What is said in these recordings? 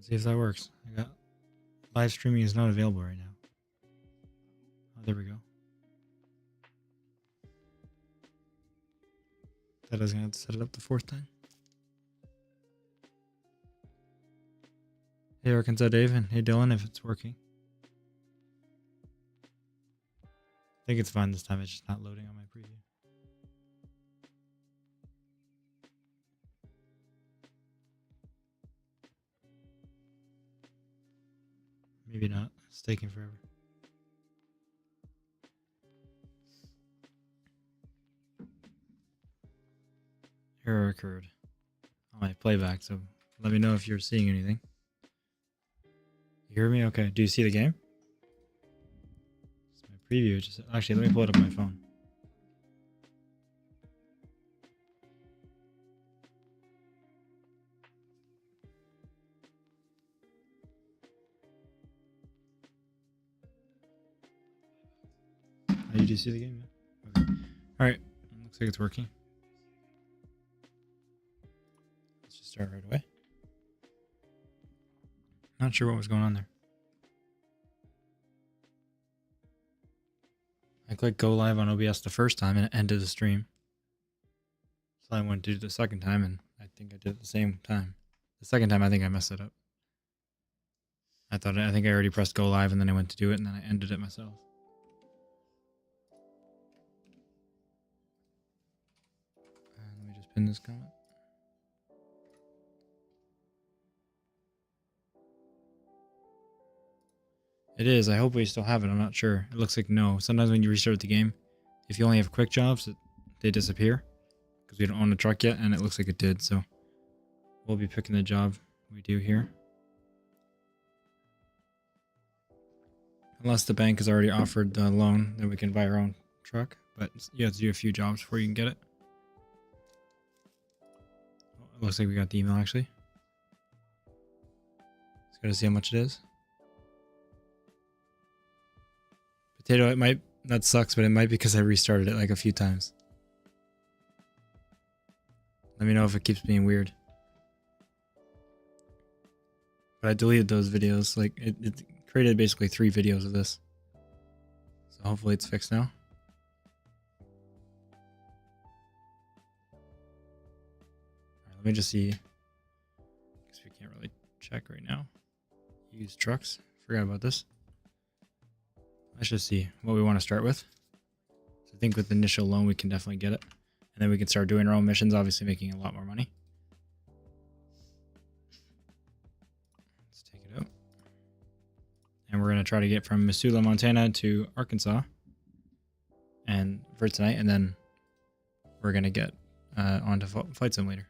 Let's see if that works. I got live streaming is not available right now. Oh, there we go. That doesn't have to set it up the fourth time. Hey, Arkansas Dave, and hey, Dylan, if it's working. I think it's fine this time. It's just not loading on my preview. Maybe not. It's taking forever. Error occurred on my playback, so let me know if you're seeing anything. You hear me? Okay. Do you see the game? It's my preview. Just actually, let me pull it up on my phone. Oh, you do see the game? Yeah. Okay. All right. Looks like it's working. Let's just start right away. Not sure what was going on there. I clicked go live on OBS the first time and it ended the stream. So I went to do the second time and I think I did it the same time. The second time I think I messed it up. I think I already pressed go live and then I went to do it and then I ended it myself. Let me just pin this comment. It is. I hope we still have it. I'm not sure. It looks like no. Sometimes when you restart the game, if you only have quick jobs, they disappear because we don't own a truck yet, and it looks like it did. So we'll be picking the job we do here. Unless the bank has already offered the loan, then we can buy our own truck. But you have to do a few jobs before you can get it. It looks like we got the email actually. Let's go to see how much it is. Potato, it might, that sucks, but it might be because I restarted it like a few times. Let me know if it keeps being weird. But I deleted those videos, like it created basically 3 videos of this. So hopefully it's fixed now. Alright, let me just see. Guess we can't really check right now. Use trucks, forgot about this. Let's just see what we want to start with. So I think with the initial loan, we can definitely get it. And then we can start doing our own missions, obviously making a lot more money. Let's take it out. And we're going to try to get from Missoula, Montana to Arkansas and for tonight. And then we're going to get onto Flight Simulator.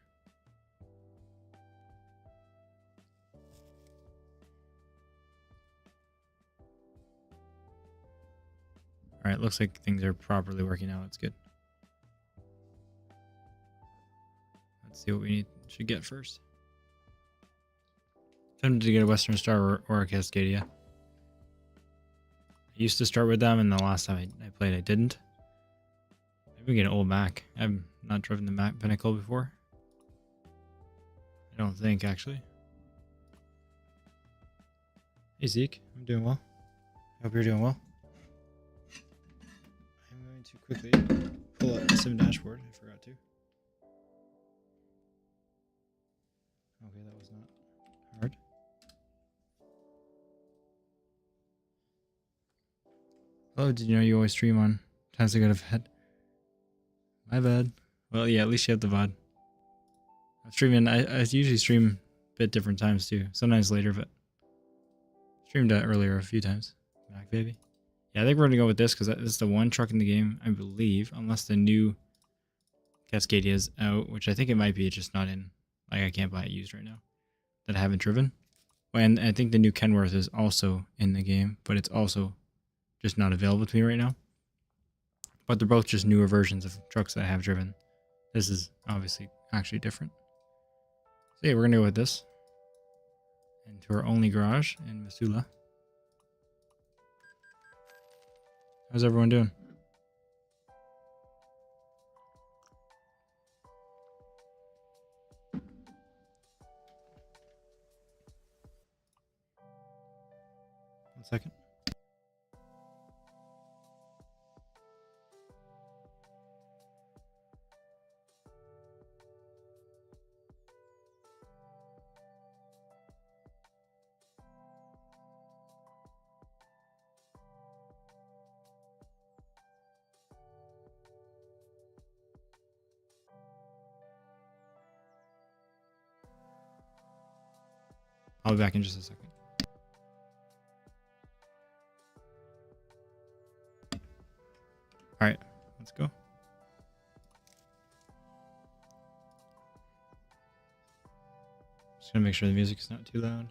All right, looks like things are properly working out. That's good. Let's see what we should get first. Tempted to get a Western Star or a Cascadia. I used to start with them, and the last time I played, I didn't. Maybe we get an old Mac. I've not driven the Mac Pinnacle before. I don't think, actually. Hey, Zeke. I'm doing well. I hope you're doing well. I'm going to quickly pull up the sim dashboard. I forgot to. Okay, that was not hard. Oh, did you know you always stream on times to go to bed? My bad. Well, yeah, at least you have the VOD. I'm streaming. I usually stream a bit different times too. Sometimes later, but streamed earlier a few times. Mac baby. Yeah, I think we're gonna go with this because this is the one truck in the game, I believe, unless the new Cascadia is out, which I think it might be. It's just not in. Like I can't buy it used right now that I haven't driven. And I think the new Kenworth is also in the game, but it's also just not available to me right now. But they're both just newer versions of trucks that I have driven. This is obviously actually different. So yeah, we're gonna go with this. Into our only garage in Missoula. How's everyone doing? 1 second. I'll be back in just a second. All right, let's go. Just gonna make sure the music is not too loud.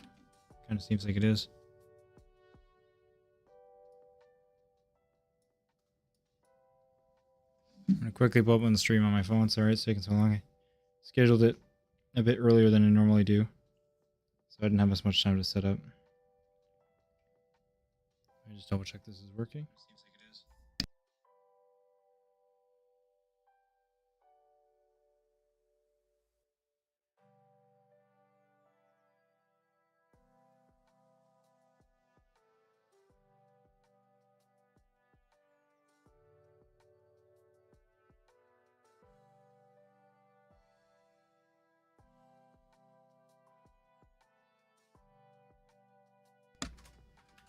Kind of seems like it is. I'm gonna quickly pull up on the stream on my phone. Sorry it's taking so long. I scheduled it a bit earlier than I normally do, so I didn't have as much time to set up. Let me just double check this is working. Seems like it is.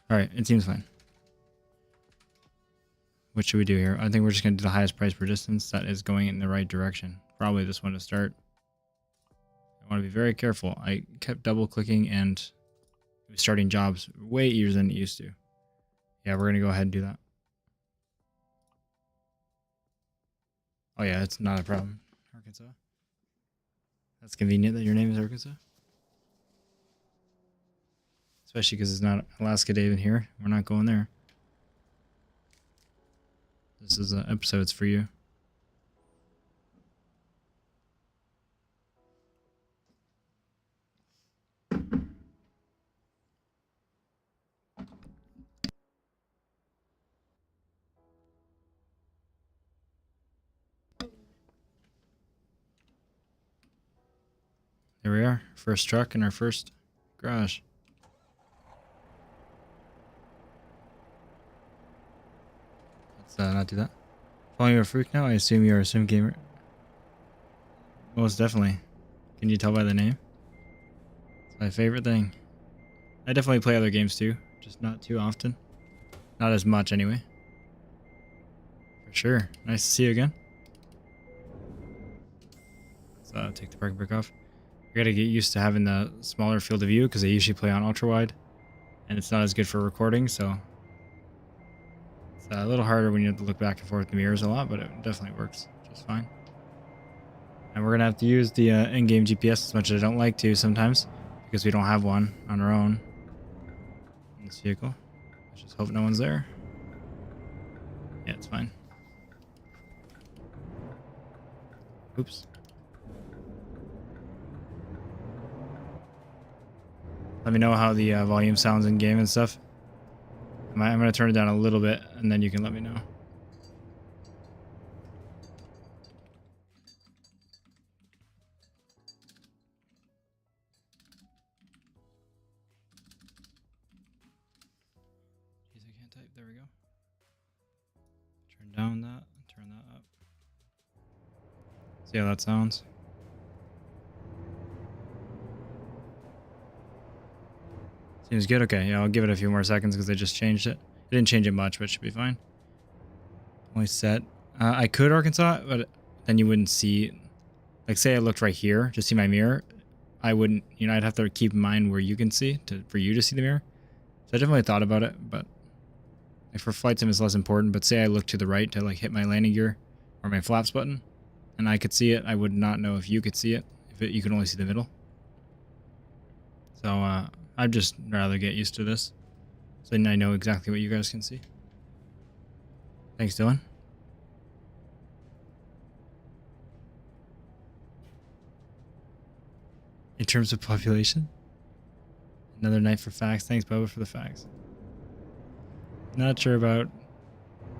All right, it seems fine. What should we do here? I think we're just going to do the highest price per distance. That is going in the right direction. Probably this one to start. I want to be very careful. I kept double clicking and it was starting jobs way easier than it used to. Yeah, we're going to go ahead and do that. Oh yeah, it's not a problem. Arkansas. That's convenient that your name is Arkansas. Especially because it's not Alaska Dave in here. We're not going there. This is episodes for you. There we are. First truck in our first garage. Let's not do that. Calling you a freak now? I assume you're a sim gamer. Most definitely. Can you tell by the name? It's my favorite thing. I definitely play other games too, just not too often. Not as much anyway. For sure. Nice to see you again. Let's take the parking brake off. I gotta get used to having the smaller field of view because I usually play on ultra wide and it's not as good for recording, so it's a little harder when you have to look back and forth in the mirrors a lot, but it definitely works just fine. And we're gonna have to use the in-game GPS as much as I don't like to sometimes because we don't have one on our own in this vehicle. Let's just hope no one's there. Yeah, it's fine. Oops. Let me know how the volume sounds in game and stuff. I'm going to turn it down a little bit and then you can let me know. Jeez, I can't type. There we go. Turn down that. Turn that up. See how that sounds. Seems good. Okay, yeah, I'll give it a few more seconds because I just changed it. I didn't change it much, but it should be fine. Only set. I could Arkansas, but then you wouldn't see. Like, say I looked right here to see my mirror, I wouldn't. You know, I'd have to keep in mind where you can see for you to see the mirror. So I definitely thought about it, but like for flight sim, it's less important. But say I look to the right to like hit my landing gear or my flaps button, and I could see it, I would not know if you could see it. You can only see the middle. So I'd just rather get used to this, so then I know exactly what you guys can see. Thanks, Dylan. In terms of population, another night for facts. Thanks, Bubba, for the facts. Not sure about.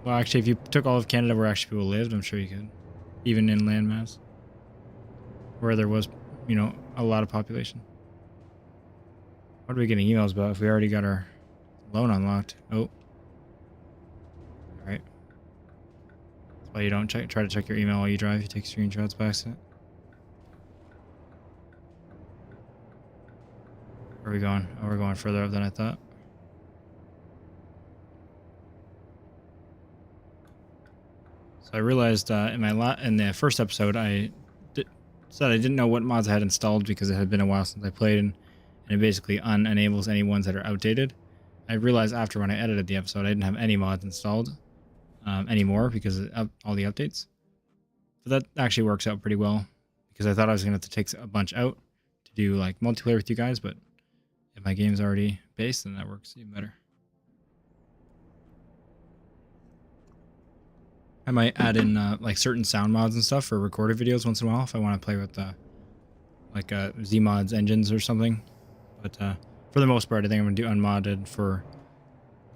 Well, actually, if you took all of Canada where actually people lived, I'm sure you could, even in landmass, where there was, you know, a lot of population. What are we getting emails about if we already got our Loan unlocked. Oh. Alright. That's why you don't try to check your email while you drive. You take screenshots by accident. Where are we going? Oh, we're going further up than I thought. So I realized in the first episode I said I didn't know what mods I had installed because it had been a while since I played, and it basically unenables any ones that are outdated. I realized after when I edited the episode I didn't have any mods installed anymore because of all the updates. But that actually works out pretty well because I thought I was going to have to take a bunch out to do like multiplayer with you guys, but if my game's already based, then that works even better. I might add in like certain sound mods and stuff for recorded videos once in a while if I want to play with like Z-mods engines or something. But for the most part, I think I'm going to do unmodded for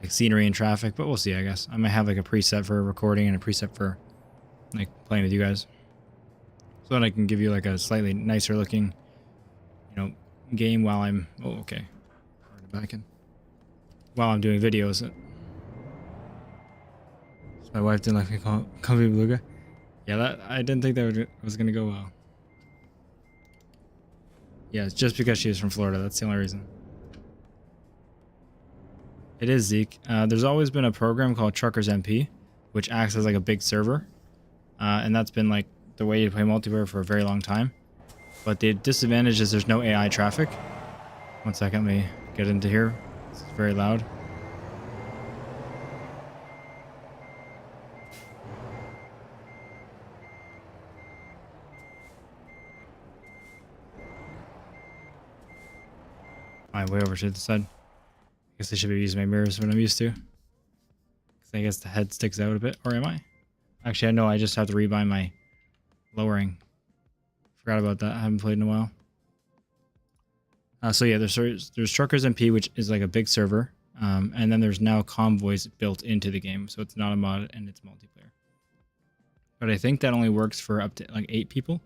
like scenery and traffic, but we'll see, I guess. I might have like a preset for recording and a preset for like playing with you guys. So then I can give you like a slightly nicer looking, game while I'm... Oh, okay. Back in. While I'm doing videos. So my wife didn't like me call me Beluga. Yeah, I didn't think that was going to go well. Yeah, it's just because she is from Florida. That's the only reason. It is Zeke. There's always been a program called Truckers MP, which acts as like a big server. And that's been like the way to play multiplayer for a very long time. But the disadvantage is there's no AI traffic. One second, let me get into here. It's very loud. Alright, way over to the side. I guess I should be using my mirrors when I'm used to. Because I guess the head sticks out a bit. Or am I? Actually, I know I just have to rebind my lowering. Forgot about that. I haven't played in a while. So yeah, there's Truckers MP, which is like a big server. And then there's now convoys built into the game. So it's not a mod and it's multiplayer. But I think that only works for up to like 8 people.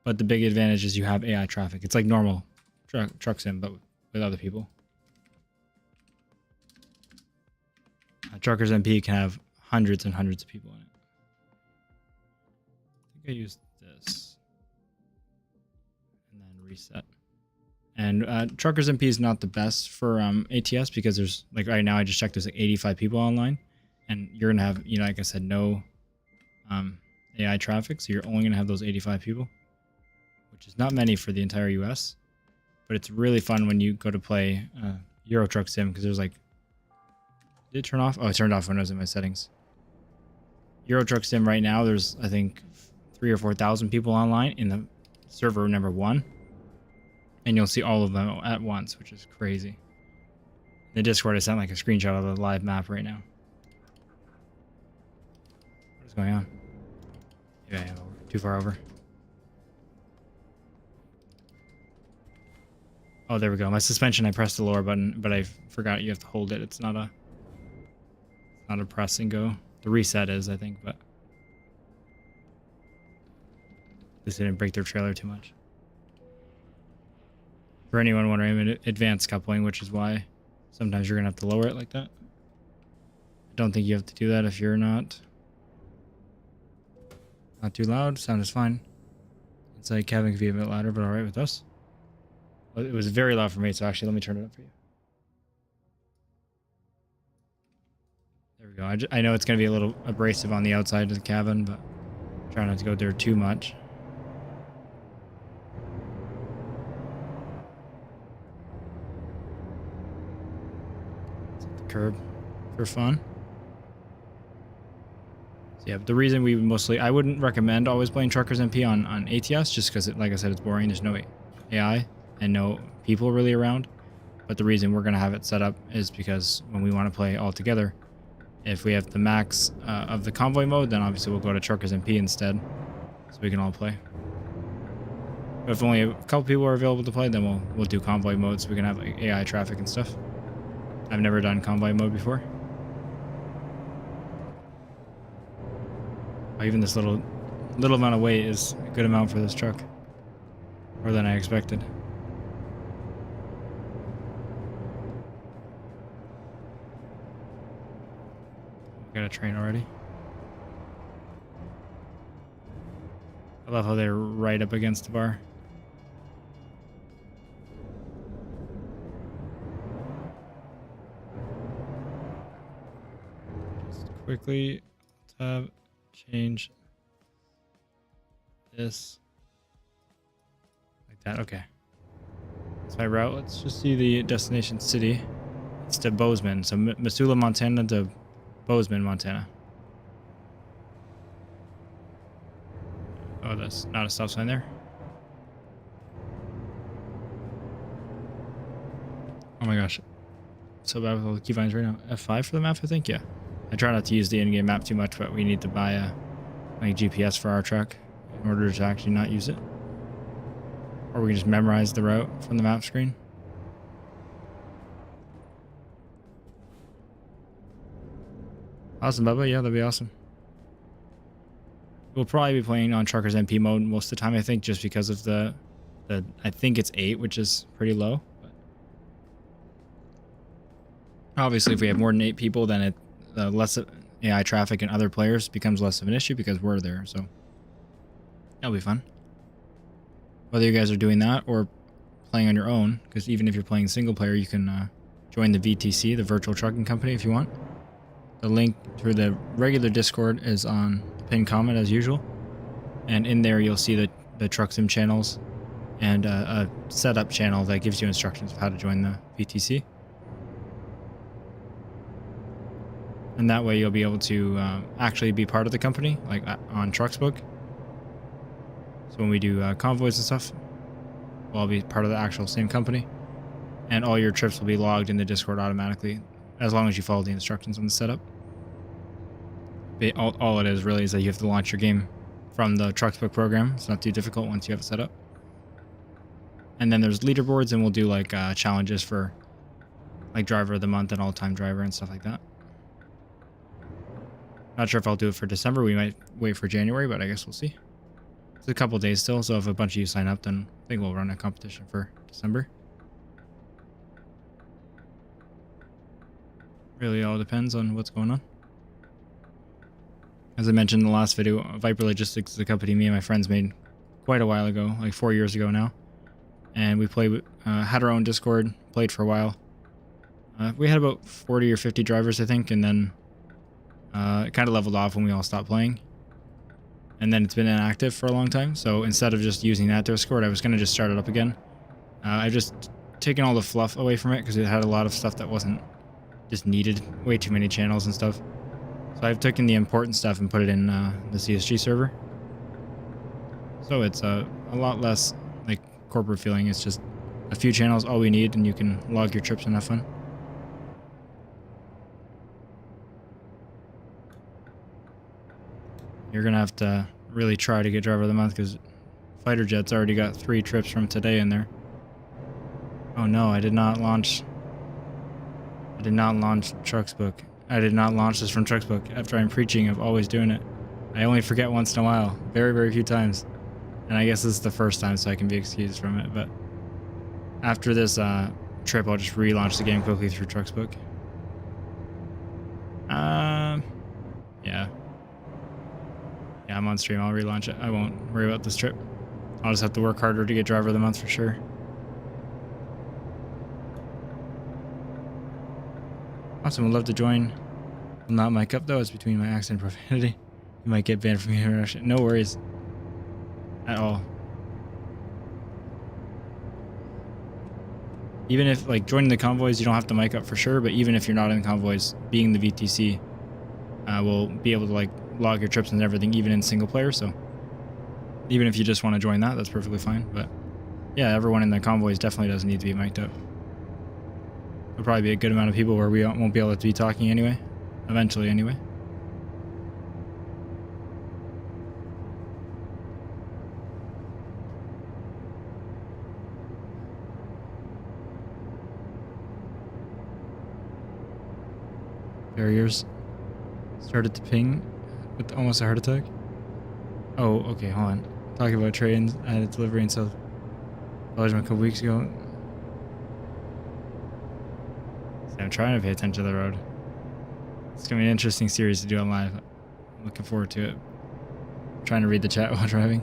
But the big advantage is you have AI traffic. It's like normal truck sim, but with other people. Truckers MP can have hundreds and hundreds of people in it. I think I used this. And then reset. And Truckers MP is not the best for ATS because there's, like right now I just checked, there's like 85 people online. And you're going to have, like I said, no AI traffic. So you're only going to have those 85 people. Which is not many for the entire US. But it's really fun when you go to play Euro Truck Sim because there's like... Did it turn off? Oh, it turned off when I was in my settings. Euro Truck Sim right now, there's I think 3,000 or 4,000 people online in the server number 1. And you'll see all of them at once, which is crazy. In the Discord, I sent like a screenshot of the live map right now. What is going on? Yeah, too far over. Oh, there we go. My suspension, I pressed the lower button, but I forgot you have to hold it. It's not a press and go. The reset is, I think, but this didn't break their trailer too much. For anyone wondering, advanced coupling, which is why sometimes you're gonna have to lower it like that. I don't think you have to do that if you're not too loud. Sound is fine. Inside cabin could be a bit louder, but all right with us. It was very loud for me, so actually let me turn it up for you. There we go. I know it's going to be a little abrasive on the outside of the cabin, but try not to go there too much. Let's hit the curb for fun. So yeah, but the reason we I wouldn't recommend always playing Truckers MP on ATS, just because, like I said, it's boring. There's no AI and no people really around. But the reason we're going to have it set up is because when we want to play all together, if we have the max of the convoy mode, then obviously we'll go to Truckers MP instead, so we can all play. But if only a couple people are available to play, then we'll do convoy mode so we can have like AI traffic and stuff. I've never done convoy mode before. Oh, even this little amount of weight is a good amount for this truck, more than I expected. Got a train already. I love how they're right up against the bar. Just quickly tab, change this like that. Okay. That's my route. Let's just see the destination city. It's to Bozeman. So Missoula, Montana to Bozeman, Montana. Oh, that's not a stop sign there. Oh my gosh. So bad with all the keybinds right now. F5 for the map, I think? Yeah. I try not to use the in-game map too much, but we need to buy a like GPS for our truck in order to actually not use it. Or we can just memorize the route from the map screen. Awesome, Bubba. Yeah, that'd be awesome. We'll probably be playing on Truckers MP mode most of the time, I think, just because of the I think it's 8, which is pretty low. But obviously, if we have more than 8 people, then less AI traffic and other players becomes less of an issue because we're there. So that'll be fun. Whether you guys are doing that or playing on your own, because even if you're playing single player, you can join the VTC, the Virtual Trucking Company, if you want. The link to the regular Discord is on the pinned comment as usual. And in there, you'll see the Truck Sim channels and a setup channel that gives you instructions of how to join the VTC. And that way you'll be able to actually be part of the company, like on Trucksbook. So when we do convoys and stuff, we'll all be part of the actual same company. And all your trips will be logged in the Discord automatically, as long as you follow the instructions on the setup. All it is really is that you have to launch your game from the Trucksbook program. It's not too difficult once you have it set up. And then there's leaderboards, and we'll do like challenges for like driver of the month and all-time driver and stuff like that. Not sure if I'll do it for December. We might wait for January, but I guess we'll see. It's a couple days still, so if a bunch of you sign up, then I think we'll run a competition for December. Really all depends on what's going on. As I mentioned in the last video, Viper Logistics is a company me and my friends made quite a while ago, like 4 years ago now. And we played, had our own Discord, played for a while. We had about 40 or 50 drivers, I think, and then it kind of leveled off when we all stopped playing. And then it's been inactive for a long time, so instead of just using that Discord, I was going to just start it up again. I've just taken all the fluff away from it because it had a lot of stuff that wasn't just needed, way too many channels and stuff. So I've taken the important stuff and put it in the CSG server. So it's a lot less like corporate feeling. It's just a few channels, all we need, and you can log your trips and have fun. You're gonna have to really try to get driver of the month because Fighter Jet's already got 3 trips from today in there. Oh no, I did not launch Trucksbook. I did not launch this from Trucksbook after I'm preaching of always doing it. I only forget once in a while, very, very few times. And I guess this is the first time, so I can be excused from it. But after this trip, I'll just relaunch the game quickly through Trucksbook. Yeah. Yeah, I'm on stream. I'll relaunch it. I won't worry about this trip. I'll just have to work harder to get driver of the month for sure. Awesome, would love to join. Will not mic up though, it's between my accent and profanity. You might get banned from interaction. No worries. At all. Even if, like, joining the convoys, you don't have to mic up for sure, but even if you're not in convoys, being the VTC will be able to, like, log your trips and everything, even in single player, so even if you just want to join that, that's perfectly fine. But yeah, everyone in the convoys definitely doesn't need to be mic'd up. There'll probably be a good amount of people where we won't be able to be talking anyway. Eventually, anyway. Barriers started to ping with almost a heart attack. Oh, okay, hold on. Talking about trains, I had a delivery in South Belgium a couple weeks ago. I'm trying to pay attention to the road. It's gonna be an interesting series to do on live. I'm looking forward to it. I'm trying to read the chat while driving.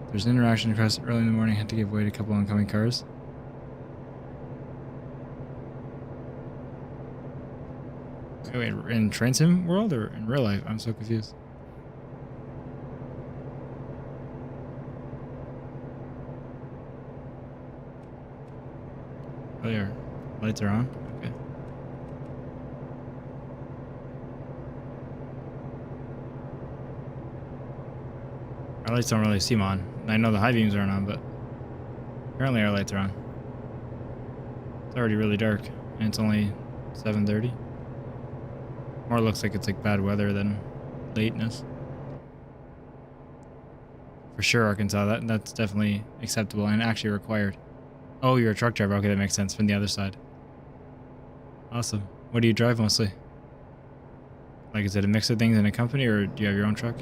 There's an interaction across early in the morning. Had to give way to a couple oncoming cars. Wait, in Train Sim world or in real life? I'm so confused. Oh, your lights are on? Okay. Our lights don't really seem on. I know the high beams aren't on, but apparently our lights are on. It's already really dark, and it's only 7:30. More looks like it's like bad weather than lateness. For sure, Arkansas. That's definitely acceptable and actually required. Oh, you're a truck driver. Okay, that makes sense from the other side. Awesome. What do you drive mostly? Like, is it a mix of things in a company, or do you have your own truck?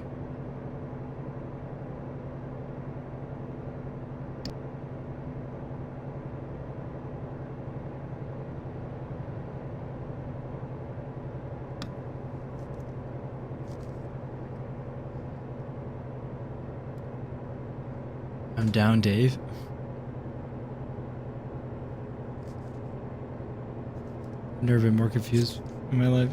I'm down, Dave. I've never been more confused in my life.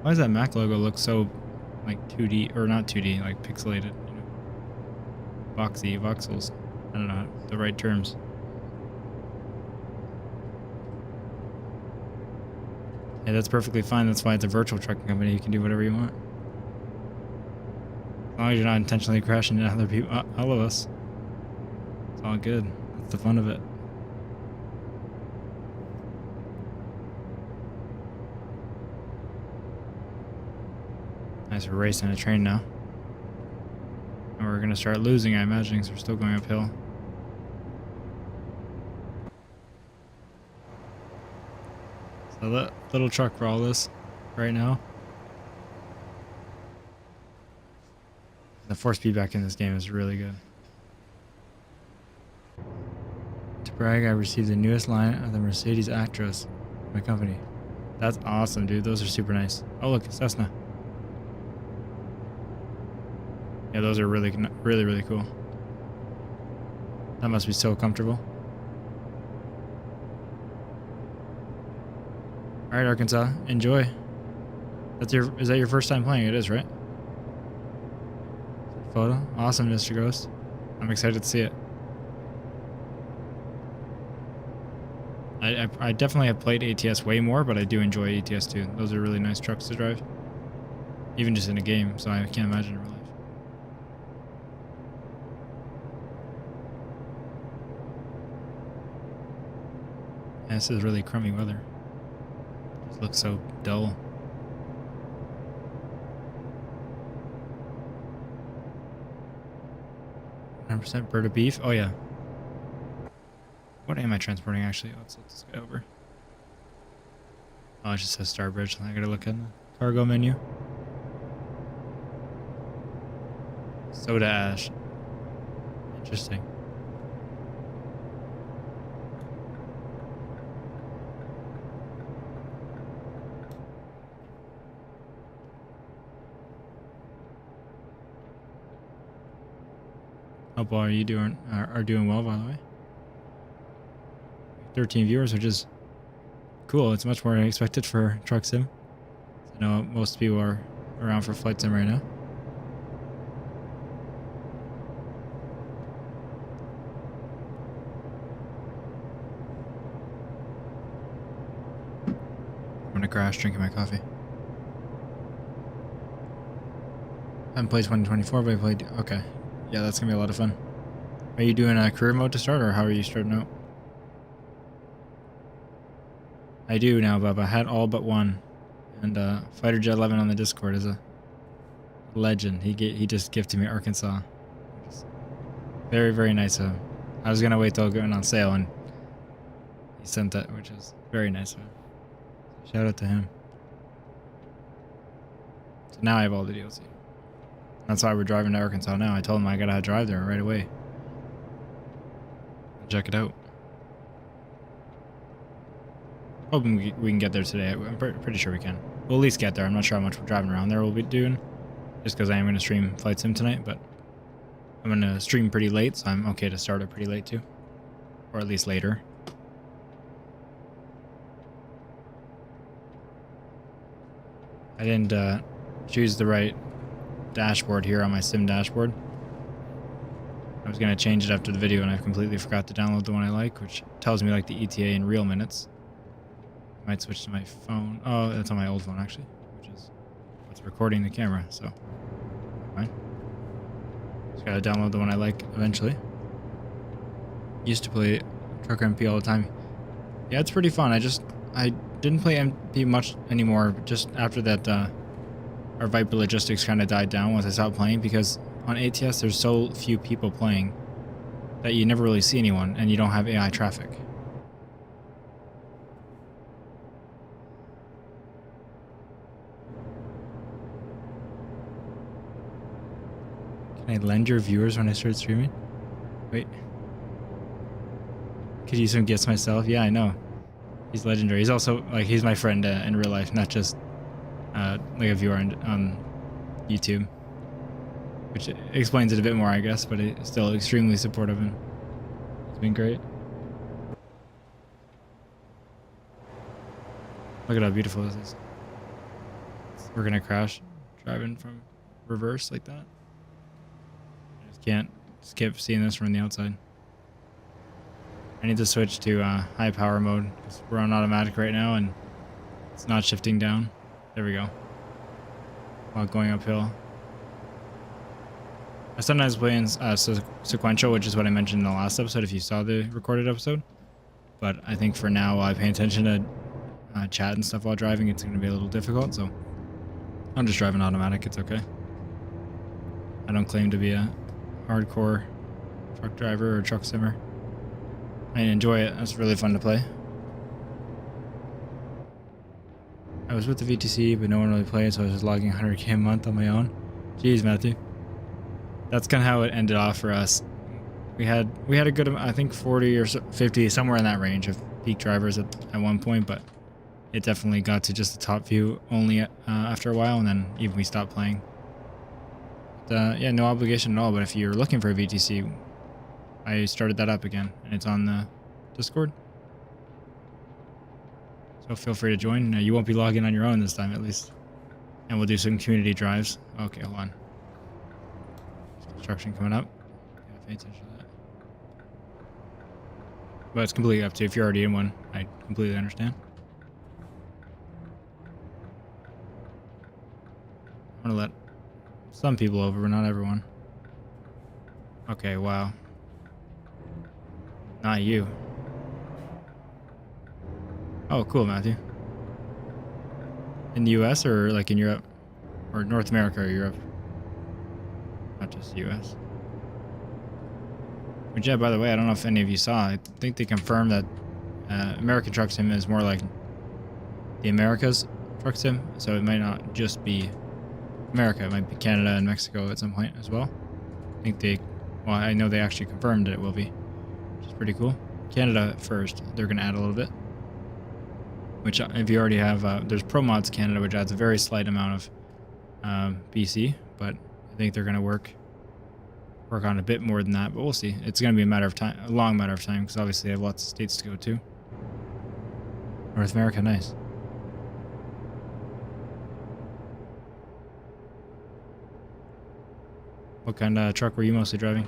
Why does that Mac logo look so like 2D, or not 2D, like pixelated, you know? Boxy, voxels. I don't know the right terms. Yeah, that's perfectly fine. That's why it's a virtual trucking company. You can do whatever you want. As long as you're not intentionally crashing into other people, all of us. It's all good. That's the fun of it. Nice, we're racing a train now. And we're gonna start losing, I imagine, because we're still going uphill. So that little truck for all this right now. The force feedback in this game is really good. To brag, I received the newest line of the Mercedes Actros, my company. That's awesome, dude. Those are super nice. Oh, look, Cessna. Yeah, those are really, really cool. That must be so comfortable. All right, Arkansas, enjoy. Is that your first time playing? It is, right? Photo, awesome, Mr. Ghost. I'm excited to see it. I definitely have played ATS way more, but I do enjoy ATS too. Those are really nice trucks to drive, even just in a game. So I can't imagine in real life. Yeah, this is really crummy weather. It looks so dull. %, bird of beef. Oh yeah. What am I transporting actually? Let's let this guy over. Oh, it just says Starbridge. I gotta look in the cargo menu. Soda ash. Interesting. Hope all you doing are doing well, by the way. 13 viewers, which is cool. It's much more than expected for Truck Sim. I know most people are around for Flight Sim right now. I'm gonna crash drinking my coffee. I haven't played 2024, but I played. Okay. Yeah, that's gonna be a lot of fun. Are you doing a career mode to start, or how are you starting out? I do now, Bubba. I had all but one. And Fighter Jet 11 on the Discord is a legend. He just gifted me Arkansas. Very, very nice of him. I was gonna wait till it went on sale, and he sent that, which is very nice of him. Shout out to him. So now I have all the DLC. That's why we're driving to Arkansas now. I told him I gotta drive there right away. Check it out. hoping we can get there today. I'm pretty sure we can. We'll at least get there. I'm not sure how much we're driving around there we'll be doing, just because I am going to stream Flight Sim tonight, but I'm going to stream pretty late, so I'm okay to start it pretty late too. Or at least later. I didn't choose the right dashboard here on my sim dashboard. I was going to change it after the video and I completely forgot to download the one I like, which tells me like the ETA in real minutes. Might switch to my phone. Oh, that's on my old phone actually, which is what's recording the camera, so fine. Just gotta download the one I like eventually. Used to play Trucker MP all the time. Yeah, it's pretty fun. I didn't play MP much anymore just after that our Viper Logistics kind of died down once I stopped playing, because on ATS there's so few people playing that you never really see anyone and you don't have AI traffic. Can I lend your viewers when I start streaming? Wait. Could use some gifts myself? Yeah, I know. He's legendary. He's also, like, he's my friend in real life, not just like a viewer on YouTube. Which explains it a bit more, I guess, but he's still extremely supportive and it's been great. Look at how beautiful this is. We're gonna crash driving from reverse like that. I just can't skip seeing this from the outside. I need to switch to high power mode because we're on automatic right now and it's not shifting down. There we go. While going uphill. I sometimes play in sequential, which is what I mentioned in the last episode if you saw the recorded episode. But I think for now, while I pay attention to chat and stuff while driving, it's going to be a little difficult. So I'm just driving automatic. It's okay. I don't claim to be a hardcore truck driver or truck simmer. I enjoy it. It's really fun to play. I was with the VTC, but no one really played, so I was just logging 100k a month on my own. Jeez, Matthew. That's kind of how it ended off for us. We had a good, I think 40 or 50, somewhere in that range of peak drivers at one point, but it definitely got to just the top few only after a while, and then even we stopped playing. But, yeah, no obligation at all, but if you're looking for a VTC, I started that up again, and it's on the Discord. So feel free to join. You won't be logging on your own this time, at least. And we'll do some community drives. Okay, hold on. There's construction coming up. Yeah, pay attention to that. But it's completely up to you. If you're already in one, I completely understand. I'm gonna let some people over, but not everyone. Okay, wow. Not you. Oh, cool, Matthew. In the US or like in Europe? Or North America or Europe? Not just US. But yeah, by the way, I don't know if any of you saw, I think they confirmed that American Truck Sim is more like the Americas Truck Sim, so it might not just be America, it might be Canada and Mexico at some point as well. I think well, I know they actually confirmed that it will be, which is pretty cool. Canada first, they're going to add a little bit. Which, if you already have, there's Pro Mods Canada, which adds a very slight amount of BC, but I think they're going to work on a bit more than that, but we'll see. It's going to be a matter of time, a long matter of time, because obviously they have lots of states to go to. North America, nice. What kind of truck were you mostly driving?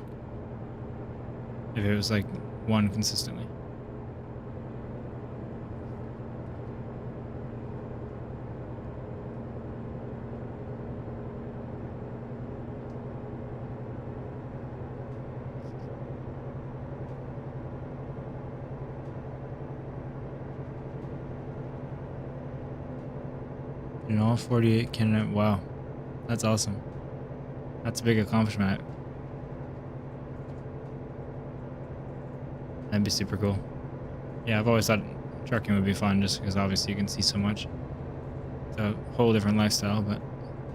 If it was like one consistently. In all 48 Canada, wow, that's awesome. That's a big accomplishment. That'd be super cool. Yeah, I've always thought trucking would be fun just because obviously you can see so much. It's a whole different lifestyle, but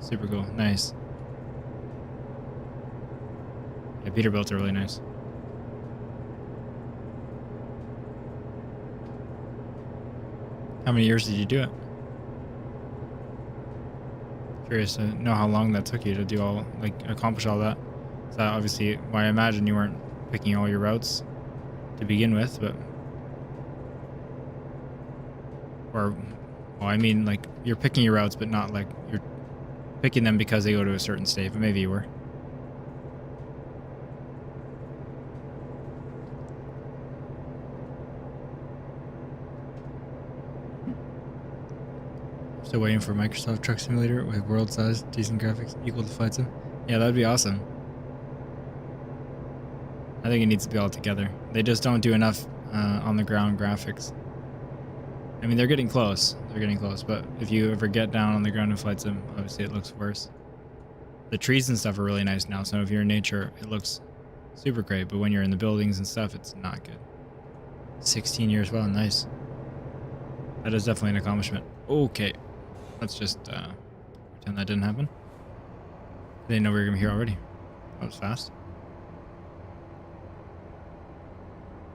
super cool. Nice. Yeah, Peterbilt's are really nice. How many years did you do it? Curious to know how long that took you to do all, like, accomplish all that. So obviously, well, I imagine you weren't picking all your routes to begin with, but, or, well, I mean, like, you're picking your routes, but not like you're picking them because they go to a certain state, but maybe you were. Still waiting for Microsoft Truck Simulator with world size, decent graphics, equal to Flight Sim. Yeah, that'd be awesome. I think it needs to be all together. They just don't do enough on the ground graphics. I mean, they're getting close. They're getting close, but if you ever get down on the ground in Flight Sim, obviously it looks worse. The trees and stuff are really nice now, so if you're in nature, it looks super great, but when you're in the buildings and stuff, it's not good. 16 years, well, nice. That is definitely an accomplishment. Okay, let's just pretend that didn't happen. I didn't know we were gonna be here already. That was fast.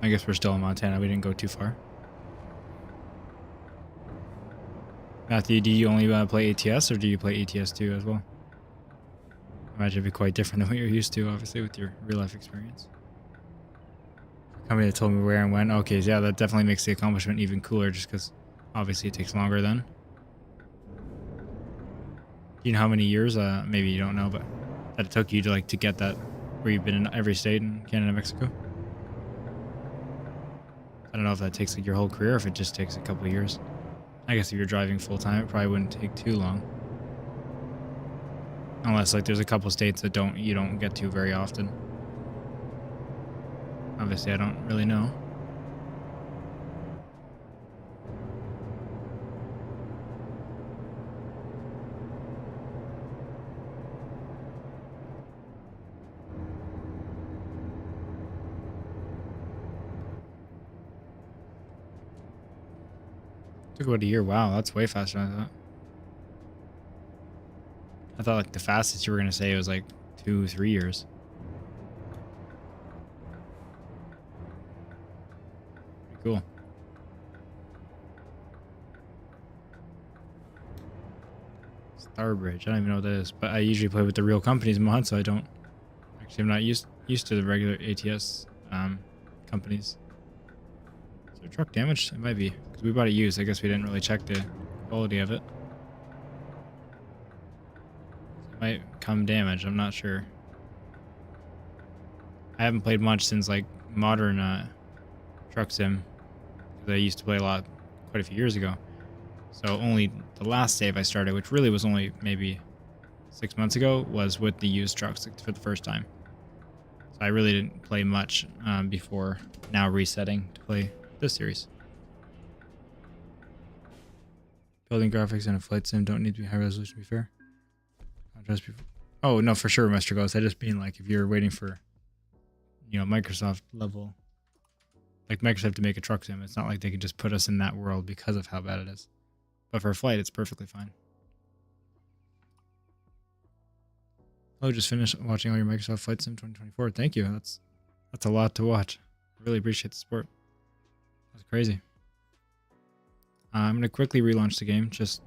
I guess we're still in Montana. We didn't go too far. Matthew, do you only play ATS, or do you play ATS 2 as well? I imagine it'd be quite different than what you're used to, obviously, with your real life experience. Company that told me where and when. Okay, so yeah, that definitely makes the accomplishment even cooler, just because obviously it takes longer then. Do you know how many years? Maybe you don't know, but that it took you to like to get that, where you've been in every state in Canada and Mexico. I don't know if that takes like your whole career, or if it just takes a couple of years. I guess if you're driving full time, it probably wouldn't take too long. Unless like there's a couple states that you don't get to very often. Obviously, I don't really know. Took about a year. Wow, that's way faster than I thought. I thought like the fastest you were gonna say was like 2-3 years. Pretty cool. Starbridge. I don't even know what that is, but I usually play with the real companies mod, so I don't. Actually, I'm not used to the regular ATS companies. Is there truck damage? It might be, because we bought it used. I guess we didn't really check the quality of it. It might come damage. I'm not sure. I haven't played much since like modern truck sim, because I used to play a lot quite a few years ago. So only the last save I started, which really was only maybe 6 months ago, was with the used trucks for the first time. So I really didn't play much before now resetting to play this series. Building graphics in a flight sim don't need to be high resolution, to be fair. Oh, no, for sure, Mr. Ghost. I just mean like if you're waiting for, you know, Microsoft level, like Microsoft to make a truck sim, it's not like they can just put us in that world because of how bad it is. But for a flight, it's perfectly fine. Oh, just finished watching all your Microsoft Flight Sim 2024. Thank you. That's a lot to watch. I really appreciate the support. That's crazy. I'm going to quickly relaunch the game just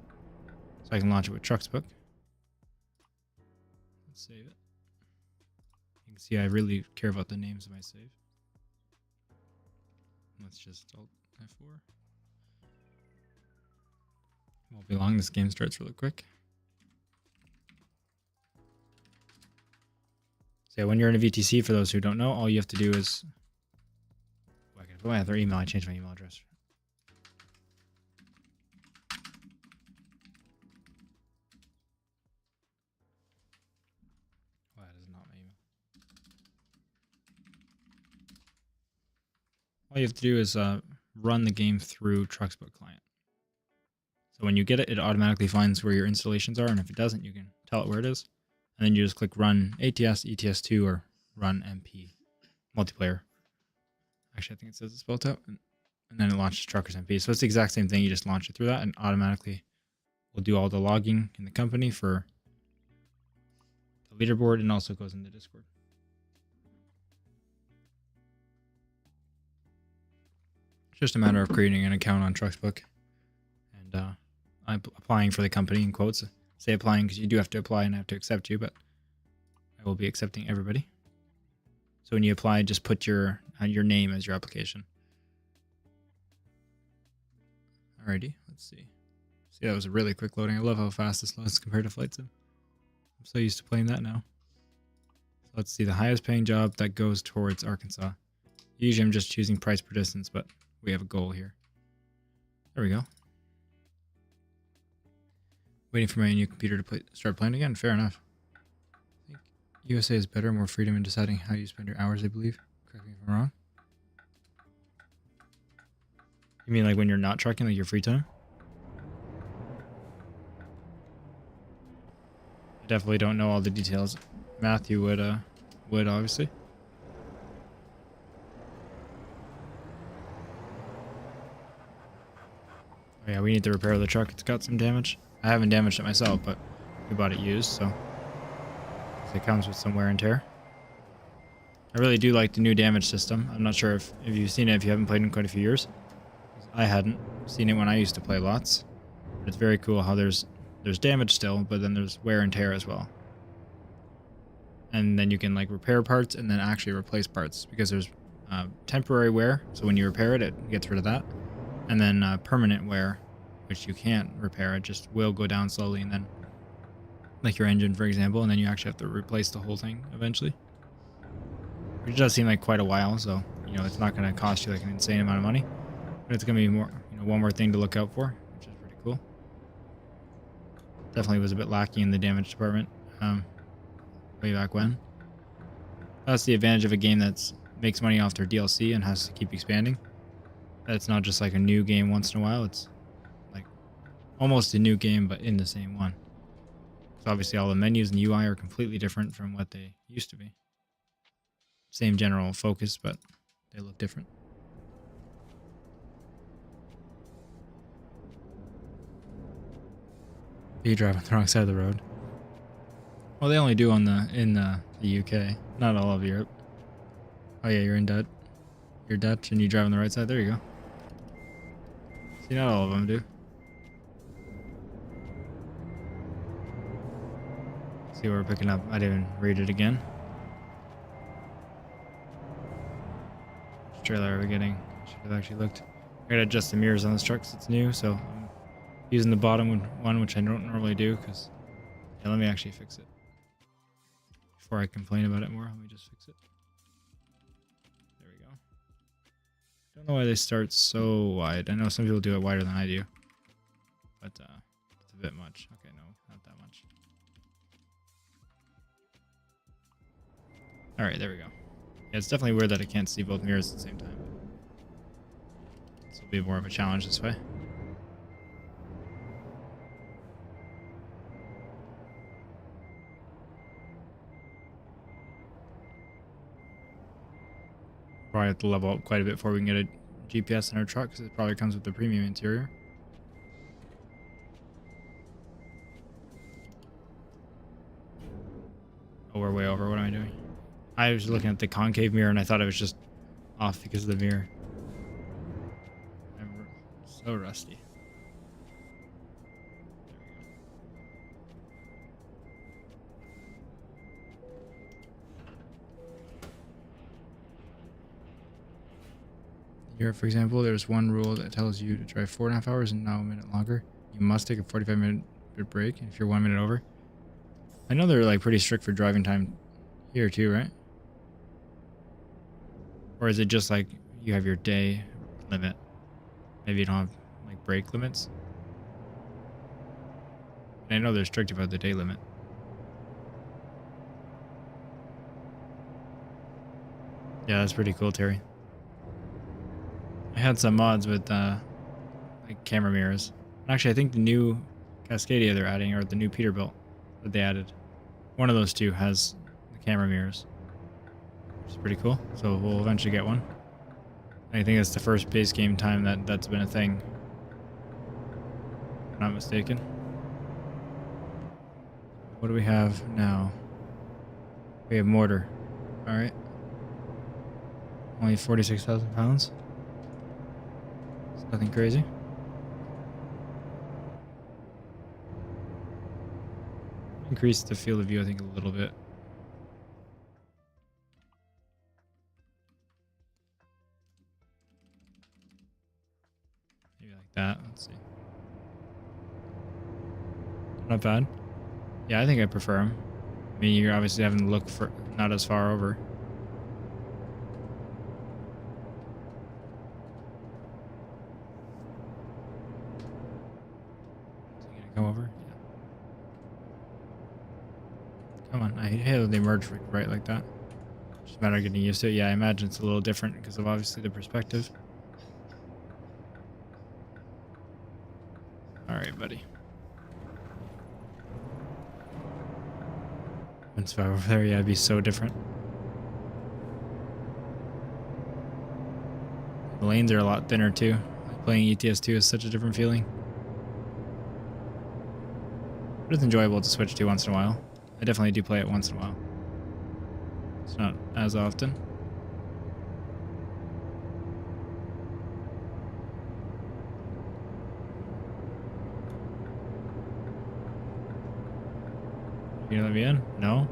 so I can launch it with Trucksbook. Let's save it. You can see I really care about the names of my save. Let's just Alt F4. Won't be long. This game starts really quick. So yeah, when you're in a VTC, for those who don't know, all you have to do is... Oh, I can put my other email. I changed my email address. Well, that is not my email. All you have to do is run the game through Trucksbook client. So when you get it, it automatically finds where your installations are, and if it doesn't, you can tell it where it is. And then you just click Run ATS, ETS2, or Run MP multiplayer. Actually, I think it says it's built out, and then it launches Truckers MP. So it's the exact same thing. You just launch it through that, and automatically will do all the logging in the company for the leaderboard, and also goes into Discord. It's just a matter of creating an account on Trucksbook applying for the company in quotes. Say applying because you do have to apply and I have to accept you, but I will be accepting everybody. So when you apply, just put your name as your application. Alrighty, let's see. See, that was a really quick loading. I love how fast this loads compared to Flight Sim. I'm so used to playing that now. So let's see, the highest paying job that goes towards Arkansas. Usually I'm just choosing price per distance, but we have a goal here. There we go. Waiting for my new computer to start playing again. Fair enough. I think USA is better, more freedom in deciding how you spend your hours, I believe. Correct me if I'm wrong. You mean like when you're not trucking, like your free time? I definitely don't know all the details. Matthew would obviously. Oh yeah, we need to repair the truck. It's got some damage. I haven't damaged it myself, but we bought it used, so it comes with some wear and tear. I really do like the new damage system. I'm not sure if you've seen it if you haven't played in quite a few years. I hadn't seen it when I used to play lots. But it's very cool how there's damage still, but then there's wear and tear as well. And then you can like repair parts and then actually replace parts because there's temporary wear. So when you repair it, it gets rid of that. And then permanent wear, which you can't repair. It just will go down slowly, and then like your engine, for example, and then you actually have to replace the whole thing eventually. Which does seem like quite a while, so you know it's not going to cost you like an insane amount of money, but it's going to be more, one more thing to look out for, which is pretty cool. Definitely was a bit lacking in the damage department way back when. That's the advantage of a game that's makes money off their DLC and has to keep expanding. It's not just like a new game once in a while. It's like almost a new game, but in the same one. So obviously all the menus and UI are completely different from what they used to be. Same general focus, but they look different. You drive on the wrong side of the road. Well, they only do in the UK, not all of Europe. Oh yeah, you're in Dutch. You're Dutch and you drive on the right side. There you go. See, not all of them do. See what we're picking up. I didn't even read it again. Which trailer are we getting? Should have actually looked. I gotta adjust the mirrors on this truck because it's new, so I'm using the bottom one, which I don't normally do. Because yeah, let me actually fix it before I complain about it more. Let me just fix it. There we go. Don't know why they start so wide. I know some people do it wider than I do, but it's a bit much. Okay, no, not that much. All right, there we go. Yeah, it's definitely weird that I can't see both mirrors at the same time. This will be more of a challenge this way. Probably have to level up quite a bit before we can get a GPS in our truck, because it probably comes with the premium interior. Oh, we're way over. What am I doing? I was looking at the concave mirror and I thought it was just off because of the mirror. I'm so rusty. Here, for example, there's one rule that tells you to drive 4.5 hours and now a minute longer. You must take a 45-minute break if you're 1 minute over. I know they're like pretty strict for driving time here too, right? Or is it just like you have your day limit? Maybe you don't have like break limits? And I know they're strict about the day limit. Yeah, that's pretty cool, Terry. I had some mods with like camera mirrors. Actually, I think the new Cascadia they're adding, or the new Peterbilt that they added, one of those two has the camera mirrors, which is pretty cool. So we'll eventually get one. I think that's the first base game time that's been a thing, if I'm not mistaken. What do we have now? We have mortar. All right. Only 46,000 pounds. It's nothing crazy. increase the field of view, I think, a little bit. Maybe like that. Let's see. Not bad. Yeah, I think I prefer them. I mean, you're obviously having to look for not as far over. Is he gonna come over? Yeah. Come on, I hate how they merge right like that. Just a matter of getting used to it. Yeah, I imagine it's a little different because of obviously the perspective. Alright, buddy. Once I over there, yeah, it'd be so different. The lanes are a lot thinner too. Playing ATS 2 is such a different feeling. But it's enjoyable to switch to once in a while. I definitely do play it once in a while. It's not as often. You gonna let me in? No?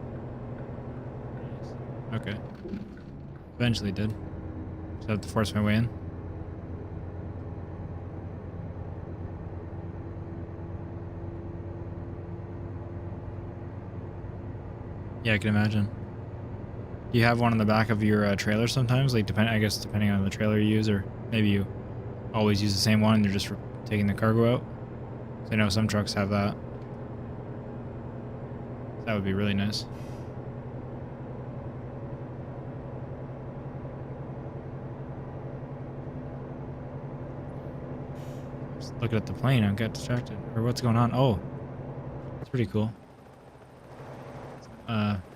Okay. Eventually did. Just have to force my way in. Yeah, I can imagine. Do you have one on the back of your trailer sometimes? Like, I guess depending on the trailer you use, or maybe you always use the same one and you're just taking the cargo out? So I know some trucks have that. That would be really nice. Just looking at the plane, I got distracted. Or what's going on? Oh, it's pretty cool.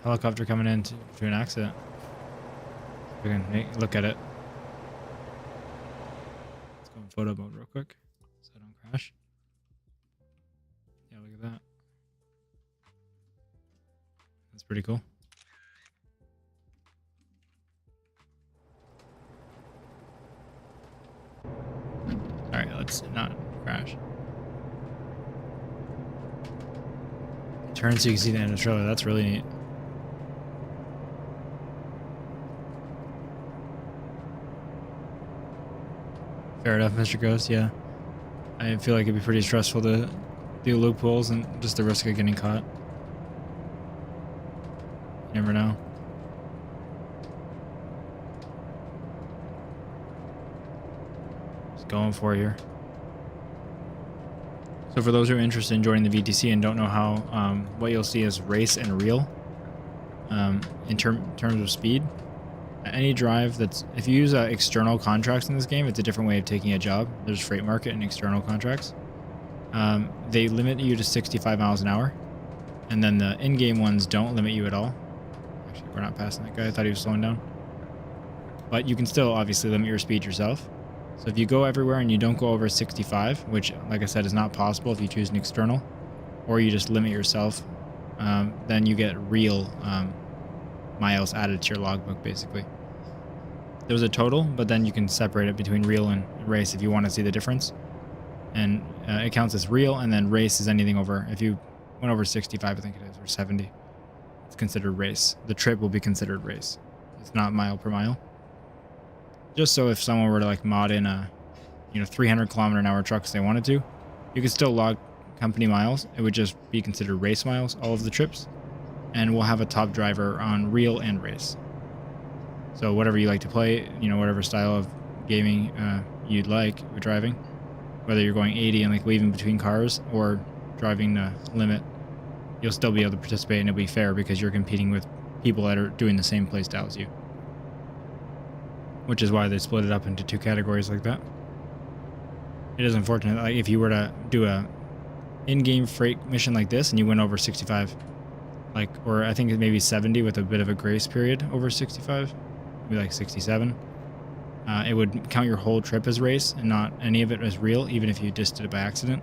Helicopter coming in to an accident. We can look at it. Let's go in photo mode real quick so I don't crash. Yeah, look at that. That's pretty cool. Alright, let's not crash. Turn so you can see the end of the trailer. That's really neat. Fair enough, Mr. Ghost. Yeah. I feel like it'd be pretty stressful to do loopholes and just the risk of getting caught. You never know. Just going for it here. So for those who are interested in joining the VTC and don't know how, what you'll see is race and real in terms of speed. Any drive that's, if you use external contracts in this game, it's a different way of taking a job. There's freight market and external contracts. They limit you to 65 miles an hour. And then the in-game ones don't limit you at all. Actually, we're not passing that guy. I thought he was slowing down. But you can still obviously limit your speed yourself. So if you go everywhere and you don't go over 65, which, like I said, is not possible if you choose an external, or you just limit yourself, then you get real miles added to your logbook, basically. There's a total, but then you can separate it between real and race if you want to see the difference. And it counts as real, and then race is anything over, if you went over 65, I think it is, or 70, it's considered race. The trip will be considered race. It's not mile per mile. Just so if someone were to like mod in a 300 kilometer an hour truck if they wanted to, you could still log company miles. It would just be considered race miles, all of the trips. And we'll have a top driver on real and race. So whatever you like to play, whatever style of gaming you'd like with driving, whether you're going 80 and like weaving between cars or driving the limit, you'll still be able to participate and it'll be fair because you're competing with people that are doing the same play style as you. Which is why they split it up into two categories like that. It is unfortunate, like if you were to do a in-game freight mission like this and you went over 65, or I think maybe 70 with a bit of a grace period over 65, maybe like 67, it would count your whole trip as race and not any of it as real, even if you just did it by accident.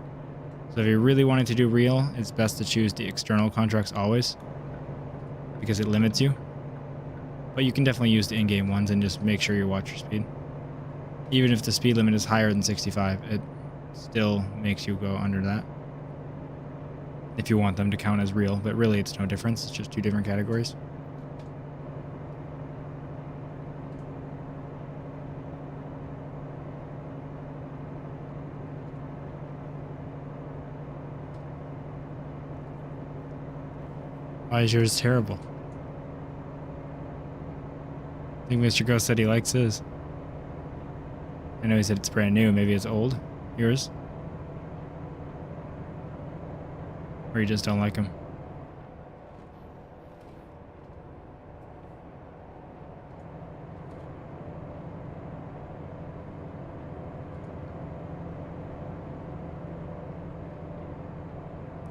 So if you really wanted to do real, it's best to choose the external contracts always, because it limits you. But you can definitely use the in-game ones and just make sure you watch your speed. Even if the speed limit is higher than 65, it still makes you go under that. if you want them to count as real, but really it's no difference. It's just two different categories. Why is yours terrible? I think Mr. Ghost said he likes his. I know he said it's brand new. Maybe it's old. Yours? Or you just don't like him?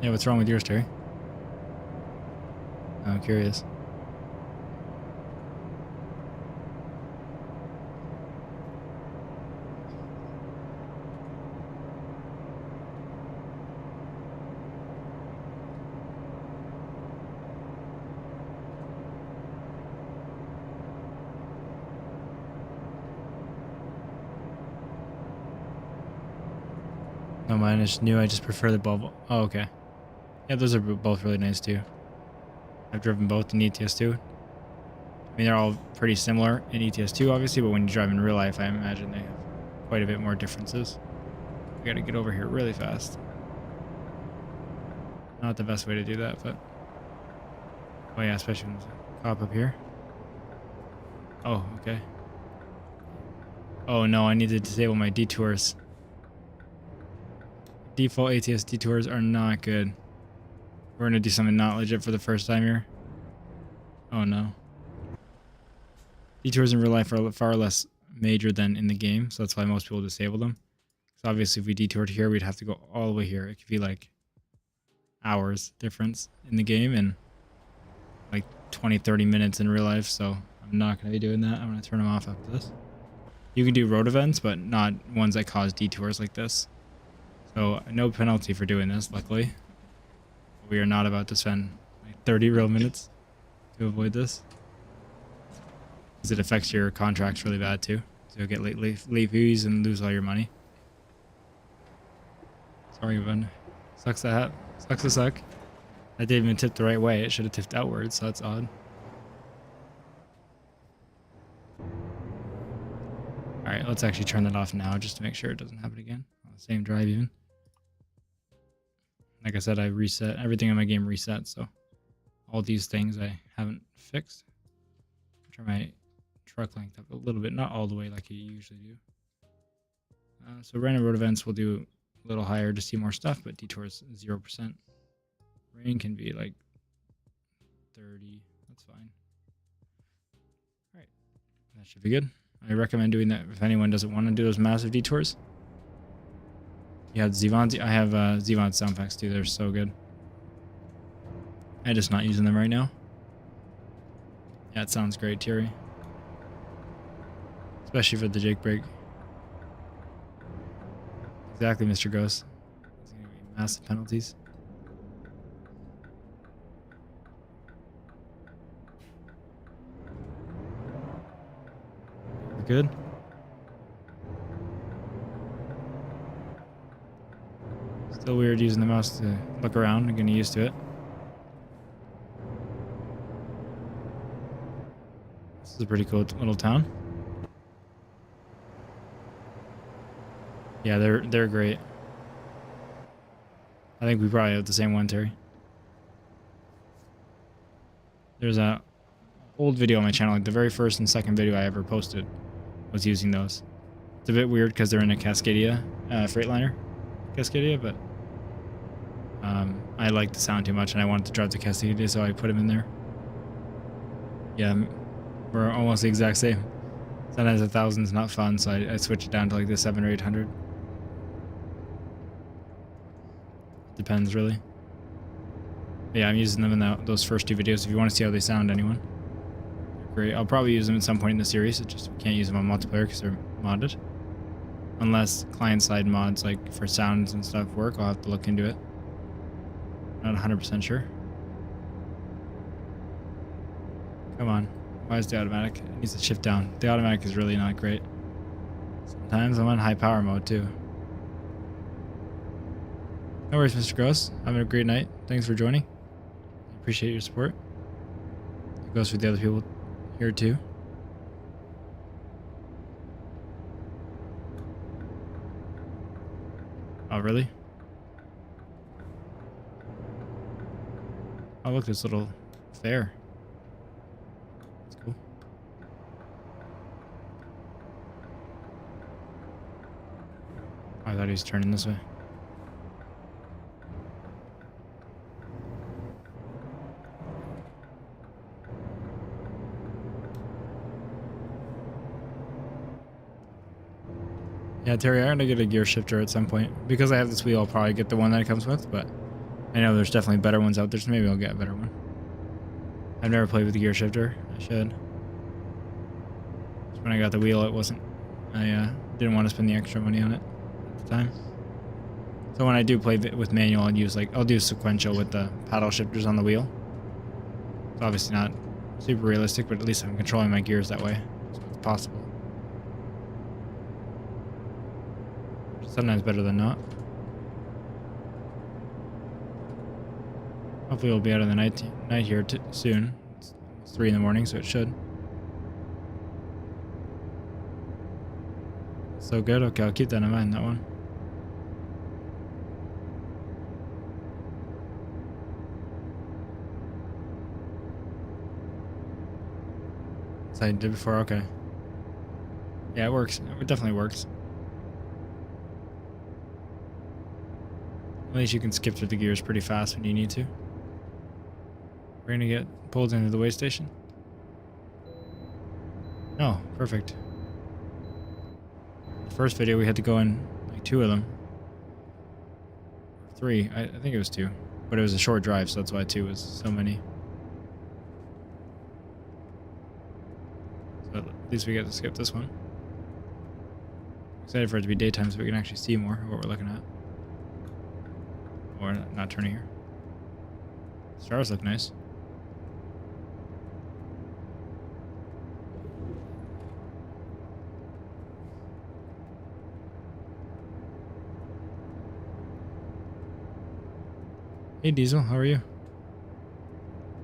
Yeah, what's wrong with yours, Terry? I'm curious. No, mine is new. I just prefer the bubble. Oh, okay. Yeah, those are both really nice too. I've driven both in ETS2. I mean, they're all pretty similar in ETS2, obviously, but when you drive in real life, I imagine they have quite a bit more differences. I gotta get over here really fast. Not the best way to do that, but... Oh yeah, especially when there's a cop up here. Oh, okay. Oh no, I need to disable my detours. Default ATS detours are not good. We're gonna do something not legit for the first time here. Oh no. Detours in real life are far less major than in the game, so that's why most people disable them. So obviously if we detoured here, we'd have to go all the way here. It could be like hours difference in the game and like 20-30 minutes in real life, so I'm not gonna be doing that. I'm gonna turn them off after this. You can do road events, but not ones that cause detours like this. So no penalty for doing this, luckily. We are not about to spend like 30 real minutes to avoid this, because it affects your contracts really bad too. So you'll get late fees and lose all your money. Sorry, Evan. Sucks to have. Sucks to suck. That didn't even tip the right way. It should have tipped outwards, so that's odd. Alright, let's actually turn that off now just to make sure it doesn't happen again. On the same drive even. Like I said, I reset everything in my game reset, so all these things I haven't fixed. Turn my truck length up a little bit, not all the way like you usually do. So random road events will do a little higher to see more stuff, but detours 0%. Rain can be like 30. That's fine. All right, that should be good. I recommend doing that if anyone doesn't want to do those massive detours. You have Zevon's. I have Zevon's sound effects too. They're so good. I'm just not using them right now. Yeah, it sounds great, Thierry. Especially for the Jake break. Exactly, Mr. Ghost. It's going to be massive penalties. We're good. Still weird using the mouse to look around. I'm getting used to it. This is a pretty cool little town. Yeah, they're great. I think we probably have the same one, Terry. There's a old video on my channel, like the very first and second video I ever posted was using those. It's a bit weird because they're in a Cascadia Freightliner Cascadia, but I like the sound too much and I wanted to drive the Cascadia, so I put them in there. Yeah, we're almost the exact same. Sometimes 1,000's not fun, so I switch it down to like the 700 or 800. Depends, really. But yeah, I'm using them in those first two videos if you want to see how they sound, anyone. They're great. I'll probably use them at some point in the series. It just, we can't use them on multiplayer because they're modded. Unless client-side mods, like for sounds and stuff, work, I'll have to look into it. Not 100% sure. Come on. Why is the automatic? It needs to shift down. The automatic is really not great. Sometimes I'm on high power mode too. No worries, Mr. Gross. Having a great night. Thanks for joining. Appreciate your support. It goes for the other people here too. Oh, really? Oh, look, this little fair. That's cool. I thought he was turning this way. Yeah, Terry, I'm gonna get a gear shifter at some point. Because I have this wheel, I'll probably get the one that it comes with, but I know there's definitely better ones out there, so maybe I'll get a better one. I've never played with the gear shifter. I should. When I got the wheel, it wasn't... I didn't want to spend the extra money on it at the time. So when I do play with manual, I'll do sequential with the paddle shifters on the wheel. It's obviously not super realistic, but at least I'm controlling my gears that way. So it's possible. Sometimes better than not. Hopefully we'll be out of the night here soon. It's 3 in the morning, so it should. So good. Okay, I'll keep that in mind, that one. As I did before, okay. Yeah, it works. It definitely works. At least you can skip through the gears pretty fast when you need to. We're gonna get pulled into the way station. Oh, perfect. The first video we had to go in like 2 of them. 3, I think it was 2. But it was a short drive, so that's why 2 was so many. So at least we get to skip this one. Excited for it to be daytime so we can actually see more of what we're looking at. Or not turning here. Stars look nice. Hey Diesel, how are you?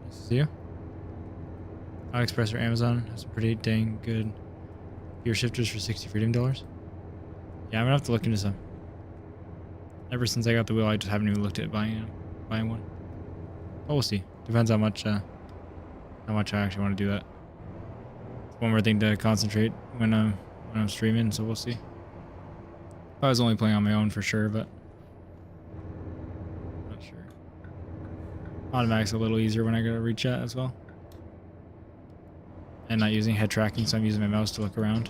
Nice to see you. AliExpress or Amazon has some pretty dang good gear shifters for 60 freedom dollars. Yeah, I'm gonna have to look into some. Ever since I got the wheel, I just haven't even looked at buying one. But we'll see. Depends how much I actually want to do that. It's one more thing to concentrate when I'm streaming, so we'll see. I was only playing on my own for sure, but not sure. Automatic's a little easier when I go to reach chat as well, and not using head tracking, so I'm using my mouse to look around.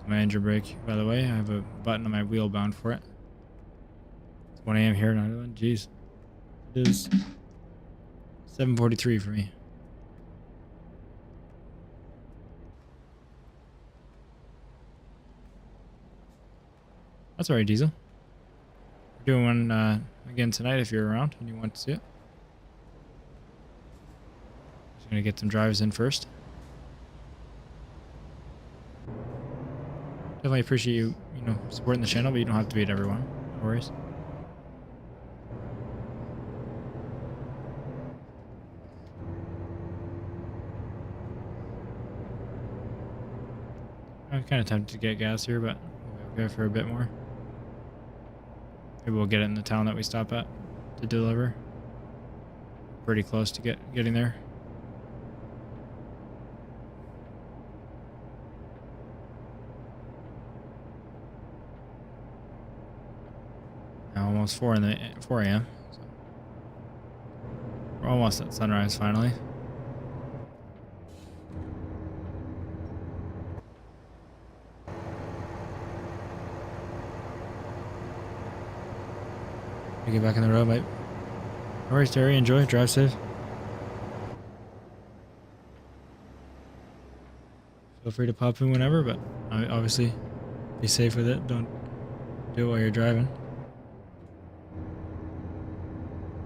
My engine brake, by the way. I have a button on my wheel bound for it. It's 1 a.m. here in Ireland. Jeez. It is 7:43 for me. That's alright, Diesel. We're doing one again tonight if you're around and you want to see it. Just gonna get some drives in first. Definitely appreciate you supporting the channel, but you don't have to beat everyone. No worries. I'm kind of tempted to get gas here, but we'll go for a bit more. Maybe we'll get it in the town that we stop at to deliver. Pretty close to getting there. Almost 4 a.m. So we're almost at sunrise finally. We get back on the road, mate. No worries, Terry. Enjoy. Drive safe. Feel free to pop in whenever, but obviously be safe with it. Don't do it while you're driving.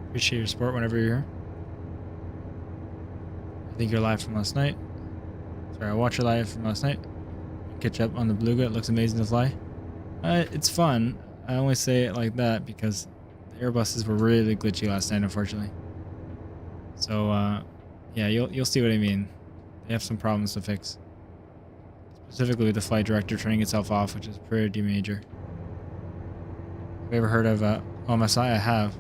Appreciate your support whenever you're here. I think you're live from last night. Sorry, I watched your live from last night. Catch up on the Beluga. It looks amazing to fly. It's fun. I only say it like that because the Airbuses were really glitchy last night, unfortunately. So, yeah, you'll see what I mean. They have some problems to fix. Specifically with the flight director turning itself off, which is pretty major. Have you ever heard of OMSI? I have.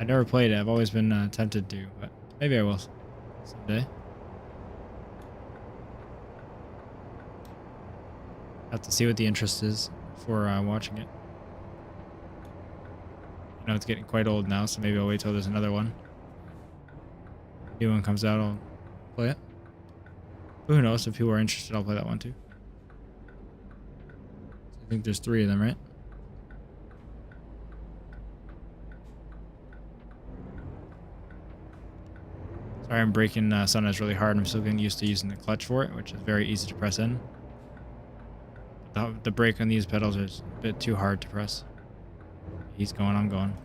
I never played it. I've always been tempted to, but maybe I will someday. Have to see what the interest is for watching it. You know, it's getting quite old now, so maybe I'll wait till there's another one. New one comes out, I'll play it. But who knows? If people are interested, I'll play that one too. I think there's 3 of them, right? Sorry, I'm braking Sunrise really hard. I'm still getting used to using the clutch for it, which is very easy to press in. The brake on these pedals is a bit too hard to press. He's going, I'm going.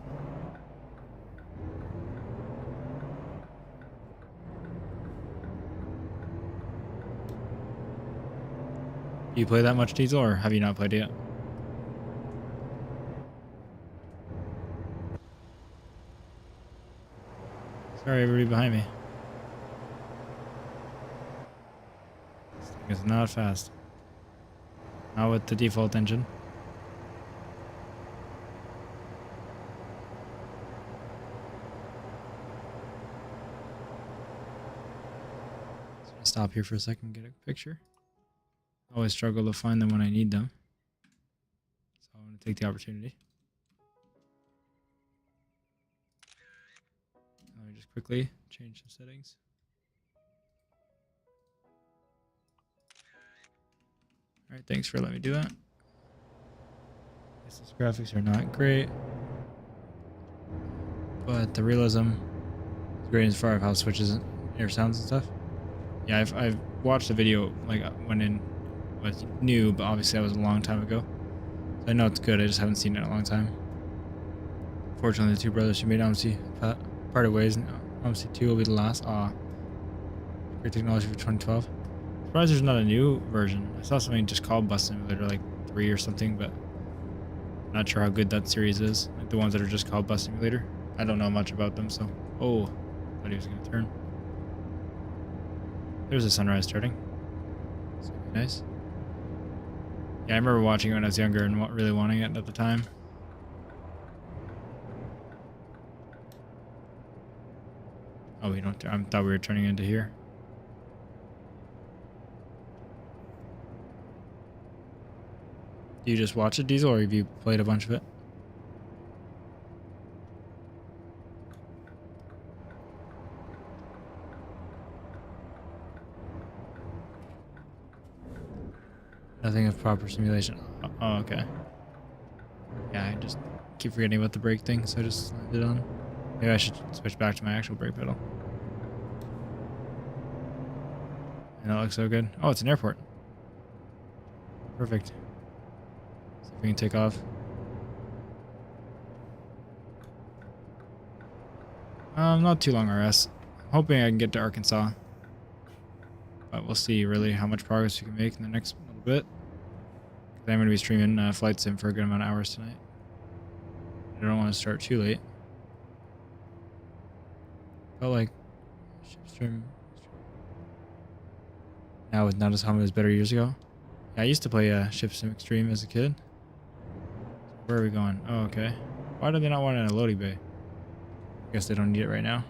Do you play that much Diesel, or have you not played it yet? Sorry, everybody behind me. This thing is not fast. Not with the default engine. Just gonna stop here for a second and get a picture. I always struggle to find them when I need them. So I'm going to take the opportunity. Let me just quickly change some settings. Alright, thanks for letting me do that. Guess these graphics are not great. But the realism is great as far as how it switches air sounds and stuff. Yeah, I've watched a video like when it was new, but obviously that was a long time ago. So I know it's good, I just haven't seen it in a long time. Fortunately, the 2 brothers who made OMSI parted ways, and OMSI 2 will be the last. Aw. Great technology for 2012. Surprised there's not a new version. I saw something just called Bus Simulator like 3 or something, but I'm not sure how good that series is. Like the ones that are just called Bus Simulator. I don't know much about them, so... Oh, thought he was going to turn. There's a sunrise starting. It's going to be nice. Yeah, I remember watching it when I was younger and really wanting it at the time. Oh, we don't... I thought we were turning into here. Do you just watch it, Diesel, or have you played a bunch of it? Nothing of proper simulation. Oh, okay. Yeah, I just keep forgetting about the brake thing, so I just slammed it on. Maybe I should switch back to my actual brake pedal. And that looks so good. Oh, it's an airport. Perfect. See if we can take off. Not too long RS. Hoping I can get to Arkansas. But we'll see really how much progress we can make in the next little bit. I'm going to be streaming Flight Sim for a good amount of hours tonight. I don't want to start too late. Felt like ship stream now with not as common as better years ago. Yeah, I used to play Ship Sim Extreme as a kid. Where are we going? Oh, okay. Why do they not want it in a loading bay? I guess they don't need it right now.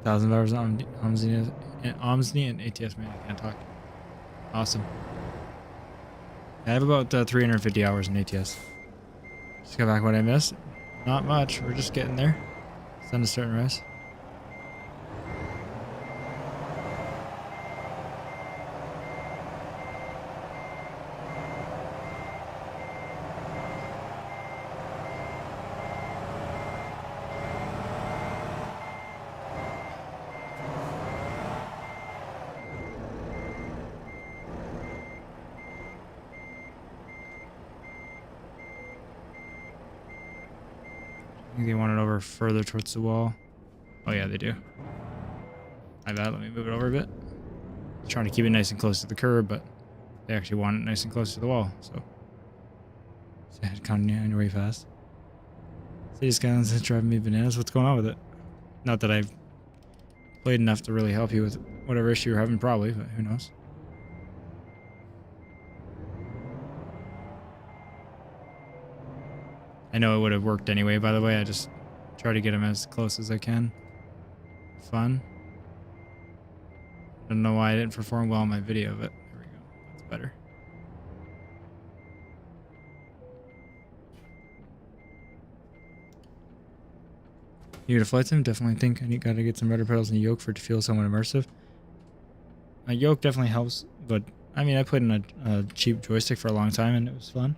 1,000 hours on OMSI and ATS, man. I can't talk. Awesome. I have about 350 hours in ATS. Just got back what I missed. Not much. We're just getting there. Sun is starting to rise. I think they want it over further towards the wall. Oh yeah, they do. My bad, let me move it over a bit. Trying to keep it nice and close to the curb, but they actually want it nice and close to the wall, so. So head counting way fast. City Skylines is driving me bananas. What's going on with it? Not that I've played enough to really help you with whatever issue you're having, probably, but who knows? I know it would have worked anyway, by the way. I just try to get them as close as I can. Fun. I don't know why I didn't perform well in my video, but there we go. That's better. You get a flight sim? Definitely think I gotta get some rudder pedals and a yoke for it to feel somewhat immersive. A yoke definitely helps, but I mean, I put in a cheap joystick for a long time and it was fun.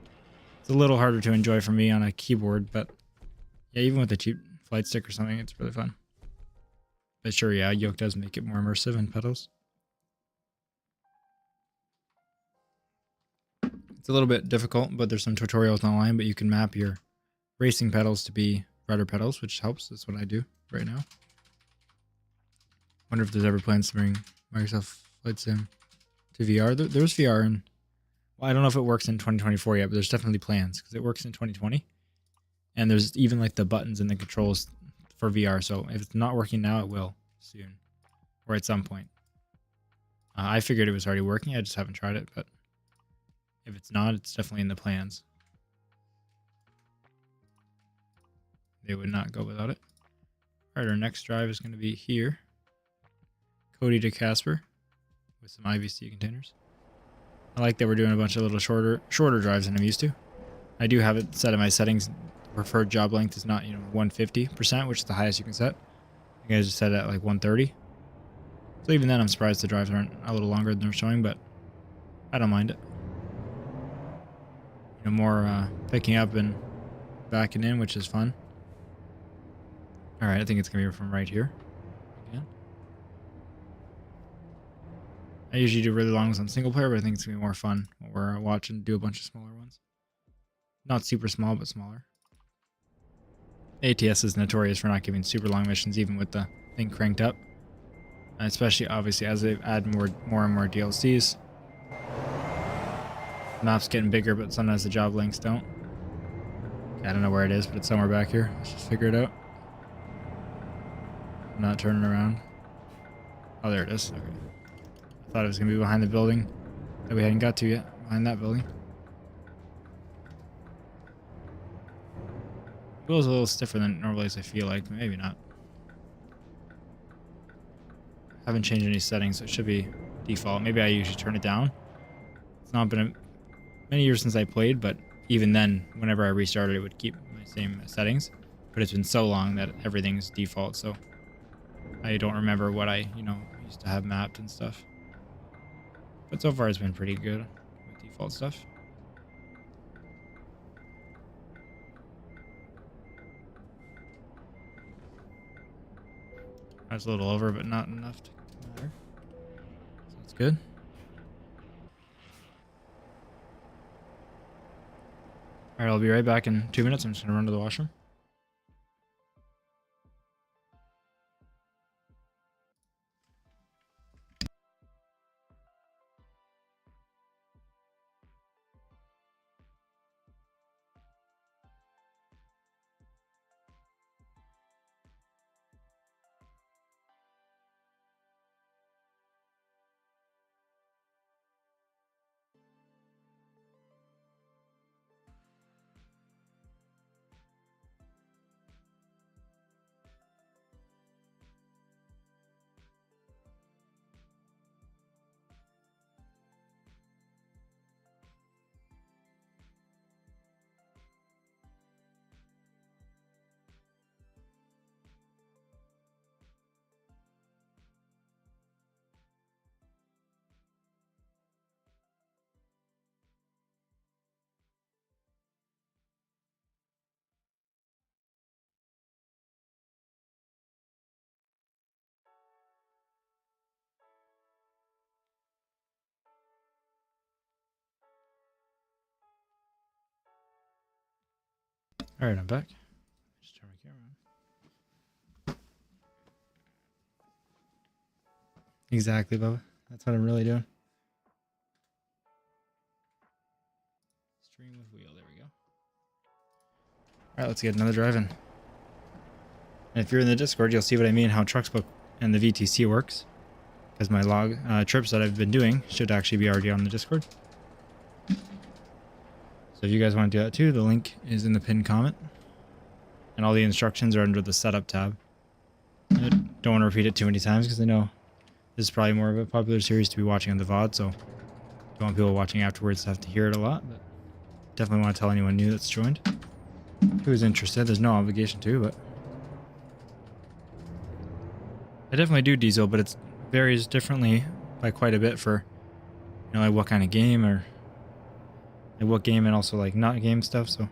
It's a little harder to enjoy for me on a keyboard, but yeah, even with a cheap flight stick or something, it's really fun. But sure, yeah, yoke does make it more immersive in pedals. It's a little bit difficult, but there's some tutorials online, but you can map your racing pedals to be rudder pedals, which helps. That's what I do right now. Wonder if there's ever plans to bring Microsoft Flight Sim to VR. There's VR in... Well, I don't know if it works in 2024 yet, but there's definitely plans because it works in 2020. And there's even like the buttons and the controls for VR. So if it's not working now, it will soon or at some point. I figured it was already working. I just haven't tried it, but if it's not, it's definitely in the plans. They would not go without it. All right, our next drive is going to be here. Cody to Casper with some IVC containers. I like that we're doing a bunch of little shorter drives than I'm used to. I do have it set in my settings. Preferred job length is not 150%, which is the highest you can set. You guys just set it at like 130. So even then, I'm surprised the drives aren't a little longer than they're showing, but I don't mind it. More picking up and backing in, which is fun. All right, I think it's gonna be from right here. Again. I usually do really long ones on single player, but I think it's gonna be more fun when we're watching do a bunch of smaller ones. Not super small, but smaller. ATS is notorious for not giving super long missions, even with the thing cranked up. Especially, obviously, as they add more and more DLCs. The map's getting bigger, but sometimes the job lengths don't. I don't know where it is, but it's somewhere back here. Let's just figure it out. I'm not turning around. Oh, there it is. Okay. I thought it was going to be behind the building that we hadn't got to yet. Behind that building. It feels a little stiffer than it normally is, I feel like. Maybe not. Haven't changed any settings, so it should be default. Maybe I usually turn it down. It's not been many years since I played, but even then, whenever I restarted, it would keep my same settings. But it's been so long that everything's default, so I don't remember what I, used to have mapped and stuff. But so far, it's been pretty good with default stuff. I was a little over, but not enough to matter. So that's good. All right, I'll be right back in 2 minutes. I'm just going to run to the washroom. All right, I'm back. Just turn my camera on. Exactly, Bubba. That's what I'm really doing. Stream with wheel. There we go. Alright, let's get another drive in. And if you're in the Discord, you'll see what I mean, how Trucksbook and the VTC works. Because my log trips that I've been doing should actually be already on the Discord. So if you guys want to do that too, the link is in the pinned comment. And all the instructions are under the setup tab. I don't want to repeat it too many times because I know this is probably more of a popular series to be watching on the VOD, so don't want people watching afterwards to have to hear it a lot, but definitely want to tell anyone new that's joined. Who is interested, there's no obligation to, but I definitely do diesel, but it varies differently by quite a bit for, you know, like what kind of game or like what game and also like not game stuff, so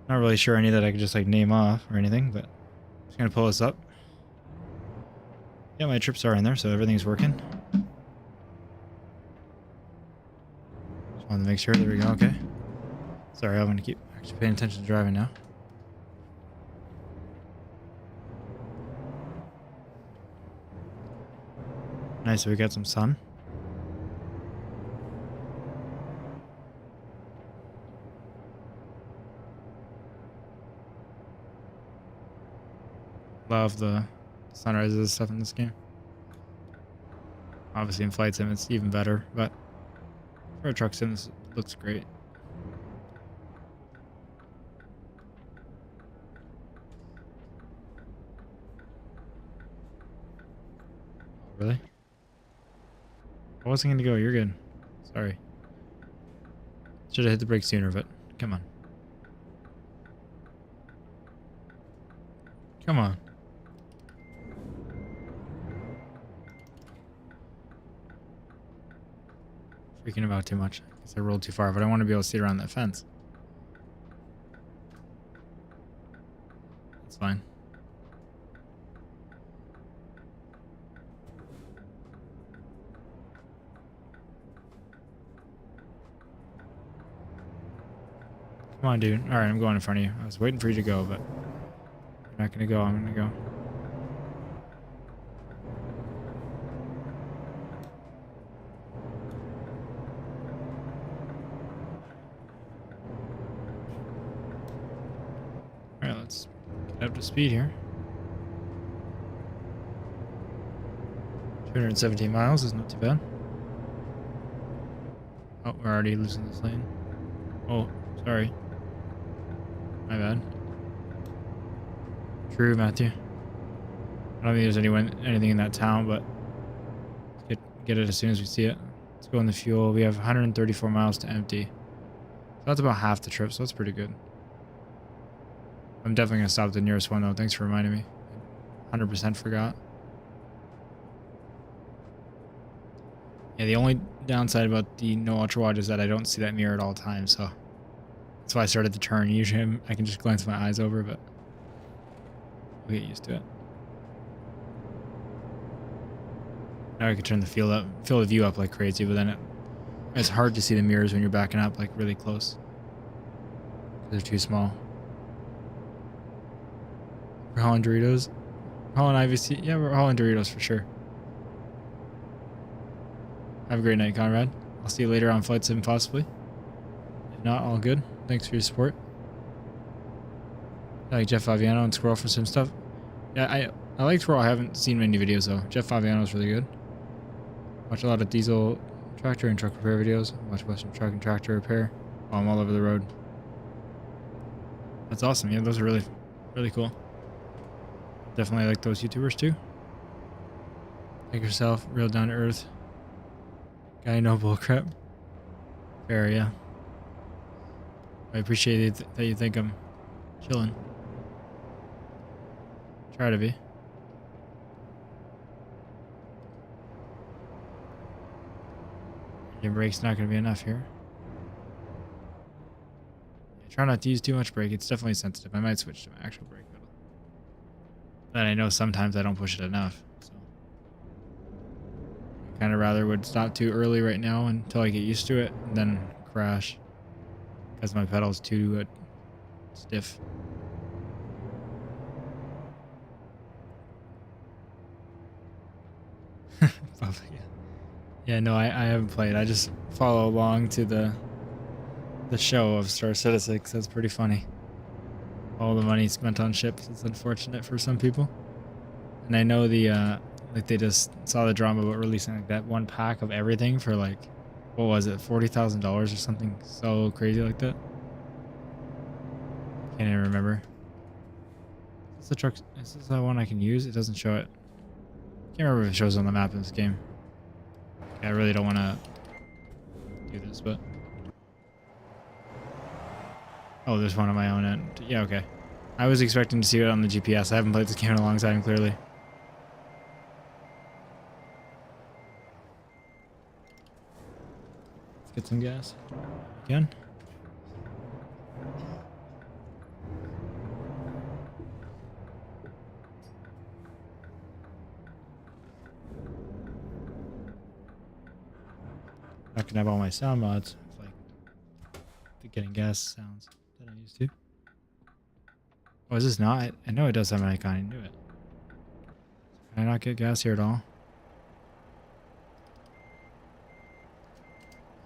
not really sure any that I could just like name off or anything, but I'm just gonna pull this up. Yeah, my trips are in there, so everything's working. Just wanted to make sure. There we go. Okay. Sorry, I'm gonna keep actually paying attention to driving now. Nice, so we got some sun. Love the sunrises and stuff in this game. Obviously in flight sim it's even better, but for a truck sim this looks great. Oh, really? I wasn't gonna go, you're good. Sorry. Should have hit the brake sooner, but come on. Come on. Freaking about too much. I guess I rolled too far, but I want to be able to see around that fence. That's fine. Come on, dude. Alright, I'm going in front of you. I was waiting for you to go, but you're not gonna go. I'm gonna go. Alright, let's get up to speed here. 217 miles is not too bad. Oh, we're already losing this lane. Oh, sorry. My bad. True, Matthew. I don't think there's anything in that town, but let's get it as soon as we see it. Let's go in the fuel. We have 134 miles to empty. So that's about half the trip, so that's pretty good. I'm definitely going to stop at the nearest one, though. Thanks for reminding me. 100% forgot. Yeah, the only downside about the no ultra wide is that I don't see that mirror at all times, so that's why I started the turn. Usually I can just glance my eyes over, but I'll get used to it. Now I can turn the field of view up like crazy, but then it's hard to see the mirrors when you're backing up like really close. They're too small. We're hauling Doritos. Hauling IVC. Yeah, we're hauling Doritos for sure. Have a great night, Conrad. I'll see you later on Flight Sim, possibly. If not, all good. Thanks for your support. I like Jeff Faviano and Squirrel for some stuff. Yeah, I like Squirrel. I haven't seen many videos, though. Jeff Faviano is really good. Watch a lot of diesel tractor and truck repair videos. Watch Western truck and tractor repair while I'm all over the road. That's awesome. Yeah, those are really, really cool. Definitely like those YouTubers, too. Like yourself, real down to earth. Guy, no bullcrap. Fair, yeah. I appreciate it that you think I'm chilling. Try to be. Your brake's not going to be enough here. Try not to use too much brake. It's definitely sensitive. I might switch to my actual brake pedal. But I know sometimes I don't push it enough. So I kind of rather would stop too early right now until I get used to it and then crash. Because my pedal's too stiff. Probably, yeah. Yeah, no, I haven't played. I just follow along to the show of Star Citizen. That's pretty funny. all the money spent on ships. It's unfortunate for some people. And I know the like they just saw the drama about releasing like that one pack of everything for like, what was it, $40,000 or something so crazy like that. Can't even remember. Is this the truck? Is this the one I can use? It doesn't show it. Can't remember if it shows on the map in this game. Okay, I really don't want to do this, but oh, there's one on my own end. Yeah, okay. I was expecting to see it on the GPS. I haven't played this game in a long time, clearly. Let's get some gas. Again. I can have all my sound mods, like the getting gas sounds that I used to. Oh, is this not? I know it does have an icon. I knew it. Can I not get gas here at all?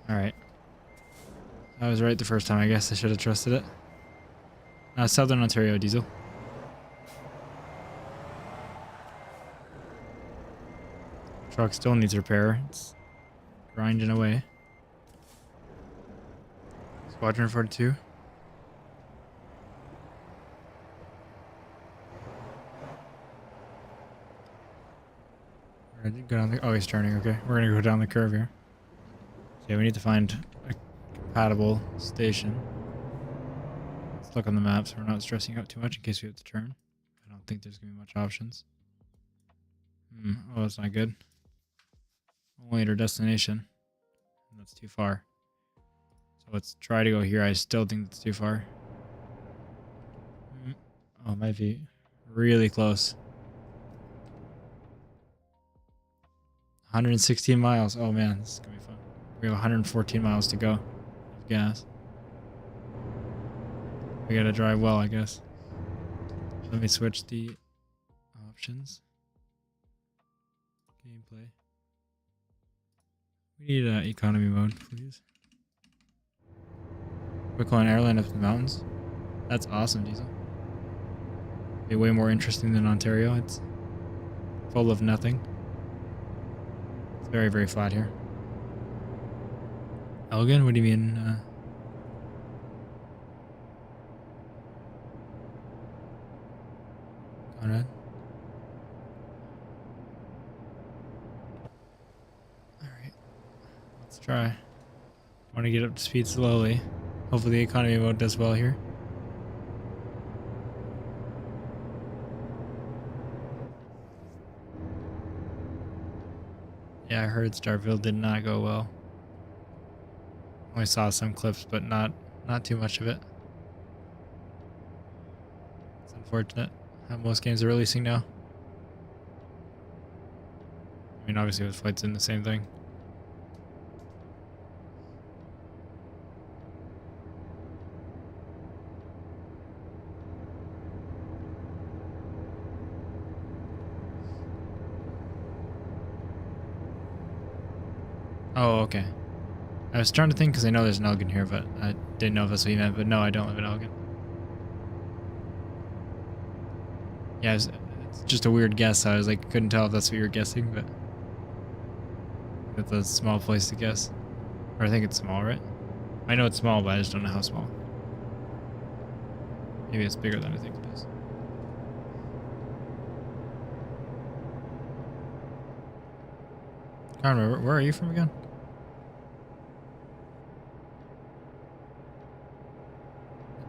Alright. I was right the first time. I guess I should have trusted it. Southern Ontario diesel. Truck still needs repair. It's grinding away. Squadron 42. We're gonna go down the, oh, he's turning. Okay, we're gonna go down the curve here. Okay, we need to find a compatible station. Let's look on the map so we're not stressing out too much in case we have to turn. I don't think there's gonna be much options. Oh, that's not good. Only at our destination. That's too far. So let's try to go here. I still think that's too far. Oh, it might be really close. 116 miles. Oh man, this is gonna be fun. We have 114 miles to go of gas. We gotta drive well, I guess. Let me switch the options. Gameplay. We need economy mode, please. Quick line airline up the mountains. That's awesome, Diesel. Be way more interesting than Ontario. It's full of nothing. It's very, very flat here. Elgin? What do you mean? Conrad? Alright. Let's try. I want to get up to speed slowly. Hopefully the economy mode does well here. Yeah, I heard Starfield did not go well. Only saw some clips, but not too much of it. It's unfortunate how most games are releasing now. I mean, obviously with Flight Sim the same thing. Oh, okay. I was trying to think because I know there's an Elgin here, but I didn't know if that's what you meant. But no, I don't live in Elgin. Yeah, it's just a weird guess. I was like, couldn't tell if that's what you were guessing, but it's a small place to guess. Or I think it's small, right? I know it's small, but I just don't know how small. Maybe it's bigger than I think it is. I can't remember. Where are you from again?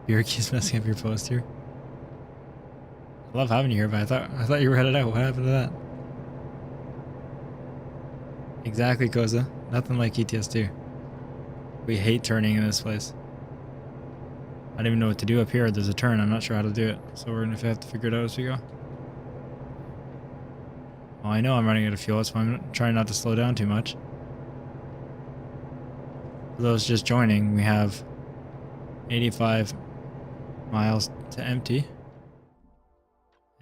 Beer keeps messing up your post here. I love having you here, but I thought you were headed out. What happened to that? Exactly, Koza. Nothing like ETS 2. We hate turning in this place. I don't even know what to do up here. There's a turn. I'm not sure how to do it. So we're gonna have to figure it out as we go. Well, I know I'm running out of fuel. That's why I'm trying not to slow down too much. For those just joining, we have 85 miles to empty.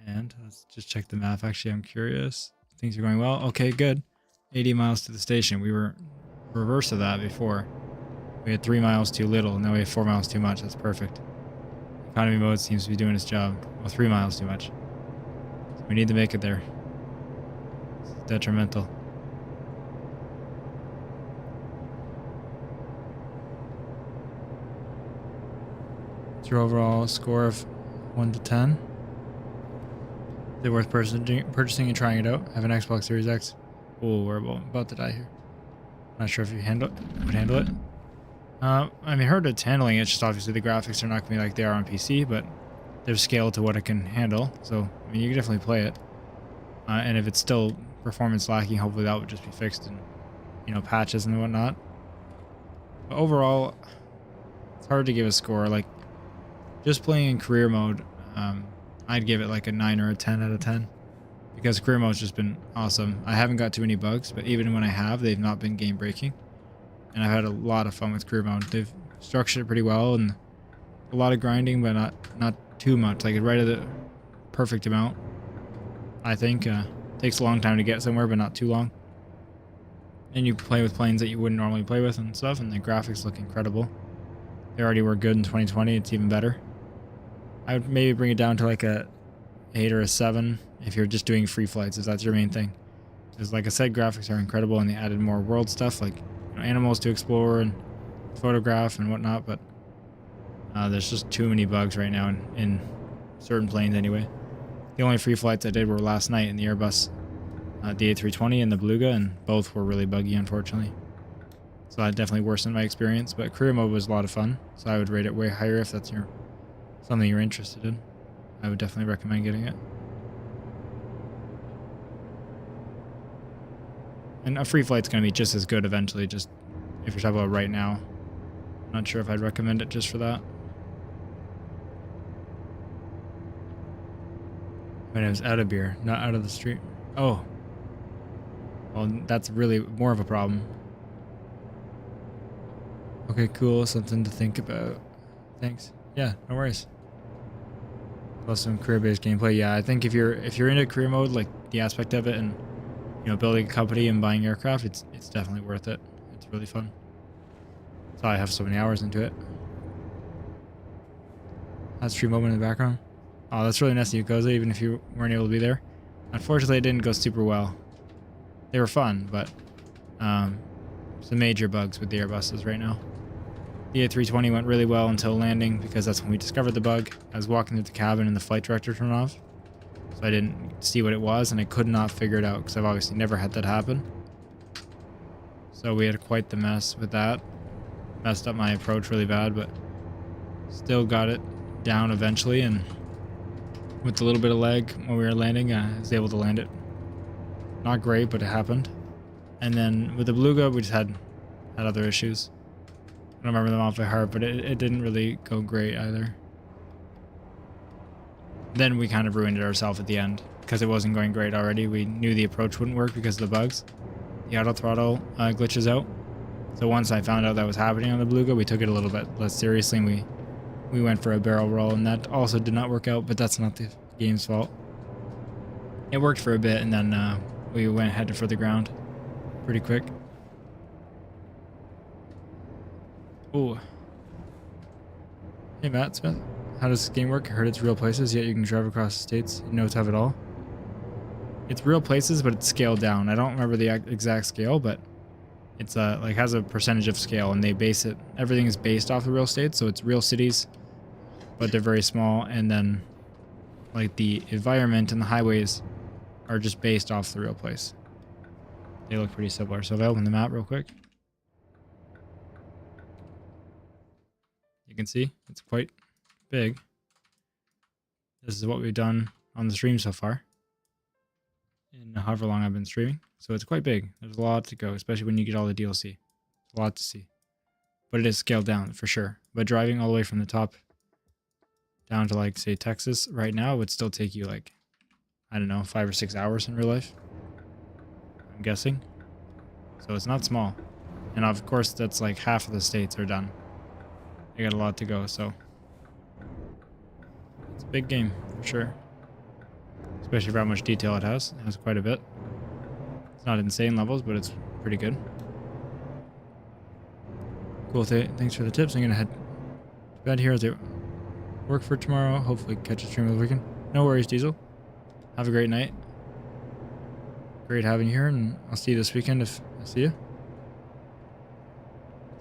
And let's just check the map. Actually, I'm curious. Things are going well. Okay, good. 80 miles to the station. We were reverse of that before. We had 3 miles too little. Now we have 4 miles too much. That's perfect. Economy mode seems to be doing its job. Well, 3 miles too much. So we need to make it there. It's detrimental. What's your overall score of 1 to 10? Is it worth purchasing and trying it out? I have an Xbox Series X. Oh, we're about to die here. Not sure if you would handle it. I mean, heard it's handling it. It's just obviously the graphics are not going to be like they are on PC, but they've scaled to what it can handle. So, I mean, you can definitely play it. And if it's still performance lacking, hopefully that would just be fixed in, you know, patches and whatnot. But overall, it's hard to give a score. Like, just playing in career mode, I'd give it like a 9 or a 10 out of 10. Because career mode's just been awesome. I haven't got too many bugs, but even when I have, they've not been game breaking. And I've had a lot of fun with career mode. They've structured it pretty well and a lot of grinding, but not too much. Like right at the perfect amount. I think takes a long time to get somewhere, but not too long. And you play with planes that you wouldn't normally play with and stuff, and the graphics look incredible. They already were good in 2020. It's even better. I would maybe bring it down to like a 8 or a 7 if you're just doing free flights, if that's your main thing. Because like I said, graphics are incredible, and they added more world stuff like animals to explore and photograph and whatnot, but there's just too many bugs right now in certain planes anyway. The only free flights I did were last night in the Airbus, the A320 and the Beluga, and both were really buggy, unfortunately. So that definitely worsened my experience, but career mode was a lot of fun, so I would rate it way higher if that's something you're interested in. I would definitely recommend getting it. And a free flight's going to be just as good eventually, just if you're talking about right now. Not sure if I'd recommend it just for that. When it was out of beer, not out of the street. Oh. Well, that's really more of a problem. Okay, cool. Something to think about. Thanks. Yeah, no worries. Plus some career-based gameplay. Yeah, I think if you're into career mode, like the aspect of it and building a company and buying aircraft, it's definitely worth it. It's really fun. So I have so many hours into it. That stream moment in the background. Oh, that's really nice of you, Koza, even if you weren't able to be there. Unfortunately, it didn't go super well. They were fun, but some major bugs with the Airbuses right now. The A320 went really well until landing, because that's when we discovered the bug. I was walking through the cabin and the flight director turned off. So I didn't see what it was, and I could not figure it out, because I've obviously never had that happen. So we had quite the mess with that. Messed up my approach really bad, but still got it down eventually, and with a little bit of lag when we were landing, I was able to land it. Not great, but it happened. And then with the Beluga, we just had other issues. I don't remember them off by heart, but it didn't really go great either. Then we kind of ruined it ourselves at the end because it wasn't going great already. We knew the approach wouldn't work because of the bugs. The auto throttle glitches out. So once I found out that was happening on the Beluga, we took it a little bit less seriously, and we went for a barrel roll, and that also did not work out, but that's not the game's fault. It worked for a bit, and then we went headed for the ground pretty quick. Ooh. Hey Matt Smith, how does this game work? I heard it's real places, yet you can drive across the states and no have it all. It's real places, but it's scaled down. I don't remember the exact scale, but it's like has a percentage of scale, and they base it. Everything is based off the real states, so it's real cities, but they're very small. And then, like the environment and the highways are just based off the real place. They look pretty similar. So if I open the map real quick, you can see it's quite big. This is what we've done on the stream so far, in however long I've been streaming. So it's quite big. There's a lot to go, especially when you get all the DLC. There's a lot to see. But it is scaled down for sure. But driving all the way from the top down to, like, say, Texas right now would still take you, like, I don't know, 5 or 6 hours in real life, I'm guessing. So it's not small. And of course, that's like half of the states are done. They got a lot to go, so it's a big game for sure. Especially for how much detail it has. It has quite a bit. It's not insane levels, but it's pretty good. Cool. Thanks for the tips. I'm gonna head to bed here. work for tomorrow. Hopefully catch a stream over the weekend. No worries, Diesel. Have a great night. Great having you here, and I'll see you this weekend if I see you.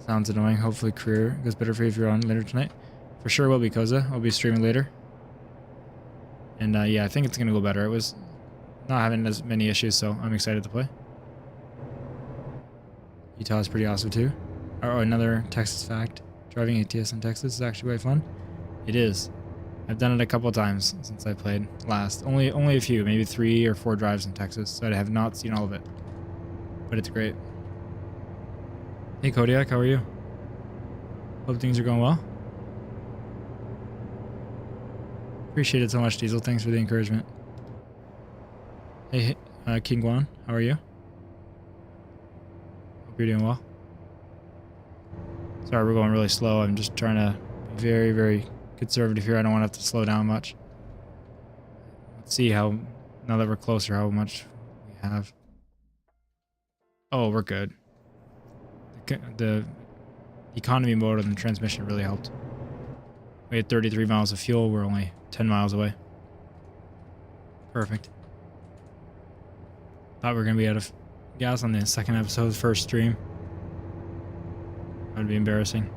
Sounds annoying. Hopefully career goes better for you if you're on later tonight. For sure will be, Koza. I'll be streaming later. And yeah, I think it's going to go better. It was not having as many issues, so I'm excited to play. Utah is pretty awesome too. Oh, another Texas fact. Driving ATS in Texas is actually quite fun. It is. I've done it a couple of times since I played last. Only a few, maybe 3 or 4 drives in Texas, so I have not seen all of it. But it's great. Hey Kodiak, how are you? Hope things are going well. Appreciate it so much, Diesel. Thanks for the encouragement. Hey, King Guan, how are you? Hope you're doing well. Sorry, we're going really slow. I'm just trying to be very, very conservative here. I don't want to have to slow down much. Let's see how, now that we're closer, how much we have. Oh, we're good. The economy mode on the transmission really helped. We had 33 miles of fuel. We're only 10 miles away. Perfect. Thought we were going to be out of gas on the second episode, first stream. That would be embarrassing.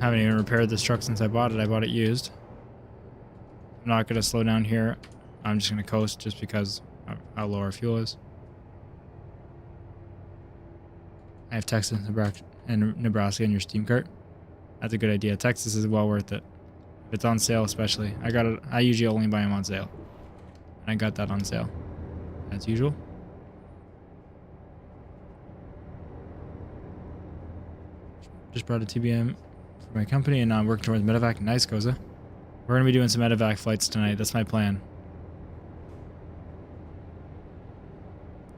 Haven't even repaired this truck since I bought it. I bought it used. I'm not going to slow down here. I'm just going to coast just because of how low our fuel is. I have Texas and Nebraska in your Steam cart. That's a good idea. Texas is well worth it. If it's on sale especially. I got it. I usually only buy them on sale. And I got that on sale. As usual. Just brought a TBM for my company and now I'm working towards medevac. Nice, Koza. We're going to be doing some medevac flights tonight. That's my plan.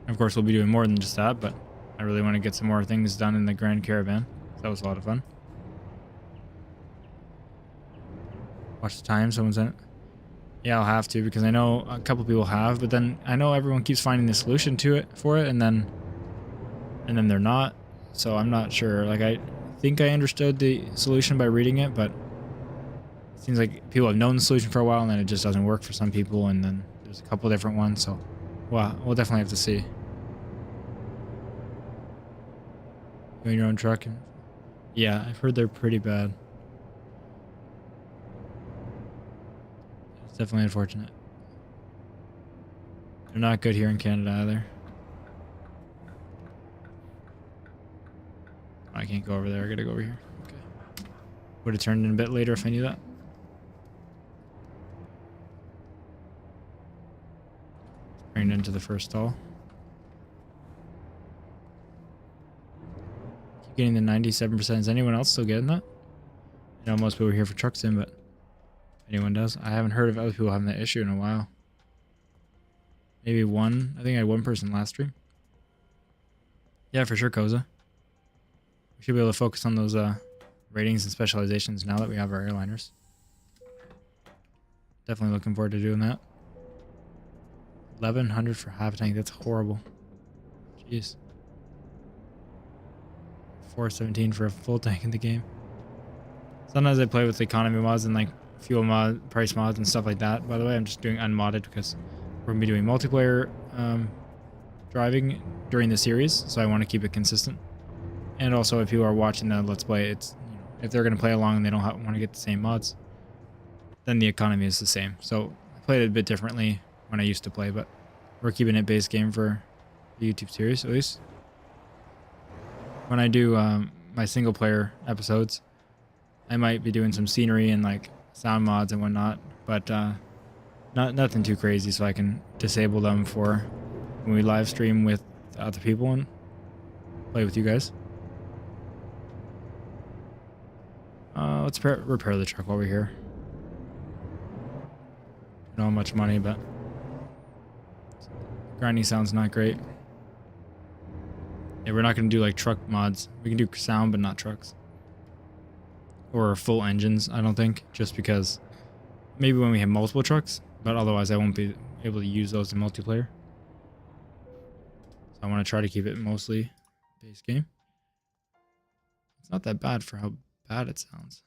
Of course, we'll be doing more than just that, but I really want to get some more things done in the Grand Caravan. That was a lot of fun. Watch the time. Someone's in it. Yeah, I'll have to because I know a couple people have, but then I know everyone keeps finding the solution to it for it, and then they're not. So I'm not sure. Like I think I understood the solution by reading it, but it seems like people have known the solution for a while, and then it just doesn't work for some people, and then there's a couple different ones. So, well, we'll definitely have to see. You own your own truck? Yeah, I've heard they're pretty bad. It's definitely unfortunate. They're not good here in Canada either. I can't go over there. I gotta go over here. Okay. Would have turned in a bit later if I knew that. Turned into the first stall. Keep getting the 97%. Is anyone else still getting that? I know most people are here for truck sim, but if anyone does. I haven't heard of other people having that issue in a while. Maybe one. I think I had one person last stream. Yeah, for sure, Koza. We should be able to focus on those ratings and specializations now that we have our airliners. Definitely looking forward to doing that. 1100 for half a tank. That's horrible. Jeez. 417 for a full tank in the game. Sometimes I play with economy mods and like fuel mod, price mods and stuff like that. By the way, I'm just doing unmodded because we're going to be doing multiplayer driving during the series. So I want to keep it consistent. And also if people are watching the Let's Play, it's, you know, if they're going to play along and they don't want to get the same mods, then the economy is the same. So I played it a bit differently when I used to play, but we're keeping it base game for the YouTube series at least. When I do my single player episodes, I might be doing some scenery and like sound mods and whatnot, but nothing too crazy, so I can disable them for when we live stream with other people and play with you guys. Let's repair the truck while we're here. Not much money, but grinding sounds not great. Yeah, we're not going to do like truck mods. We can do sound, but not trucks. Or full engines, I don't think. Just because maybe when we have multiple trucks, but otherwise I won't be able to use those in multiplayer. So I want to try to keep it mostly base game. It's not that bad for how bad it sounds.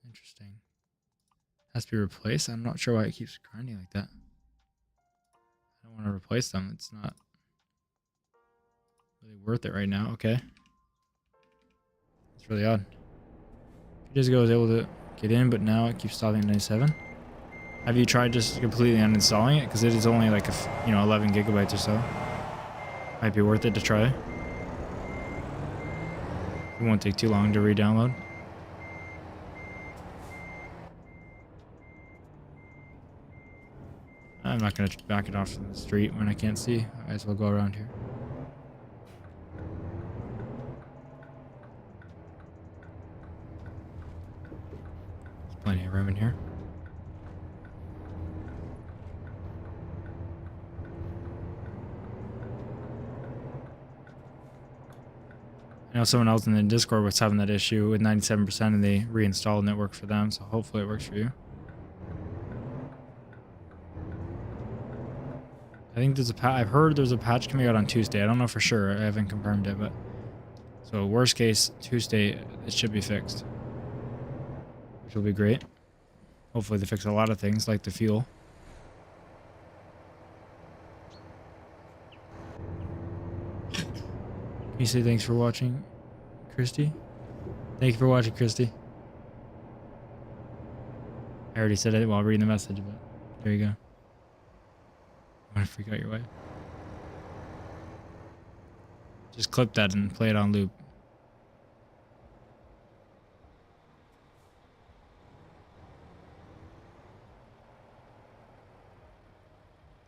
Interesting. Has to be replaced. I'm not sure why it keeps grinding like that. I don't want to replace them. It's not really worth it right now. Okay. It's really odd. A few days ago I was able to get in, but now it keeps stopping at 97. Have you tried just completely uninstalling it? Because it is only like 11 gigabytes or so. Might be worth it to try. It won't take too long to re-download. I'm not going to back it off from the street when I can't see. I might as well go around here. There's plenty of room in here. I know someone else in the Discord was having that issue with 97% and they reinstalled and it worked for them, so hopefully it works for you. I think there's I've heard there's a patch coming out on Tuesday. I don't know for sure. I haven't confirmed it, but so worst case Tuesday it should be fixed, which will be great. Hopefully they fix a lot of things like the fuel. Can you say thanks for watching, Christy? Thank you for watching, Christy. I already said it while reading the message, but there you go. I want to freak out your wife. Just clip that and play it on loop.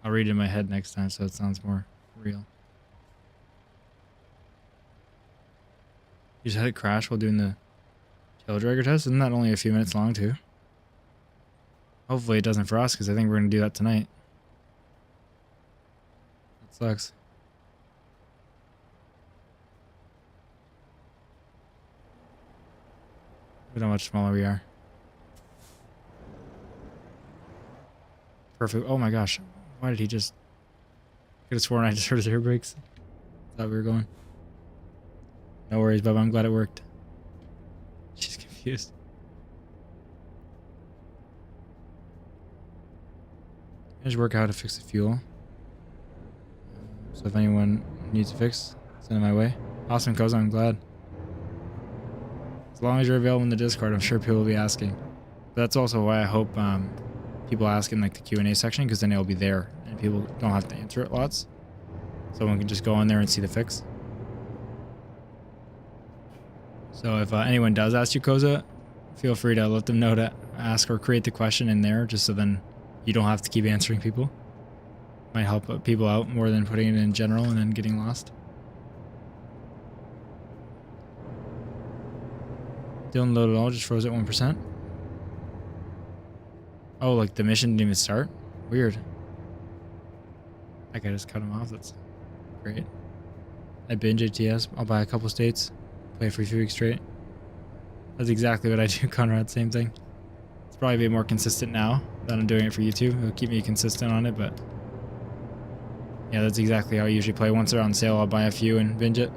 I'll read it in my head next time so it sounds more real. You just had it crash while doing the tail dragger test? Isn't that only a few minutes long too? Hopefully it doesn't for us because I think we're going to do that tonight. Sucks. Look at how much smaller we are. Perfect. Oh my gosh. Why did he just... I could have sworn I just heard his air brakes. Thought we were going. No worries, Bubba. I'm glad it worked. She's confused. I just work out how to fix the fuel. So if anyone needs a fix, send it my way. Awesome, Koza, I'm glad. As long as you're available in the Discord, I'm sure people will be asking. But that's also why I hope people ask in like the Q&A section, because then it'll be there and people don't have to answer it lots. Someone can just go in there and see the fix. So if anyone does ask you, Koza, feel free to let them know to ask or create the question in there, just so then you don't have to keep answering people. Might help people out more than putting it in general and then getting lost. Didn't load at all, just froze at 1%. Oh, like the mission didn't even start? Weird. I could just cut him off, that's great. I binge ATS, I'll buy a couple states, play for a few weeks straight. That's exactly what I do, Conrad, same thing. It's probably a bit more consistent now that I'm doing it for YouTube. It'll keep me consistent on it, but yeah, that's exactly how I usually play. Once they're on sale, I'll buy a few and binge it.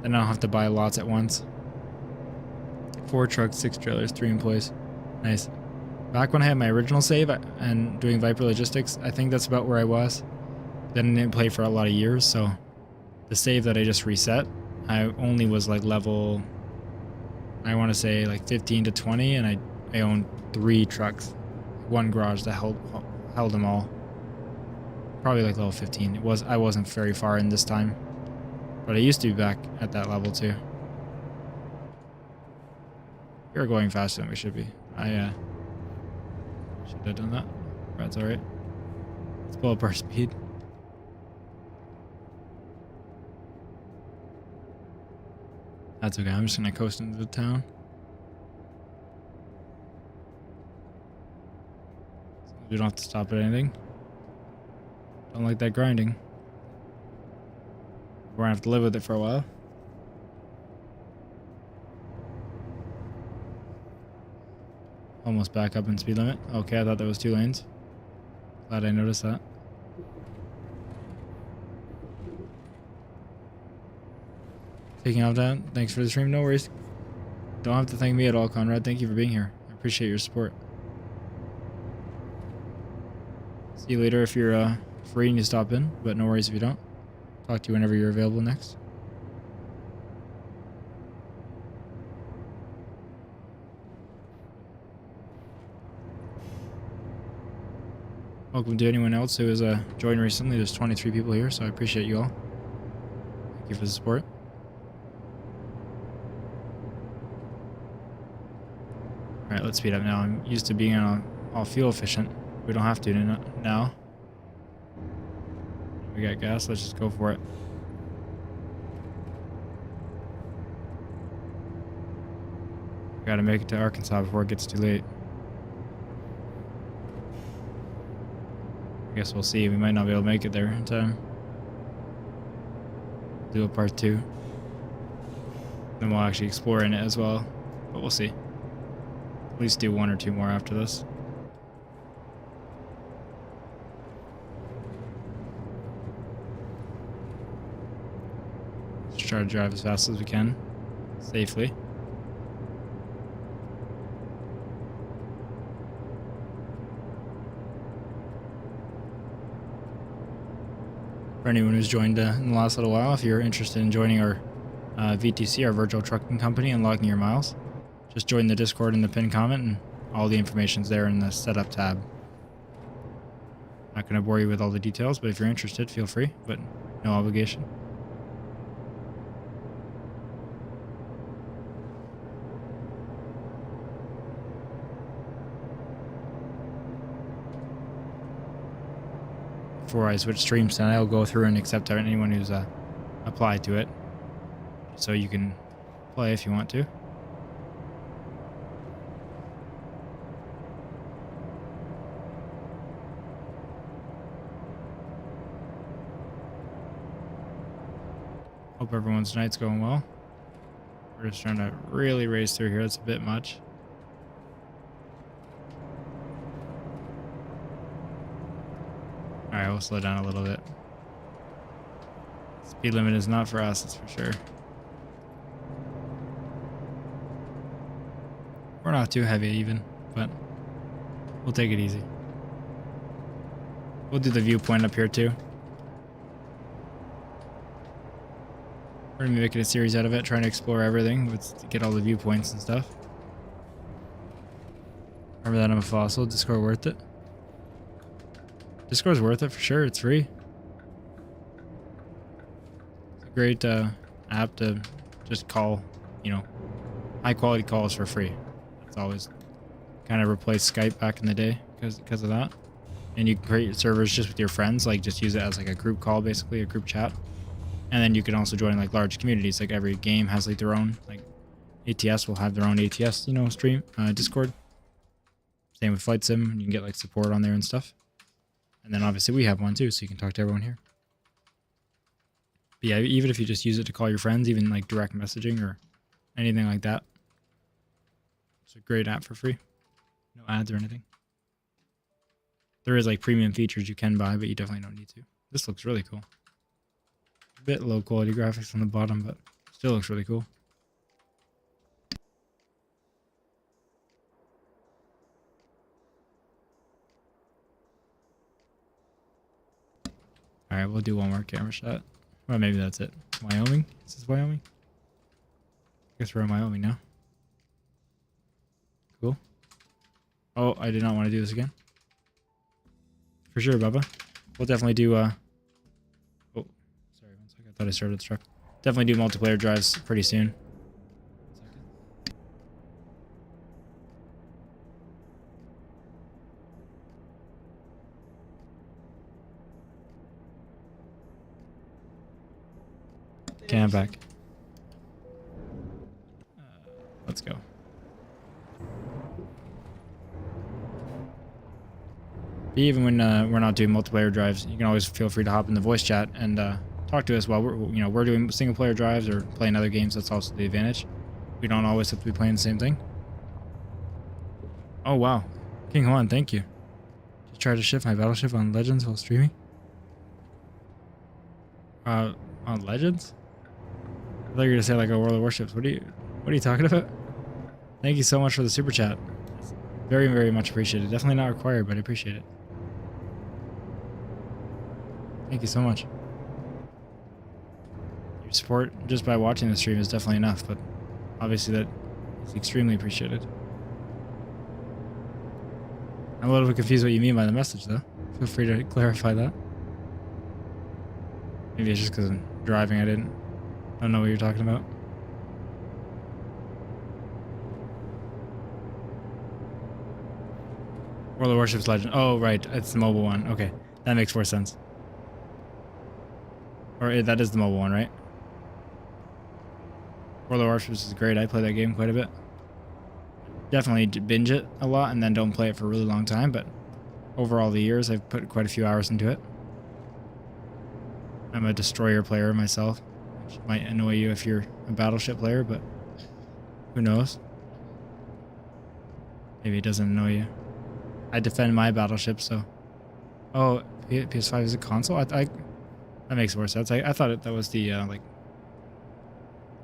Then I don't have to buy lots at once. 4 trucks, 6 trailers, 3 employees. Nice. Back when I had my original save and doing Viper Logistics, I think that's about where I was. Then I didn't play for a lot of years, so the save that I just reset, I only was like level, I want to say like 15 to 20, and I owned 3 trucks. 1 garage that held them all. Probably like level 15. I wasn't very far in this time, but I used to be back at that level too. We're going faster than we should be. I should have done that. That's alright. Let's pull up our speed. That's okay. I'm just gonna coast into the town. We don't have to stop at anything. Don't like that grinding. We're gonna have to live with it for a while. Almost back up in speed limit. Okay, I thought that was 2 lanes. Glad I noticed that. Taking off that. Thanks for the stream. No worries. Don't have to thank me at all, Conrad. Thank you for being here. I appreciate your support. See you later if you're free and you stop in, but no worries if you don't. Talk to you whenever you're available next. Welcome to anyone else who has joined recently. There's 23 people here, so I appreciate you all. Thank you for the support. Alright, let's speed up now. I'm used to being all fuel efficient. We don't have to now. We got gas, let's just go for it. Gotta make it to Arkansas before it gets too late. I guess we'll see. We might not be able to make it there in time. Do a part 2. Then we'll actually explore in it as well. But we'll see. At least do 1 or 2 more after this. Just try to drive as fast as we can. Safely. For anyone who's joined in the last little while, if you're interested in joining our VTC, our virtual trucking company, and logging your miles, just join the Discord in the pinned comment, and all the information's there in the setup tab. Not going to bore you with all the details, but if you're interested, feel free, but no obligation. Before I switch streams tonight, I'll go through and accept anyone who's applied to it, so you can play if you want to. Hope everyone's night's going well. We're just trying to really race through here. That's a bit much. Alright, we'll slow down a little bit. Speed limit is not for us, that's for sure. We're not too heavy even, but we'll take it easy. We'll do the viewpoint up here too. We're gonna be making a series out of it, trying to explore everything, to get all the viewpoints and stuff. Remember that I'm a fossil. Discord worth it? Discord's worth it for sure. It's free. It's a great app to just call, you know, high quality calls for free. It's always kind of replaced Skype back in the day because of that. And you can create servers just with your friends, like just use it as like a group call, basically a group chat. And then you can also join like large communities. Like every game has like their own, like ATS will have their own ATS, you know, stream, Discord. Same with Flight Sim. You can get like support on there and stuff. And then obviously we have one too, so you can talk to everyone here. But yeah, even if you just use it to call your friends, even like direct messaging or anything like that. It's a great app for free. No ads or anything. There is like premium features you can buy, but you definitely don't need to. This looks really cool. A bit low quality graphics on the bottom, but still looks really cool. Alright, we'll do one more camera shot. Well, maybe that's it. Wyoming? Is this Wyoming? I guess we're in Wyoming now. Cool. Oh, I did not want to do this again. For sure, Bubba. We'll definitely do, oh, sorry, 1 second. I thought I started the truck. Definitely do multiplayer drives pretty soon. Okay, I'm back. Let's go. Even when we're not doing multiplayer drives, you can always feel free to hop in the voice chat and talk to us while we're doing single player drives or playing other games. That's also the advantage. We don't always have to be playing the same thing. Oh wow, King Juan, thank you. Just try to shift my battleship on Legends while streaming. On Legends? I thought you were gonna say like a World of Warships. What are you talking about? Thank you so much for the super chat. It's very, very much appreciated. Definitely not required, but I appreciate it. Thank you so much. Your support just by watching the stream is definitely enough, but obviously that is extremely appreciated. I'm a little bit confused what you mean by the message, though. Feel free to clarify that. Maybe it's just because I'm driving. I don't know what you're talking about. World of Warships Legend. Oh, right. It's the mobile one. Okay. That makes more sense. Or that is the mobile one, right? World of Warships is great. I play that game quite a bit. Definitely binge it a lot and then don't play it for a really long time, but overall the years I've put quite a few hours into it. I'm a destroyer player myself, which might annoy you if you're a battleship player, but who knows? Maybe it doesn't annoy you. I defend my battleship, so... Oh, PS5 is a console? That makes more sense. I thought that was the, like,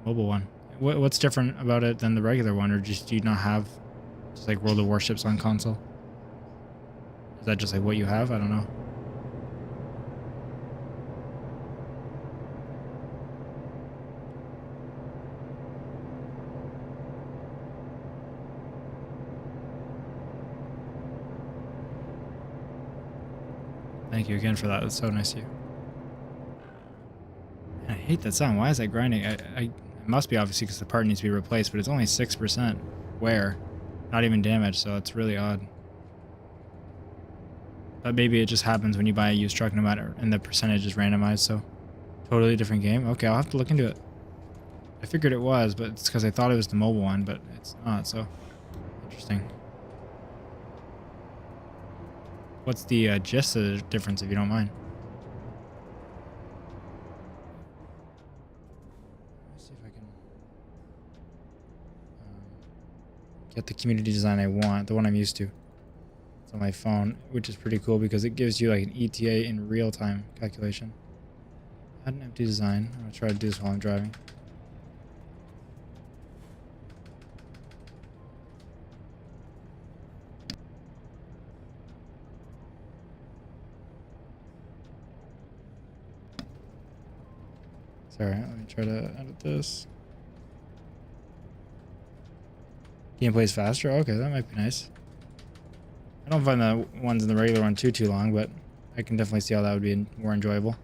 mobile one. What's different about it than the regular one, or just do you not have just like World of Warships on console? Is that just like what you have? I don't know. Thank you again for that. That's so nice of you. I hate that sound. Why is that grinding? It must be obviously because the part needs to be replaced, but it's only 6% wear, not even damage, so it's really odd. But maybe it just happens when you buy a used truck no matter, and the percentage is randomized, so totally different game. Okay, I'll have to look into it. I figured it was, but it's because I thought it was the mobile one, but it's not, so interesting. What's the gist of the difference, if you don't mind? Let's see if I can get the community design I want, the one I'm used to. It's on my phone, which is pretty cool because it gives you like an ETA in real-time calculation. Add an empty design. I'm gonna try to do this while I'm driving. Sorry, let me try to edit this. Gameplay's faster? Okay, that might be nice. I don't find the ones in the regular one too long, but I can definitely see how that would be more enjoyable.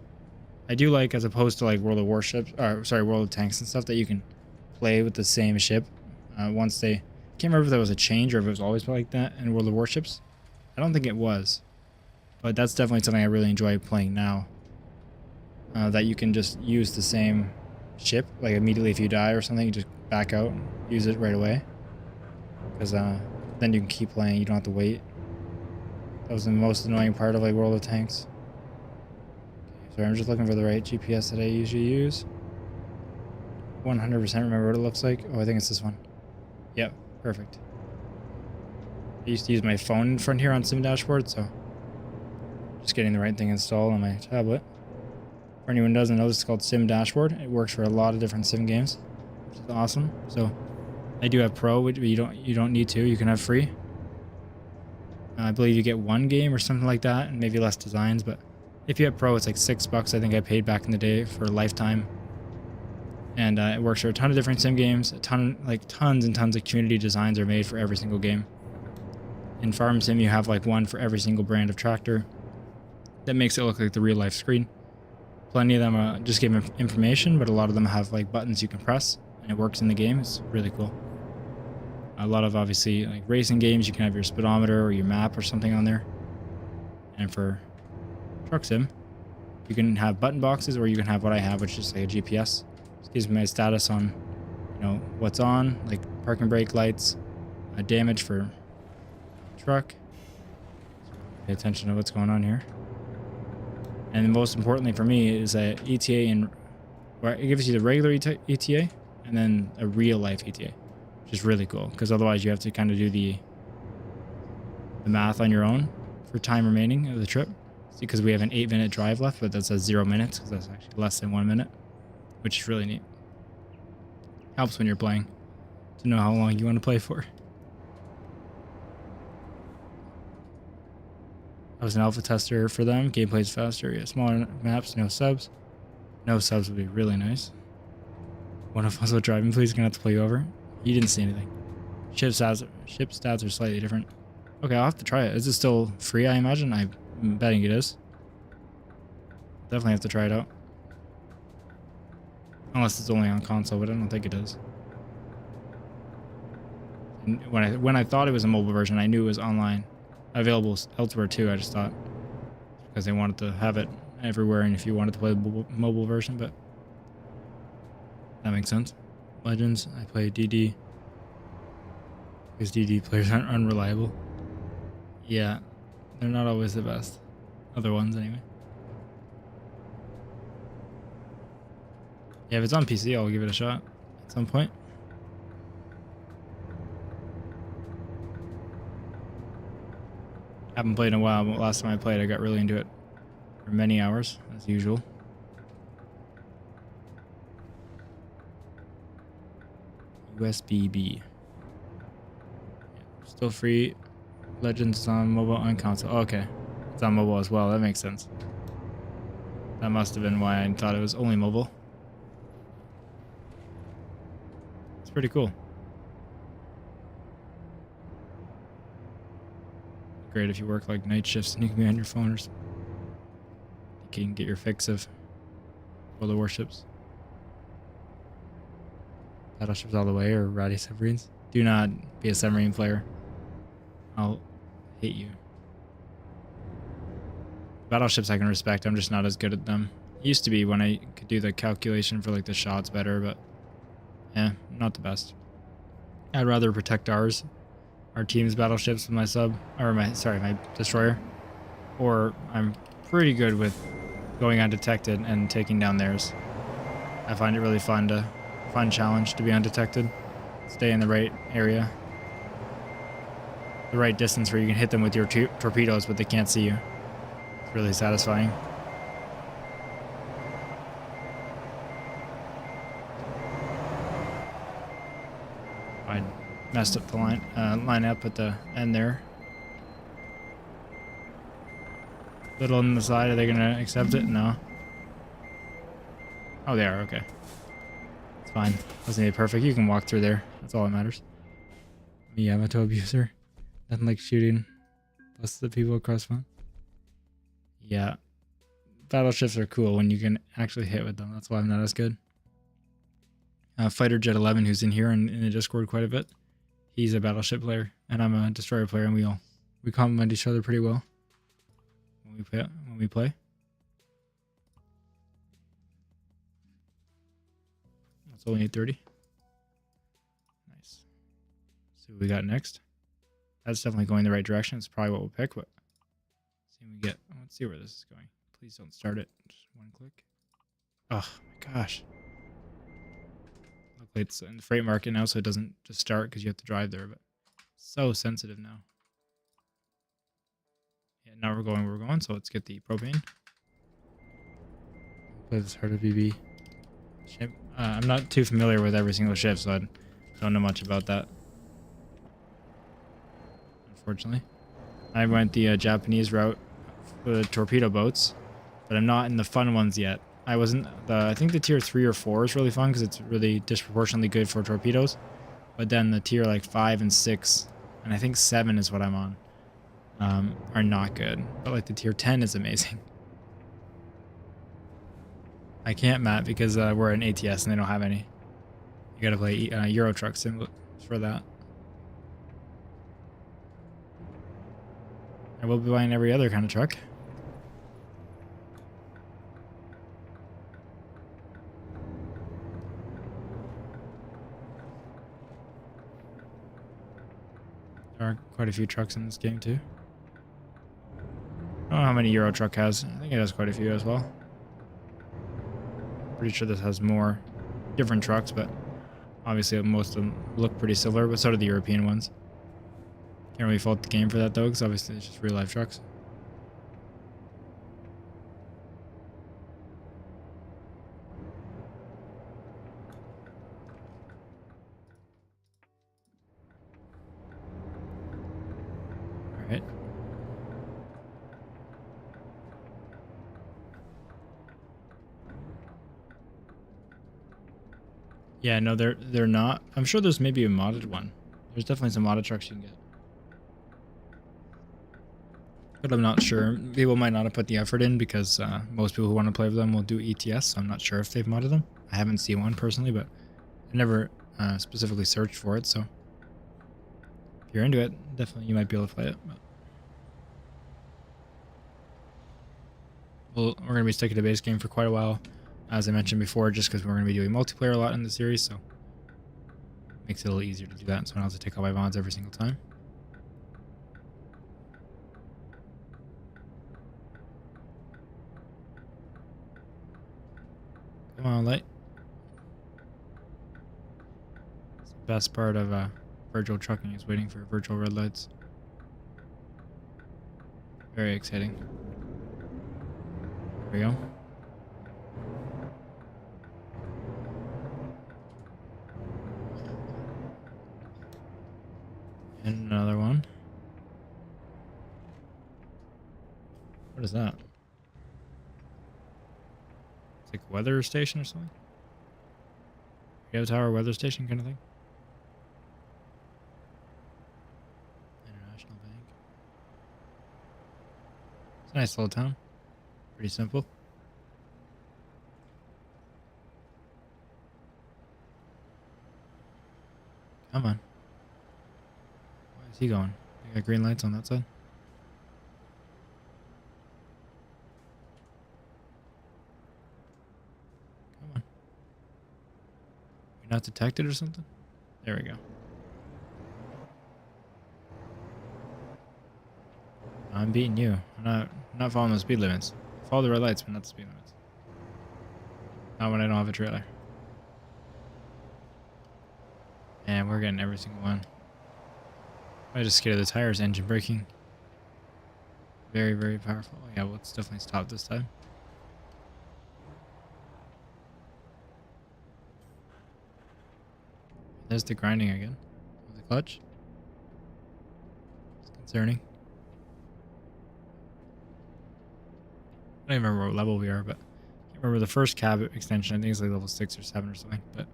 I do like, as opposed to like World of Warships, or sorry, World of Tanks and stuff, that you can play with the same ship once they... I can't remember if there was a change or if it was always like that in World of Warships. I don't think it was. But that's definitely something I really enjoy playing now. That you can just use the same ship, like immediately if you die or something, you just back out and use it right away. Because then you can keep playing, you don't have to wait. That was the most annoying part of like World of Tanks. Okay, sorry, I'm just looking for the right GPS that I usually use. 100% remember what it looks like. Oh, I think it's this one. Yep, perfect. I used to use my phone in front here on Sim Dashboard, so just getting the right thing installed on my tablet. For anyone who doesn't know, this is called Sim Dashboard. It works for a lot of different sim games, which is awesome. So I do have Pro, but you don't need to. You can have free. I believe you get one game or something like that, and maybe less designs. But if you have Pro, it's like $6. I think I paid back in the day for a lifetime. And it works for a ton of different sim games. Tons and tons of community designs are made for every single game. In Farm Sim, you have like one for every single brand of tractor. That makes it look like the real life screen. Plenty of them just give information, but a lot of them have like buttons you can press, and it works in the game. It's really cool. A lot of obviously like racing games, you can have your speedometer or your map or something on there. And for Truck Sim, you can have button boxes, or you can have what I have, which is like a GPS. It gives me my status on, what's on, like parking brake lights, damage for truck. Pay attention to what's going on here. And most importantly for me is a ETA where it gives you the regular ETA and then a real life ETA, which is really cool because otherwise you have to kind of do the math on your own for time remaining of the trip. Because we have an 8-minute drive left, but that says 0 minutes because that's actually less than 1 minute, which is really neat. Helps when you're playing to know how long you want to play for. I was an alpha tester for them. Gameplay's faster. Yeah, smaller maps, no subs. No subs would be really nice. One of us will driving, please. Gonna have to play you over. You didn't see anything. Ship stats are slightly different. Okay, I'll have to try it. Is it still free, I imagine? I'm betting it is. Definitely have to try it out. Unless it's only on console, but I don't think it is. And when I thought it was a mobile version, I knew it was online. Available elsewhere too, I just thought. Because they wanted to have it everywhere and if you wanted to play the mobile version, but that makes sense. Legends, I play DD. Because DD players aren't unreliable. Yeah, they're not always the best. Other ones, anyway. Yeah, if it's on PC, I'll give it a shot at some point. Haven't played in a while, but last time I played, I got really into it for many hours, as usual. USBB. Yeah, still free. Legends is on mobile and console. Oh, okay. It's on mobile as well. That makes sense. That must have been why I thought it was only mobile. It's pretty cool. Great if you work like night shifts and you can be on your phone or something. You can get your fix of World of Warships. Battleships all the way or ratty submarines. Do not be a submarine player. I'll hate you. Battleships I can respect. I'm just not as good at them. Used to be when I could do the calculation for like the shots better, but yeah, not the best. I'd rather protect our team's battleships with my sub, or my destroyer. Or I'm pretty good with going undetected and taking down theirs. I find it really fun challenge to be undetected. Stay in the right area. The right distance where you can hit them with your torpedoes, but they can't see you. It's really satisfying. I messed up the line up at the end there. Little on the side, are they gonna accept it? No. Oh, they are, okay. It's fine. Doesn't need perfect. You can walk through there. That's all that matters. Yamato abuser. Nothing like shooting plus the people across front. Yeah. Battleships are cool when you can actually hit with them. That's why I'm not as good. Fighter Jet 11, who's in here and in the Discord quite a bit. He's a battleship player, and I'm a destroyer player, and we complement each other pretty well when we play. It's only 8:30. Nice. See what we got next. That's definitely going the right direction. It's probably what we'll pick, but see what we get. Let's see where this is going. Please don't start it. Just one click. Oh my gosh. Luckily it's in the freight market now, so it doesn't just start because you have to drive there, but it's so sensitive now. Yeah, now we're going where we're going, so let's get the propane. Play this harder BB ship. I'm not too familiar with every single ship, so I don't know much about that. Unfortunately. I went the Japanese route for the torpedo boats, but I'm not in the fun ones yet. I think the tier 3 or 4 is really fun because it's really disproportionately good for torpedoes. But then the tier like 5 and 6, and I think 7 is what I'm on, are not good. But like the tier 10 is amazing. I can't map because we're an ATS and they don't have any. You gotta play Euro Truck Sim for that. I will be buying every other kind of truck. There are quite a few trucks in this game too. I don't know how many Euro Truck has. I think it has quite a few as well. Pretty sure this has more different trucks, but obviously most of them look pretty similar, but so do the European ones. Can't really fault the game for that though, because obviously it's just real life trucks. Yeah, no, they're not. I'm sure there's maybe a modded one. There's definitely some modded trucks you can get. But I'm not sure. People might not have put the effort in because most people who want to play with them will do ATS, so I'm not sure if they've modded them. I haven't seen one personally, but I've never specifically searched for it, so if you're into it, definitely you might be able to play it. But we're going to be sticking to base game for quite a while, as I mentioned before, just because we're going to be doing multiplayer a lot in the series, so it makes it a little easier to do that, so I don't have to take all my mods every single time. Come on, light. It's the best part of virtual trucking is waiting for virtual red lights. Very exciting. There we go. And another one. What is that? It's like a weather station or something? Radio tower weather station kind of thing? International Bank. It's a nice little town. Pretty simple. Come on. Where is he going? They got green lights on that side. Come on. You're not detected or something? There we go. I'm beating you. I'm not following the speed limits. Follow the red lights, but not the speed limits. Not when I don't have a trailer. And we're getting every single one. I just scared of the tires, engine braking. Very, very powerful. Yeah, well, it's definitely stopped this time. There's the grinding again. The clutch. It's concerning. I don't even remember what level we are, but I can't remember the first cab extension. I think it's like level 6 or 7 or something, but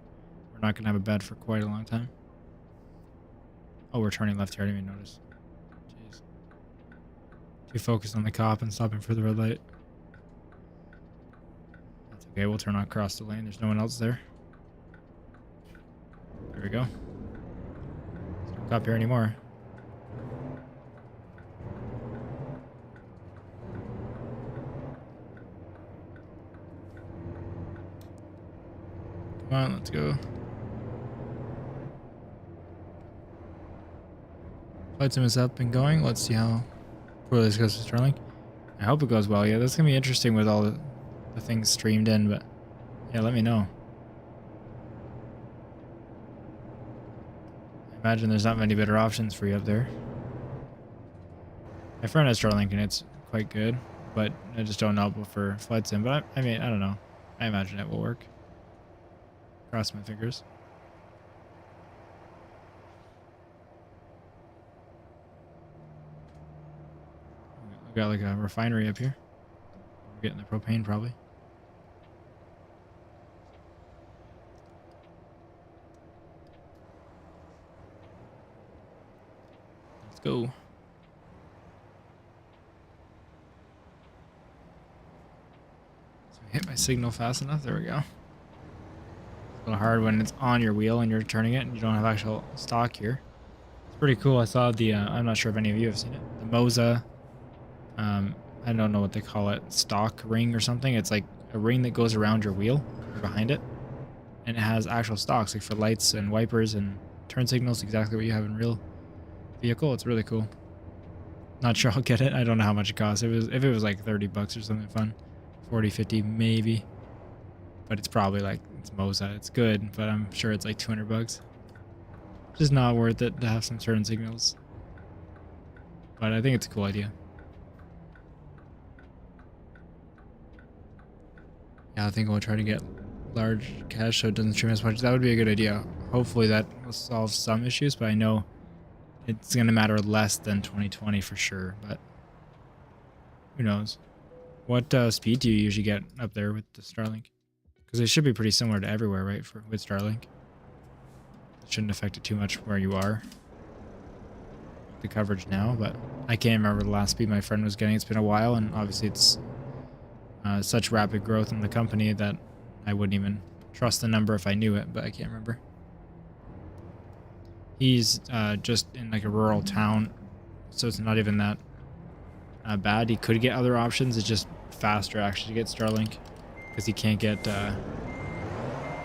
we're not going to have a bed for quite a long time. Oh, we're turning left here. I didn't even notice. Jeez. Too focused on the cop and stopping for the red light. That's okay. We'll turn across the lane. There's no one else there. There we go. There's no cop here anymore. Come on, let's go. Flight sim is up and going. Let's see how poorly this goes with Starlink. I hope it goes well. Yeah, that's going to be interesting with all the things streamed in, but yeah, let me know. I imagine there's not many better options for you up there. My friend has Starlink and it's quite good, but I just don't know for flight sim. But I mean, I don't know. I imagine it will work. Cross my fingers. We got like a refinery up here. We're getting the propane probably. Let's go. So hit my signal fast enough. There we go. It's a little hard when it's on your wheel and you're turning it and you don't have actual stock here. It's pretty cool. I saw the, I'm not sure if any of you have seen it, the Moza, I don't know what they call it, stock ring or something. It's like a ring that goes around your wheel or behind it. And it has actual stocks like for lights and wipers and turn signals, exactly what you have in real vehicle. It's really cool. Not sure I'll get it. I don't know how much it costs. If it was like 30 bucks or something fun, 40, 50 maybe. But it's probably like, it's Moza. It's good, but I'm sure it's like 200 bucks. Just not worth it to have some turn signals. But I think it's a cool idea. Yeah, I think we'll try to get large cache so it doesn't stream as much. That would be a good idea. Hopefully that will solve some issues, but I know it's going to matter less than 2020 for sure, but who knows. What speed do you usually get up there with the Starlink? Because it should be pretty similar to everywhere, right, with Starlink? It shouldn't affect it too much where you are. The coverage now, but I can't remember the last speed my friend was getting. It's been a while, and obviously it's such rapid growth in the company that I wouldn't even trust the number if I knew it, but I can't remember. He's just in like a rural town, so it's not even that bad. He could get other options. It's just faster actually to get Starlink because he can't get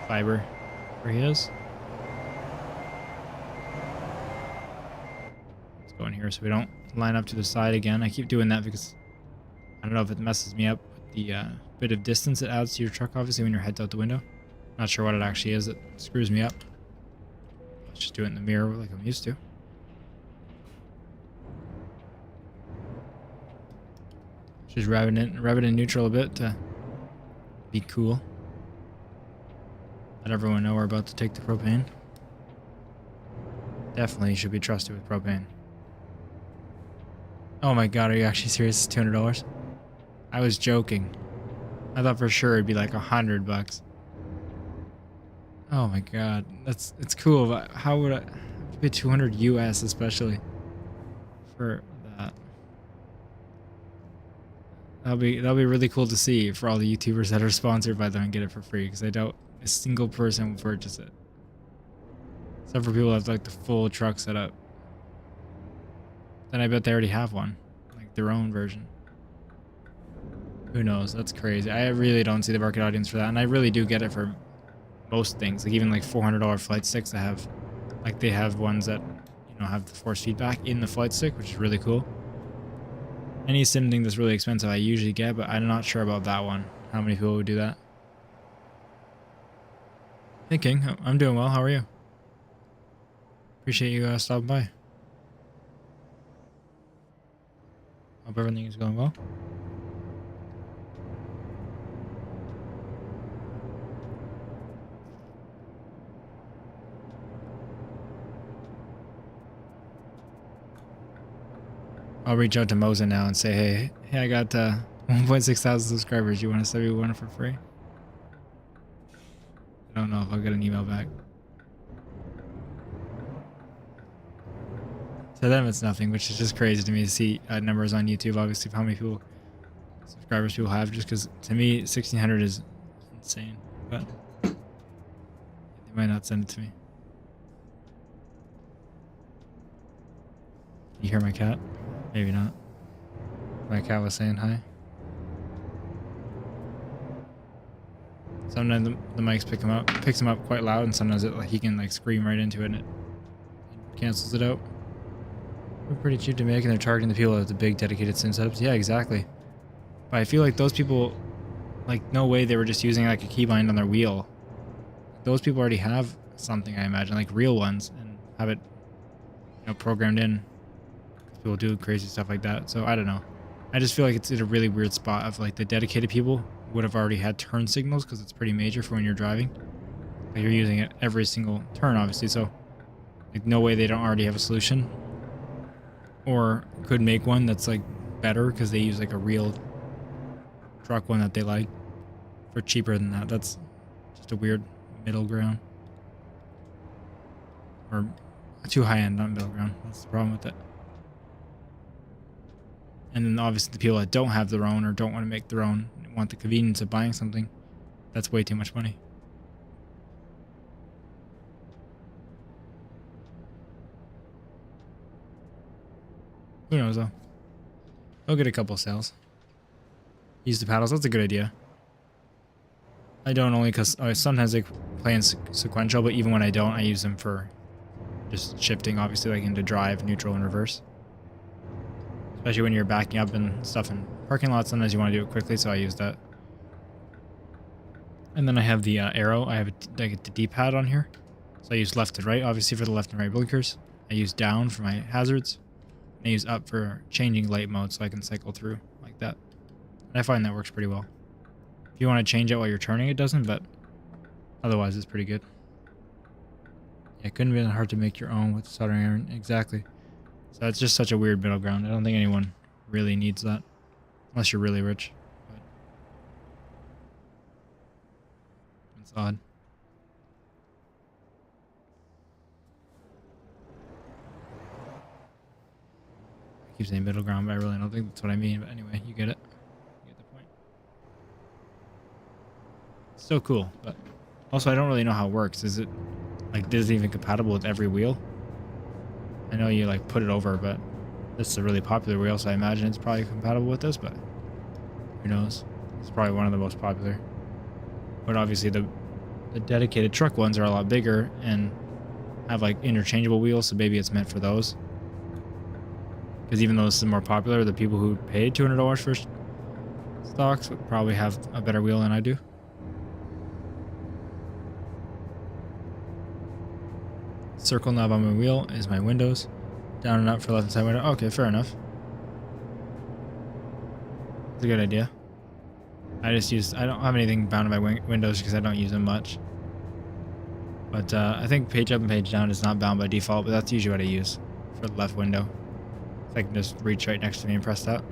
fiber where he is. Let's go in here so we don't line up to the side again. I keep doing that because I don't know if it messes me up with the bit of distance it adds to your truck, obviously, when your head's out the window. Not sure what it actually is that screws me up. Let's just do it in the mirror like I'm used to. Just rev it in neutral a bit to be cool. Let everyone know we're about to take the propane. Definitely should be trusted with propane. Oh my god, are you actually serious? It's $200? I was joking. I thought for sure it'd be like $100. Oh my god, it's cool, but how would I pay 200 US especially for that? That'll be really cool to see for all the YouTubers that are sponsored by them and get it for free, because I doubt a single person will purchase it. Except for people that have like the full truck set up. Then I bet they already have one, like their own version. Who knows? That's crazy. I really don't see the market audience for that, and I really do get it for most things, like even like $400 flight sticks that have, like they have ones that, you know, have the force feedback in the flight stick, which is really cool. Any sim thing that's really expensive I usually get, but I'm not sure about that one. How many people would do that? Hey King, I'm doing well. How are you? Appreciate you stopping by. Hope everything is going well. I'll reach out to Moza now and say, hey, I got 1.6 thousand subscribers. You want to send me one for free? I don't know if I'll get an email back. To them, it's nothing, which is just crazy to me to see numbers on YouTube, obviously, of how many subscribers people have, just because to me, 1,600 is insane. But they might not send it to me. You hear my cat? Maybe not. My cat was saying hi. Sometimes the mics picks him up quite loud, and sometimes it, like, he can like scream right into it and it cancels it out. We're pretty cheap to make, and they're targeting the people with the big dedicated sim setups. Yeah, exactly. But I feel like those people, like, no way they were just using like a keybind on their wheel. Those people already have something, I imagine, like real ones, and have it, you know, programmed in. People do crazy stuff like that, so I don't know. I just feel like it's in a really weird spot of like the dedicated people would have already had turn signals because it's pretty major for when you're driving. Like you're using it every single turn, obviously, so like no way they don't already have a solution, or could make one that's like better because they use like a real truck one that they like for cheaper than that. That's just a weird middle ground, or too high end, not middle ground. That's the problem with it. And then obviously the people that don't have their own or don't want to make their own, want the convenience of buying something, that's way too much money. Who knows though? I'll get a couple sales. Use the paddles, that's a good idea. I don't, only because sometimes I play in sequential, but even when I don't, I use them for just shifting, obviously, like into drive, neutral, and reverse. Especially when you're backing up and stuff in parking lots, sometimes you want to do it quickly, so I use that. And then I have the arrow. I have the D-pad on here. So I use left to right, obviously, for the left and right blinkers. I use down for my hazards. And I use up for changing light mode, so I can cycle through like that. And I find that works pretty well. If you want to change it while you're turning, it doesn't, but otherwise it's pretty good. Yeah, it couldn't be that hard to make your own with soldering iron. Exactly. So it's just such a weird middle ground. I don't think anyone really needs that. Unless you're really rich. But it's odd. keep saying middle ground, but I really don't think that's what I mean. But anyway, you get it. You get the point. It's so cool, but also I don't really know how it works. Is it like, is it even compatible with every wheel? I know you like put it over, but this is a really popular wheel, so I imagine it's probably compatible with this, but who knows? It's probably one of the most popular. But obviously the dedicated truck ones are a lot bigger and have like interchangeable wheels, so maybe it's meant for those. Because even though this is more popular, the people who paid $200 for stocks would probably have a better wheel than I do. Circle knob on my wheel is my windows. Down and up for left and side window. Okay, fair enough. It's a good idea. I don't have anything bound to my windows because I don't use them much. But I think page up and page down is not bound by default, but that's usually what I use for the left window. So I can just reach right next to me and press that.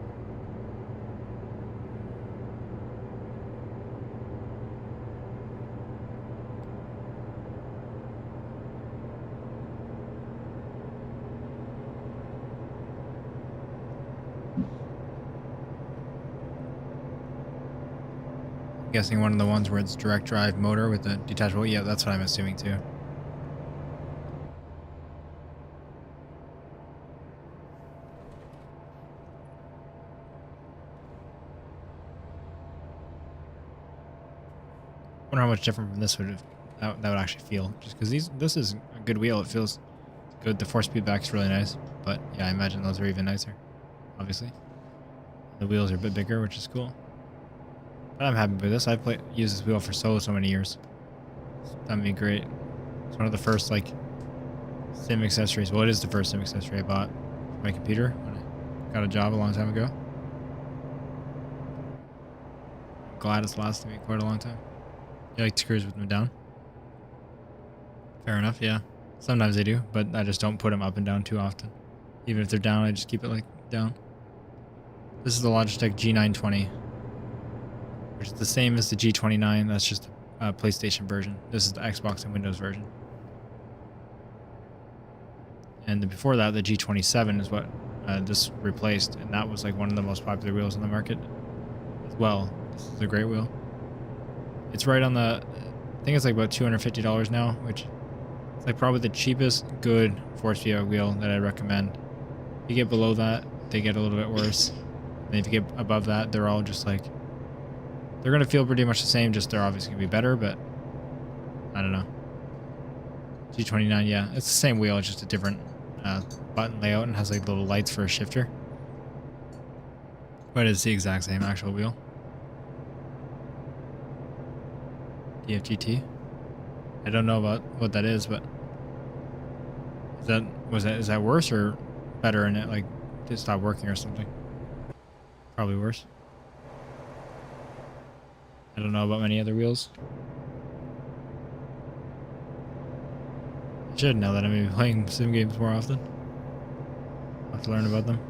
I'm guessing one of the ones where it's direct drive motor with the detachable. Yeah, that's what I'm assuming too. Wonder how much different from this would that would actually feel. Just because this is a good wheel, it feels good. The force feedback's really nice, but yeah, I imagine those are even nicer. Obviously, the wheels are a bit bigger, which is cool. But I'm happy with this. I've used this wheel for so many years. That'd be great. It's one of the first like sim accessories. Well, it is the first sim accessory I bought for my computer when I got a job a long time ago. I'm glad it's lasted me quite a long time. You like to cruise with them down? Fair enough, yeah. Sometimes I do, but I just don't put them up and down too often. Even if they're down, I just keep it like down. This is the Logitech G920, which is the same as the G29. That's just a PlayStation version. This is the Xbox and Windows version. And before that, the G27 is what this replaced, and that was like one of the most popular wheels on the market as well. This is a great wheel. It's right on the, I think it's like about $250 now, which is like probably the cheapest good force feedback wheel that I recommend. If you get below that, they get a little bit worse. And if you get above that, they're all just like, they're going to feel pretty much the same, just they're obviously going to be better, but I don't know. G29, yeah, it's the same wheel, it's just a different button layout and has like little lights for a shifter. But it's the exact same actual wheel. DFGT. I don't know about what that is, but is that worse or better and it like just stopped working or something? Probably worse. I don't know about many other wheels. I should know that. I'm maybe playing sim games more often. I'll have to learn about them.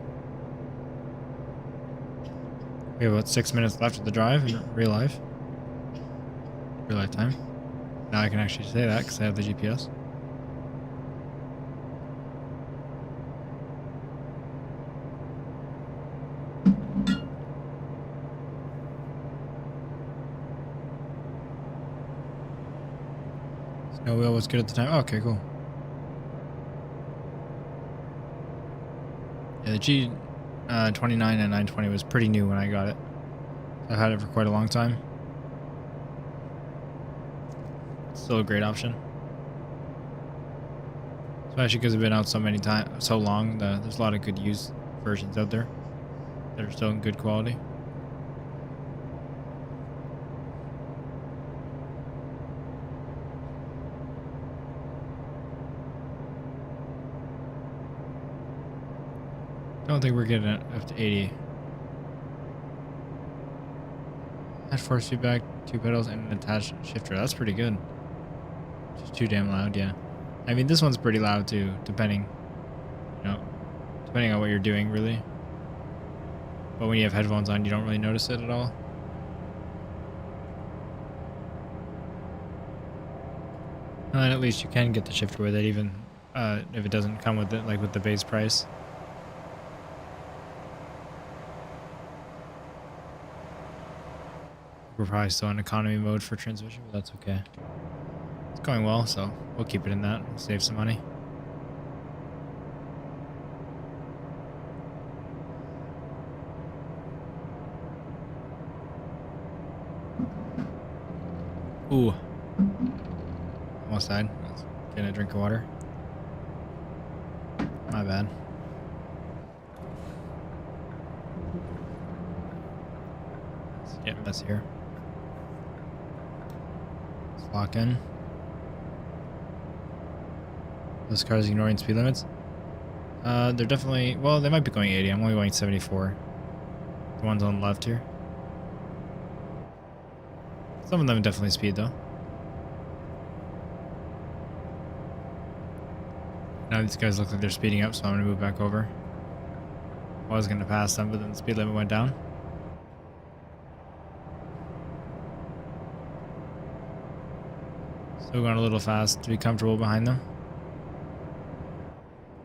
We have about 6 minutes left of the drive in real life. Real life time. Now I can actually say that because I have the GPS. Snow wheel was good at the time. Oh, okay, cool. Yeah, the G29 and 920 was pretty new when I got it. I've had it for quite a long time. Still a great option. Especially because it's been out so long. There's a lot of good used versions out there that are still in good quality. I don't think we're getting it up to 80. Add force feedback, 2 pedals, and an attached shifter. That's pretty good. Just too damn loud, yeah. I mean, this one's pretty loud too, depending on what you're doing, really. But when you have headphones on, you don't really notice it at all. And at least you can get the shifter with it, even if it doesn't come with it, like with the base price. We're probably still in economy mode for transmission, but that's okay. It's going well, so we'll keep it in that. We'll save some money. Ooh. Almost died. Getting a drink of water. My bad. It's getting messy here. Let's lock in. Those cars ignoring speed limits? They're definitely... Well, they might be going 80. I'm only going 74. The ones on the left here. Some of them definitely speed, though. Now these guys look like they're speeding up, so I'm going to move back over. I was going to pass them, but then the speed limit went down. Still going a little fast to be comfortable behind them.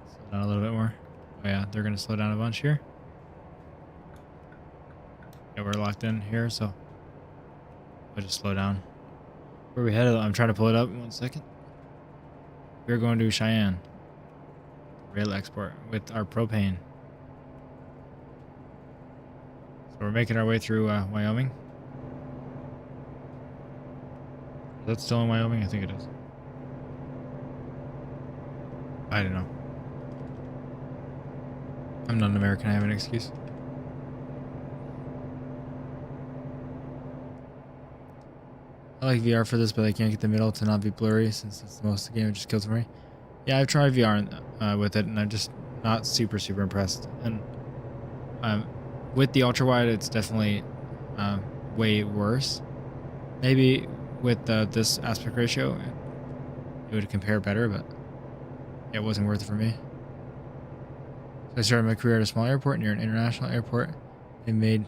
Slow down a little bit more. Oh yeah, they're going to slow down a bunch here. Yeah, we're locked in here, so we'll just slow down. Where are we headed? I'm trying to pull it up in 1 second. We're going to Cheyenne. Rail export with our propane. So we're making our way through Wyoming. Is that still in Wyoming? I think it is. I don't know. I'm not an American. I have an excuse. I like VR for this, but I can't get the middle to not be blurry since it's the most the game. It just kills me. Yeah, I've tried VR with it, and I'm just not super impressed. And with the ultra wide, it's definitely way worse. Maybe with this aspect ratio, it would compare better, but it wasn't worth it for me. So I started my career at a small airport near an international airport. They made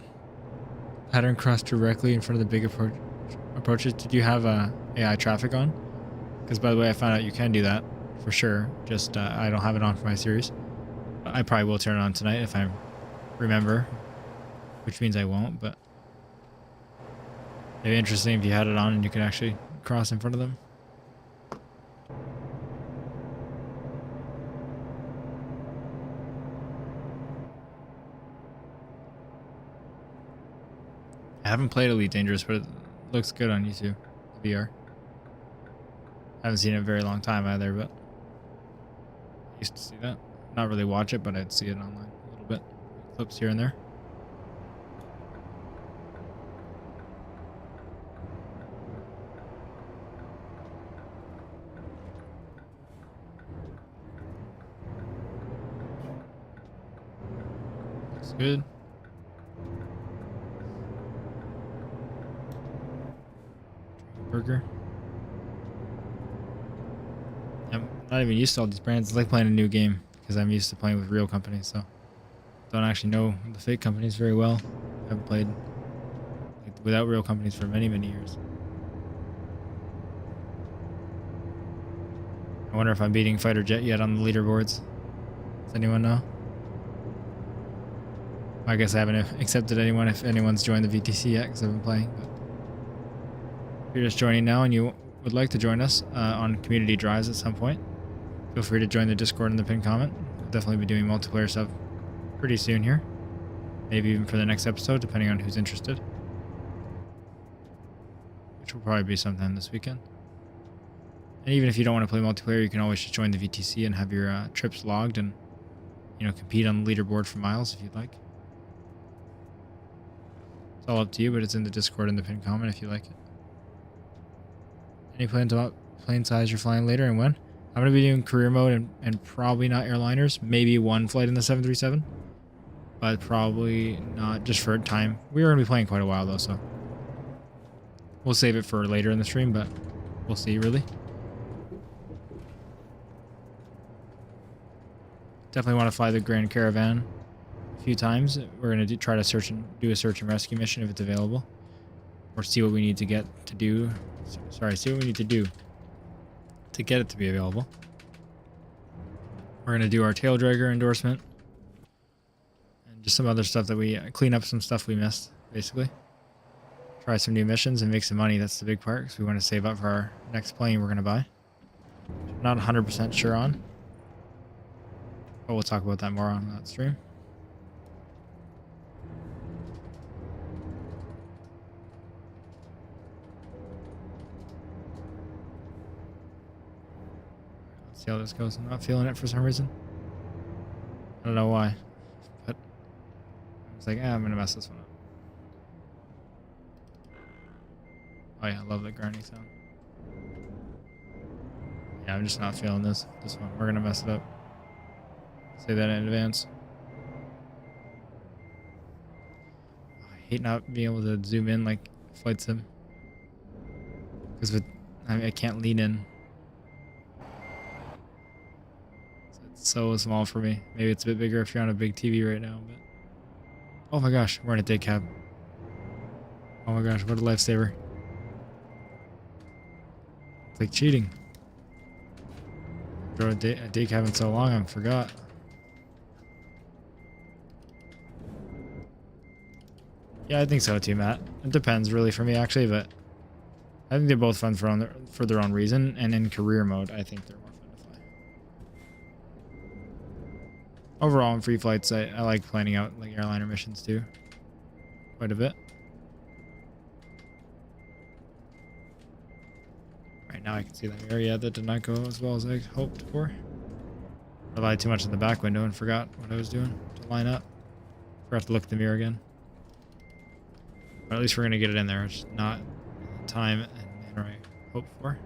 pattern cross directly in front of the big approaches. Did you have AI traffic on? Because by the way, I found out you can do that for sure. Just I don't have it on for my series. I probably will turn it on tonight if I remember, which means I won't, but it'd be interesting if you had it on and you could actually cross in front of them. I haven't played Elite Dangerous, but it looks good on YouTube, VR. I haven't seen it in a very long time either, but I used to see that. Not really watch it, but I'd see it online a little bit. Clips here and there. Looks good. Burger. I'm not even used to all these brands. It's like playing a new game because I'm used to playing with real companies, so don't actually know the fake companies very well. I haven't played without real companies for many years. I wonder if I'm beating Fighter Jet yet on the leaderboards. Does anyone know? I guess I haven't accepted anyone if anyone's joined the VTC yet because I've been playing. But if you're just joining now and you would like to join us on community drives at some point, feel free to join the Discord in the pinned comment. We'll definitely be doing multiplayer stuff pretty soon here. Maybe even for the next episode, depending on who's interested. Which will probably be sometime this weekend. And even if you don't want to play multiplayer, you can always just join the VTC and have your trips logged and, you know, compete on the leaderboard for miles if you'd like. It's all up to you, but it's in the Discord in the pinned comment if you like it. Any plans about plane size you're flying later and when? I'm going to be doing career mode and probably not airliners. Maybe one flight in the 737. But probably not just for time. We're going to be playing quite a while though, so we'll save it for later in the stream, but we'll see really. Definitely want to fly the Grand Caravan a few times. We're going to try to do a search and rescue mission if it's available. Or see what we need to get to do. Sorry, see what we need to do to get it to be available. We're going to do our tail dragger endorsement. And just some other stuff that we clean up some stuff we missed, basically. try some new missions and make some money. That's the big part, because we want to save up for our next plane we're going to buy. Not 100% sure on. But we'll talk about that more on that stream. Let's see how this goes. I'm not feeling it for some reason. I don't know why. But I was like, I'm going to mess this one up. Oh yeah, I love the grinding sound. Yeah, I'm just not feeling this one. We're going to mess it up. Say that in advance. I hate not being able to zoom in like Flight Sim. Because I can't lean in. It's so small for me. Maybe it's a bit bigger if you're on a big TV right now. But oh my gosh, we're in a day cab. Oh my gosh, what a lifesaver. It's like cheating. I drove a day cab in so long, I forgot. Yeah, I think so too, Matt. It depends really for me actually, but I think they're both fun for their own reason, and in career mode, I think they're more fun to fly. Overall, in free flights, I like planning out like airliner missions too, quite a bit. Right now, I can see that area that did not go as well as I hoped for. I relied too much on the back window and forgot what I was doing to line up. Forgot to look at the mirror again. But at least we're gonna get it in there. It's not the time and manner I hoped for.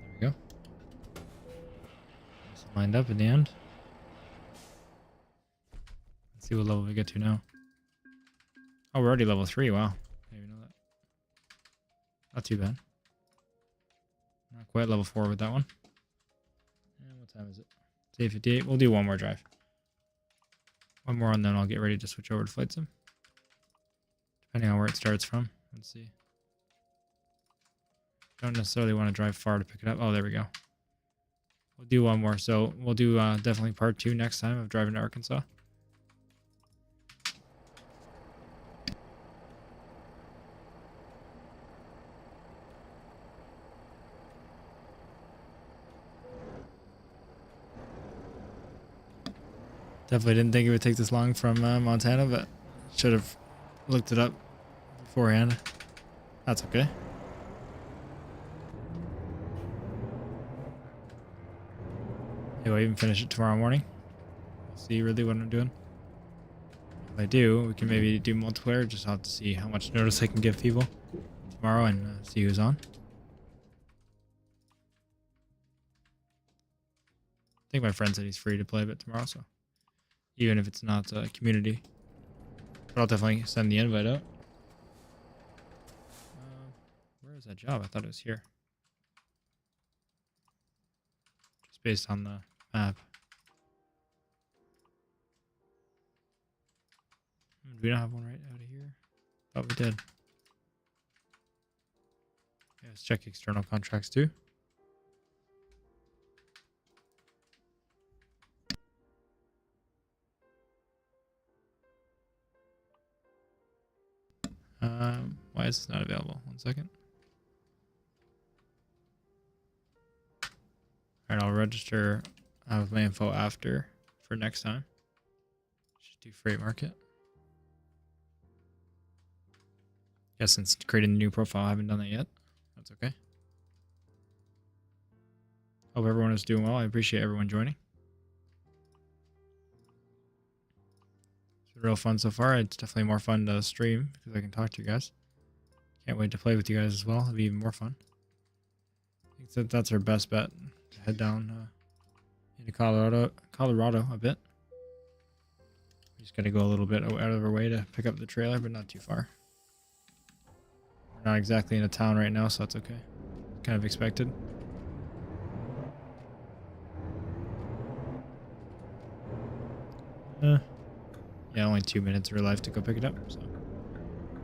There we go. Lined up in the end. Let's see what level we get to now. Oh, we're already level 3. Wow. Didn't even know that. Not too bad. Not quite level 4 with that one. And what time is it? It's 8:58. We'll do one more drive. One more, and then I'll get ready to switch over to Flight Sim. Depending on where it starts from. Let's see. Don't necessarily want to drive far to pick it up. Oh, there we go. We'll do one more. So we'll do definitely part 2 next time of driving to Arkansas. Definitely didn't think it would take this long from Montana, but should have looked it up beforehand. That's okay. Maybe I'll even finish it tomorrow morning. We'll see really what I'm doing. If I do, we can maybe do multiplayer. Just have to see how much notice I can give people tomorrow and see who's on. I think my friend said he's free to play a bit tomorrow, so even if it's not a community. But I'll definitely send the invite out. Where is that job? I thought it was here. Just based on the map. Do we not have one right out of here? Thought we did. Yeah, let's check external contracts too. Why is this not available? 1 second. Alright, I'll register with my info after for next time. Just do freight market. Yeah, since creating the new profile, I haven't done that yet. That's okay. Hope everyone is doing well. I appreciate everyone joining. It's been real fun so far. It's definitely more fun to stream because I can talk to you guys. Can't wait to play with you guys as well. It'll be even more fun. I think that's our best bet. To head down into Colorado a bit. We just got to go a little bit out of our way to pick up the trailer, but not too far. We're not exactly in a town right now, so that's okay. Kind of expected. Yeah, only 2 minutes of real life to go pick it up, so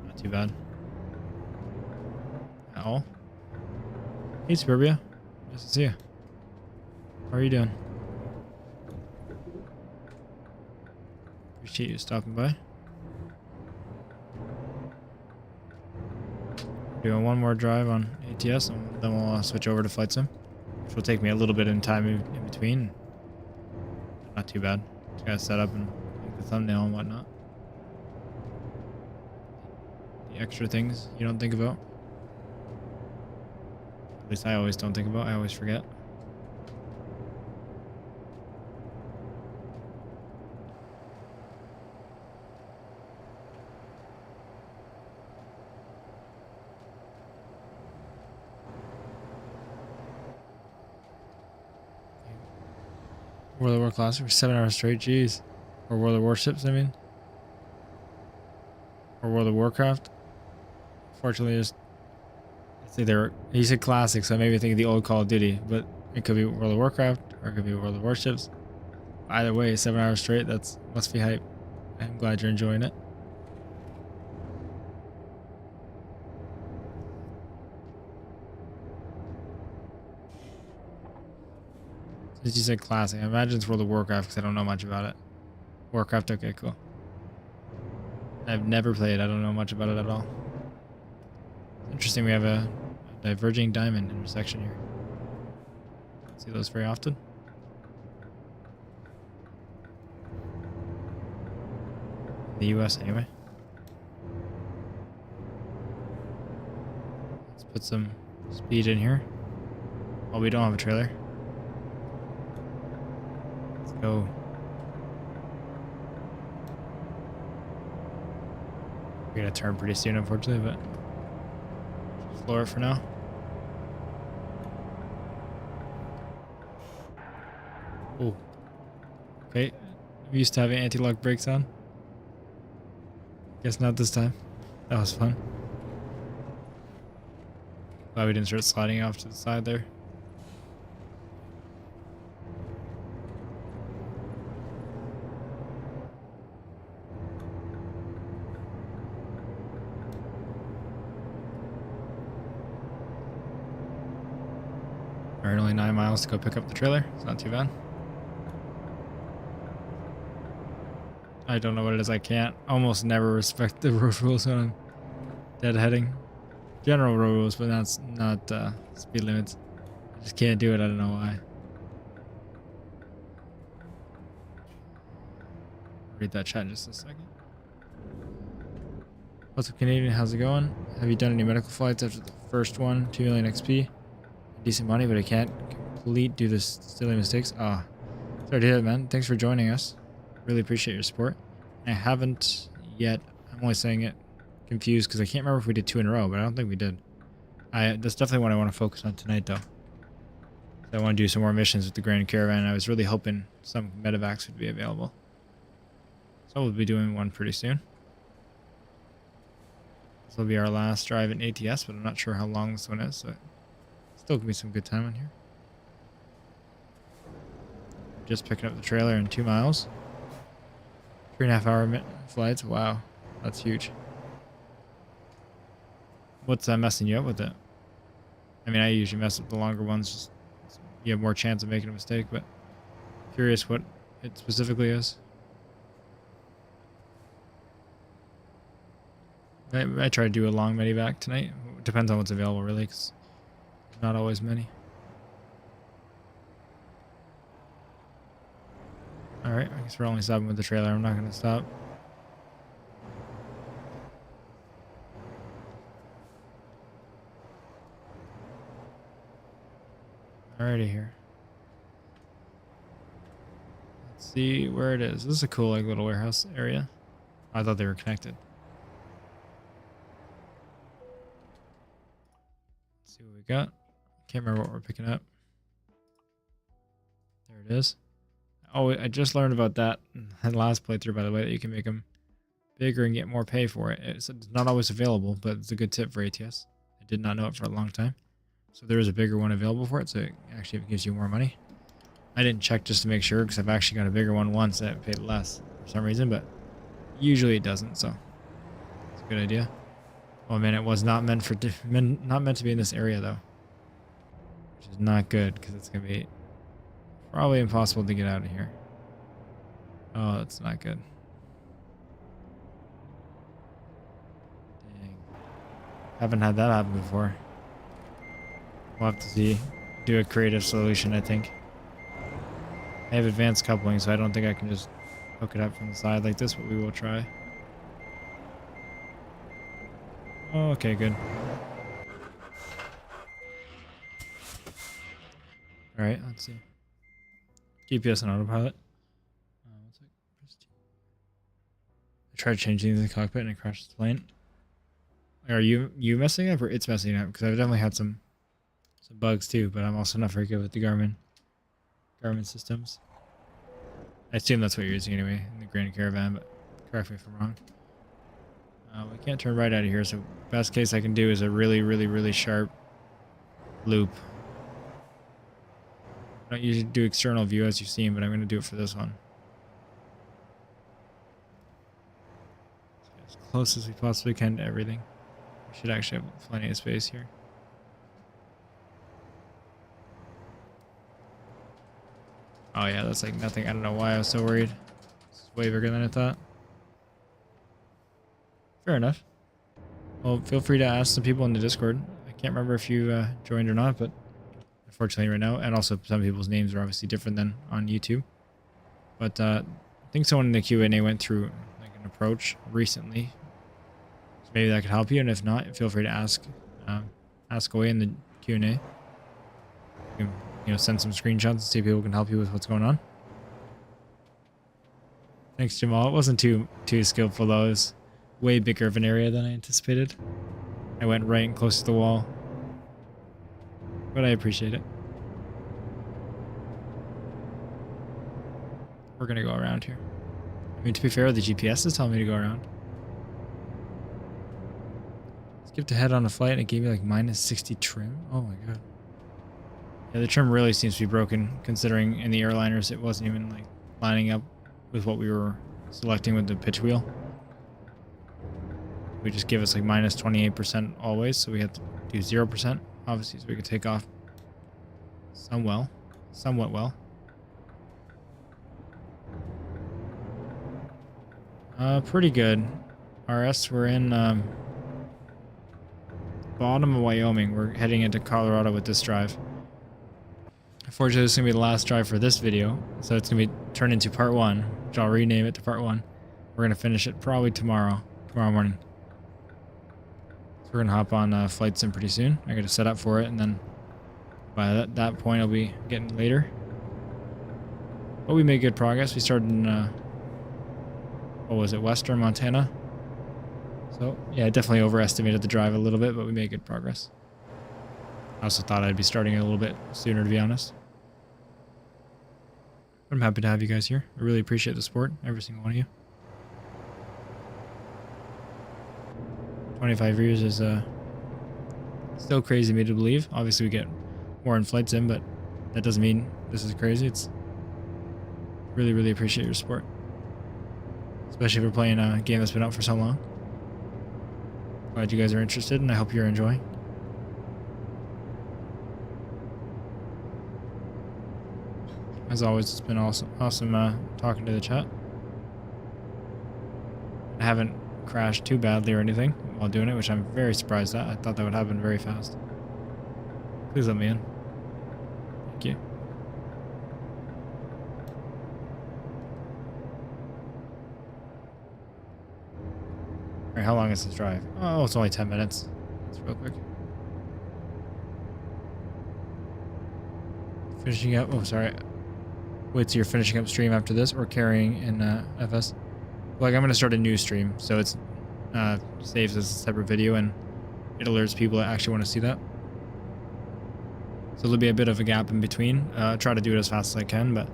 not too bad at all. Hey, Suburbia. Nice to see you. How are you doing? Appreciate you stopping by. Doing one more drive on ATS, and then we'll switch over to Flight Sim, which will take me a little bit of time in between. Not too bad. Just gotta set up and make the thumbnail and whatnot. The extra things you don't think about. At least I always don't think about. I always forget. World of War Classic for 7 hours straight, jeez. Or World of Warships, I mean. Or World of Warcraft. Fortunately, it's either, he said classic, so I made me think of the old Call of Duty, but it could be World of Warcraft, or it could be World of Warships. Either way, 7 hours straight, that's must be hype. I'm glad you're enjoying it. Since you said classic, I imagine it's World of Warcraft because I don't know much about it. Warcraft, okay, cool. I've never played, I don't know much about it at all. Interesting, we have a diverging diamond intersection here. See those very often. The US anyway. Let's put some speed in here. Oh, we don't have a trailer. Let's go. We're gonna turn pretty soon, unfortunately, but floor it for now. Oh. Okay. We used to have anti-lock brakes on. Guess not this time. That was fun. Glad we didn't start sliding off to the side there. Alright, only 9 miles to go pick up the trailer. It's not too bad. I don't know what it is. I can't almost never respect the road rules when I'm deadheading. General road rules, but that's not speed limits. I just can't do it. I don't know why. Read that chat in just a second. What's up, Canadian? How's it going? Have you done any medical flights after the first one? 2 million XP. Decent money, but I can't complete due to silly mistakes. Ah, sorry to hear that, man. Thanks for joining us. Really appreciate your support. I haven't yet. I'm only saying it confused because I can't remember if we did 2 in a row, but I don't think we did. That's definitely what I want to focus on tonight, though. So I want to do some more missions with the Grand Caravan. I was really hoping some medevacs would be available. So we'll be doing one pretty soon. This will be our last drive in ATS, but I'm not sure how long this one is, so still can be some good time on here. Just picking up the trailer in 2 miles. 3.5 hour flights. Wow, that's huge. What's messing you up with it? I mean, I usually mess up the longer ones, just so you have more chance of making a mistake, but curious what it specifically is. I try to do a long medevac tonight. Depends on what's available, really, because there's not always many. Alright, I guess we're only stopping with the trailer. I'm not going to stop. Alrighty here. Let's see where it is. This is a cool like little warehouse area. I thought they were connected. Let's see what we got. Can't remember what we're picking up. There it is. Oh, I just learned about that in the last playthrough, by the way, that you can make them bigger and get more pay for it. It's not always available, but it's a good tip for ATS. I did not know it for a long time. So there is a bigger one available for it, so it actually gives you more money. I didn't check just to make sure, because I've actually got a bigger one once that paid less. for some reason, but usually it doesn't, so it's a good idea. Oh man, it was not meant for not meant to be in this area though, which is not good because it's gonna be probably impossible to get out of here. Oh, that's not good. Dang. Haven't had that happen before. We'll have to see. Do a creative solution, I think. I have advanced coupling, so I don't think I can just hook it up from the side like this, but we will try. Oh, okay, good. Alright, let's see. GPS and autopilot. I tried changing the cockpit and it crashed the plane. Are you messing up or it's messing up? Because I've definitely had some bugs too, but I'm also not very good with the Garmin systems. I assume that's what you're using anyway in the Grand Caravan, but correct me if I'm wrong. We can't turn right out of here, so best case I can do is a really sharp loop. I don't usually do external view as you've seen, but I'm going to do it for this one. As close as we possibly can to everything. We should actually have plenty of space here. Oh yeah, that's like nothing. I don't know why I was so worried. It's way bigger than I thought. Fair enough. Well, feel free to ask some people in the Discord. I can't remember if you joined or not, but unfortunately right now, and also some people's names are obviously different than on YouTube. But I think someone in the Q&A went through like an approach recently. So maybe that could help you, and if not, feel free to ask away in the Q&A. You can, send some screenshots and see if people can help you with what's going on. Thanks, Jamal. It wasn't too skillful though. It was way bigger of an area than I anticipated. I went right and close to the wall. But I appreciate it. We're gonna go around here. I mean, to be fair, the GPS is telling me to go around. Skipped ahead on a flight and it gave me like -60 trim. Oh my god. Yeah, the trim really seems to be broken considering in the airliners it wasn't even like lining up with what we were selecting with the pitch wheel. We just give us like -28% always, so we have to do 0%, obviously, so we could take off somewhat well. Pretty good. RS, we're in bottom of Wyoming. We're heading into Colorado with this drive. Unfortunately, this is going to be the last drive for this video, so it's going to be turned into part 1, which I'll rename it to part 1. We're going to finish it probably tomorrow morning. We're gonna hop on flight sim pretty soon. I gotta set up for it, and then by that point I'll be getting later. But we made good progress. We started in what was it, Western Montana? So yeah, I definitely overestimated the drive a little bit, but we made good progress. I also thought I'd be starting a little bit sooner, to be honest. But I'm happy to have you guys here. I really appreciate the support, every single one of you. 25 years is still crazy to me to believe. Obviously we get more in flight sim, but that doesn't mean this is crazy. It's really appreciate your support, especially if we're playing a game that's been out for so long. Glad you guys are interested, and I hope you're enjoying. As always, it's been awesome talking to the chat. I haven't crashed too badly or anything while doing it, which I'm very surprised at. I thought that would happen very fast. Please let me in. Thank you. Alright, how long is this drive? Oh, it's only 10 minutes. It's real quick. Finishing up. Oh, sorry. Wait, so you're finishing up stream after this or carrying in FS? Like, I'm going to start a new stream, so it's saves as a separate video and it alerts people that actually want to see that. So there'll be a bit of a gap in between. Try to do it as fast as I can, but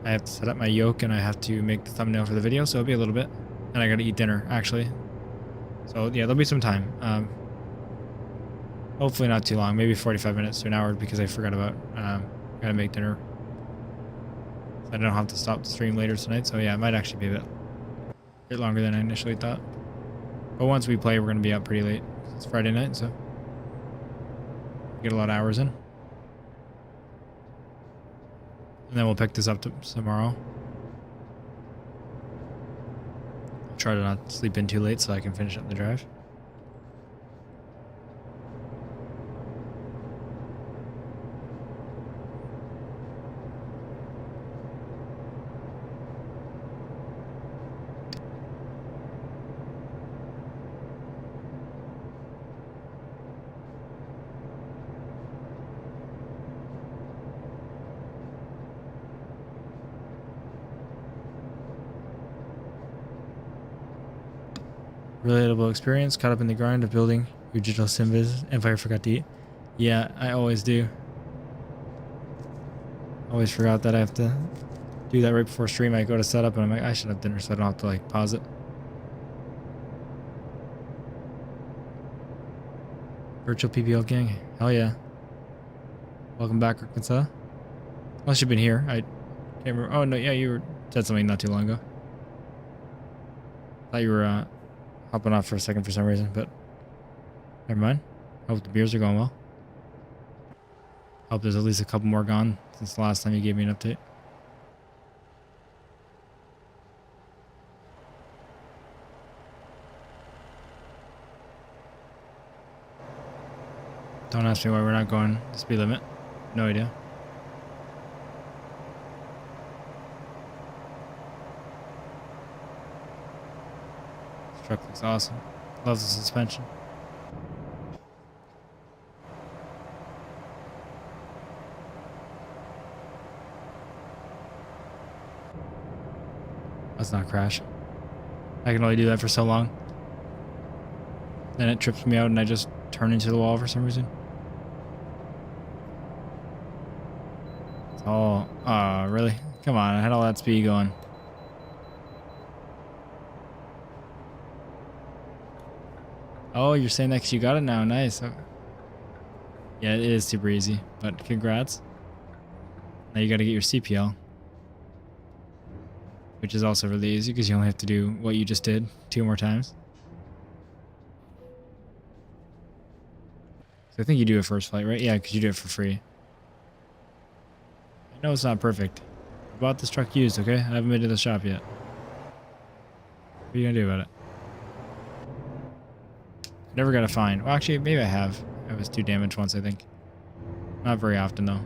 I have to set up my yoke and I have to make the thumbnail for the video, so it'll be a little bit. And I got to eat dinner, actually. So yeah, there'll be some time. Hopefully not too long, maybe 45 minutes to an hour, because I forgot about gotta make dinner. I don't have to stop the stream later tonight, so yeah, it might actually be a bit A bit longer than I initially thought. But once we play, we're going to be up pretty late. It's Friday night, so get a lot of hours in. And then we'll pick this up tomorrow. I'll try to not sleep in too late so I can finish up the drive. Relatable experience, caught up in the grind of building your digital Simbiz. Empire forgot to eat. Yeah, I always do. Always forgot that I have to do that right before stream. I go to setup and I'm like, I should have dinner so I don't have to like pause it. Virtual PPL gang. Hell yeah. Welcome back, Arkansas. Unless you've been here. I can't remember. Oh no, yeah, you said something not too long ago. Thought you were hopping off for a second for some reason, but never mind. Hope the beers are going well. Hope there's at least a couple more gone since the last time you gave me an update. Don't ask me why we're not going the speed limit. No idea. This truck looks awesome. Love the suspension. Let's not crash. I can only do that for so long. Then it trips me out and I just turn into the wall for some reason. Oh, really? Come on, I had all that speed going. Oh, you're saying that because you got it now. Nice. Yeah, it is super easy, but congrats. Now you got to get your CPL. Which is also really easy because you only have to do what you just did 2 more times. So I think you do a first flight, right? Yeah, because you do it for free. I know it's not perfect. I bought this truck used, okay? I haven't been to the shop yet. What are you going to do about it? Never got a fine. Well, actually, maybe I have. I was 2 damaged once, I think. Not very often, though.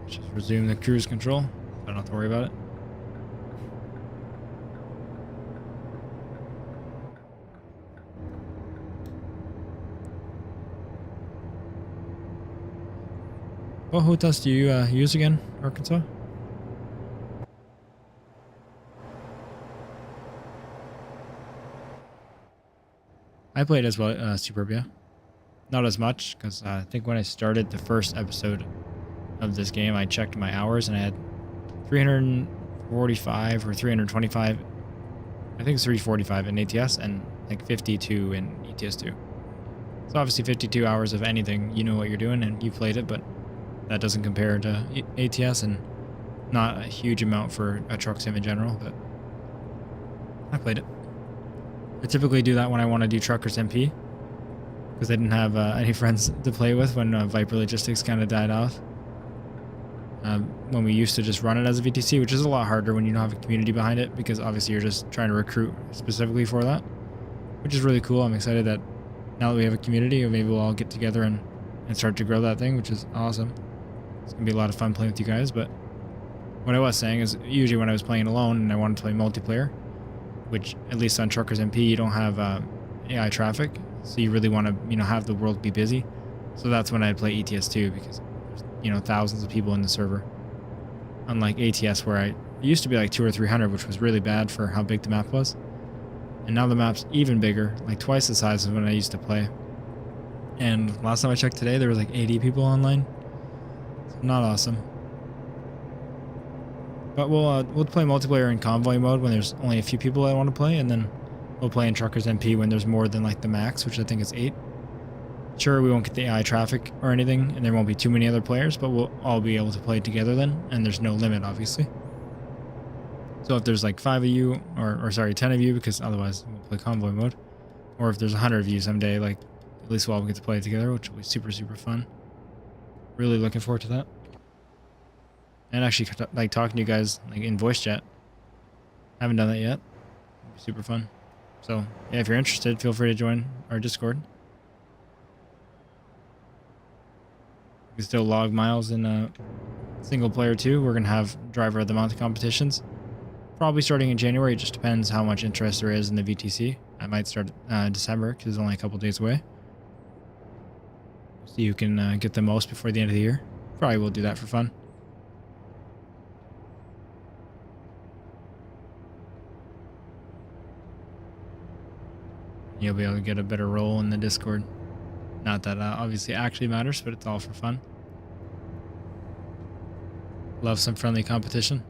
Just resume the cruise control. I don't have to worry about it. What hotels do you use again, Arkansas? I played as well, Superbia. Not as much, because I think when I started the first episode of this game, I checked my hours and I had 345 or 325. I think it's 345 in ATS and like 52 in ETS2. So obviously 52 hours of anything, you know what you're doing and you played it, but that doesn't compare to ATS and not a huge amount for a truck sim in general, but I played it. I typically do that when I want to do Truckers MP because I didn't have any friends to play with when Viper Logistics kind of died off. When we used to just run it as a VTC, which is a lot harder when you don't have a community behind it because obviously you're just trying to recruit specifically for that, which is really cool. I'm excited that now that we have a community, maybe we'll all get together and start to grow that thing, which is awesome. It's going to be a lot of fun playing with you guys, but what I was saying is usually when I was playing alone and I wanted to play multiplayer, which at least on Truckers MP, you don't have AI traffic, so you really want to, have the world be busy. So that's when I'd play ETS2 because there's, thousands of people in the server. Unlike ATS where it used to be like 200 or 300, which was really bad for how big the map was. And now the map's even bigger, like twice the size of when I used to play. And last time I checked today, there was like 80 people online. So not awesome. But we'll play multiplayer in convoy mode when there's only a few people that want to play, and then we'll play in Truckers MP when there's more than like the max, which I think is 8. Sure, we won't get the AI traffic or anything, and there won't be too many other players, but we'll all be able to play together then, and there's no limit, obviously. So if there's like 5 of you, or sorry, 10 of you, because otherwise we'll play convoy mode, or if there's 100 of you someday, like, at least we'll all get to play together, which will be super, super fun. Really looking forward to that. And actually, like, talking to you guys, like, in voice chat. Haven't done that yet. It'll be super fun. So, yeah, if you're interested, feel free to join our Discord. You can still log miles in single player too. We're gonna have driver of the month competitions, probably starting in January. It just depends how much interest there is in the VTC. I might start December because it's only a couple days away. So you can get the most before the end of the year. Probably will do that for fun. You'll be able to get a better role in the Discord. Not that obviously actually matters, but it's all for fun. Love some friendly competition.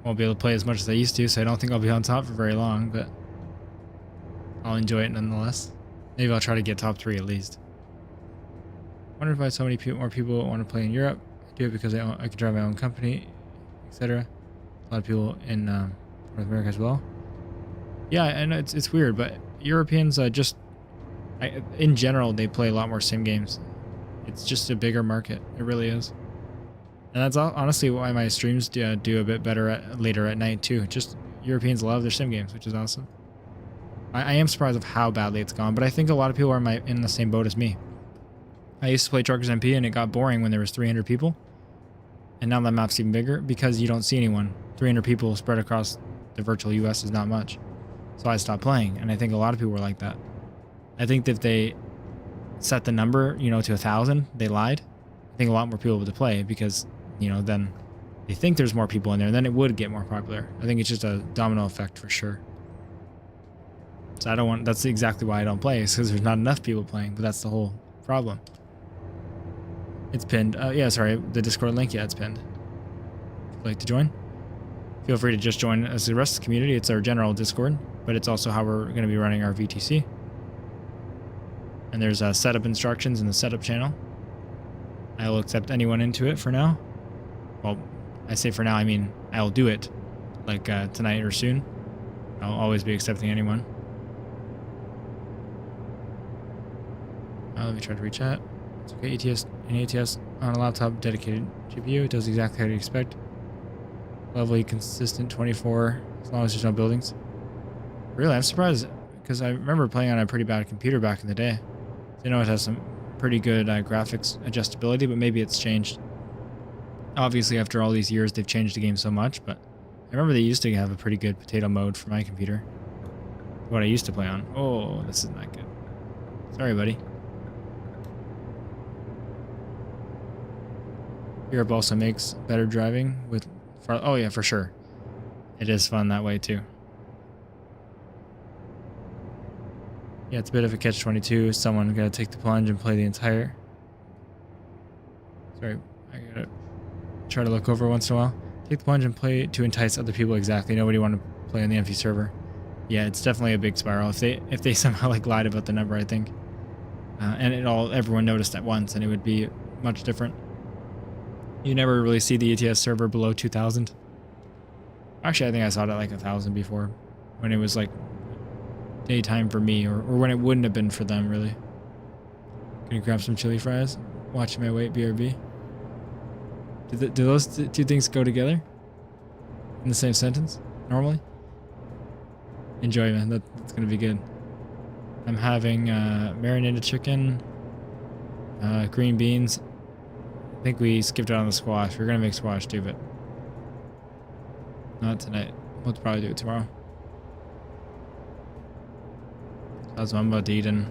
Won't be able to play as much as I used to, so I don't think I'll be on top for very long, but I'll enjoy it nonetheless. Maybe I'll try to get top 3 at least. Wonder if I had so many more people want to play in Europe. I do it because I can drive my own company, etc. A lot of people in North America as well. Yeah, I know it's weird, but Europeans in general, they play a lot more sim games. It's just a bigger market. It really is. And that's honestly why my streams do a bit better later at night too. Just Europeans love their sim games, which is awesome. I am surprised of how badly it's gone, but I think a lot of people are in the same boat as me. I used to play Truckers MP and it got boring when there was 300 people. And now that map's even bigger because you don't see anyone. 300 people spread across the virtual US is not much. So I stopped playing, and I think a lot of people were like that. I think that if they set the number, to 1,000, they lied. I think a lot more people would play because, then they think there's more people in there, and then it would get more popular. I think it's just a domino effect for sure. So that's exactly why I don't play, is because there's not enough people playing, but that's the whole problem. It's pinned. Yeah, sorry, the Discord link, yeah, it's pinned. If you'd like to join, feel free to just join as the rest of the community. It's our general Discord, but it's also how we're going to be running our VTC. And there's setup instructions in the setup channel. I will accept anyone into it for now. Well, I say for now, I mean I will do it like tonight or soon. I'll always be accepting anyone. Let me try to reach out. It's okay. ATS on a laptop dedicated GPU. It does exactly how you expect. Lovely, consistent 24 as long as there's no buildings. Really, I'm surprised because I remember playing on a pretty bad computer back in the day. It has some pretty good graphics adjustability, but maybe it's changed. Obviously, after all these years, they've changed the game so much, but I remember they used to have a pretty good potato mode for my computer. What I used to play on. Oh, this is not good. Sorry, buddy. Europe also makes better driving with... Oh, yeah, for sure. It is fun that way, too. Yeah, it's a bit of a catch-22. Someone gotta take the plunge and play the entire... Sorry, I gotta try to look over once in a while. Take the plunge and play to entice other people. Exactly. Nobody want to play on the empty server. Yeah, it's definitely a big spiral. If they somehow lied about the number, I think, and everyone noticed at once, and it would be much different. You never really see the ATS server below 2,000. Actually, I think I saw it at 1,000 before, when it was daytime for me, or when it wouldn't have been for them, really. Gonna grab some chili fries. Watching my weight, BRB. Do those two things go together? In the same sentence? Normally? Enjoy, man. That's gonna be good. I'm having marinated chicken, green beans. I think we skipped out on the squash. We're gonna make squash too, but not tonight. We'll probably do it tomorrow. That's what I'm about to eat in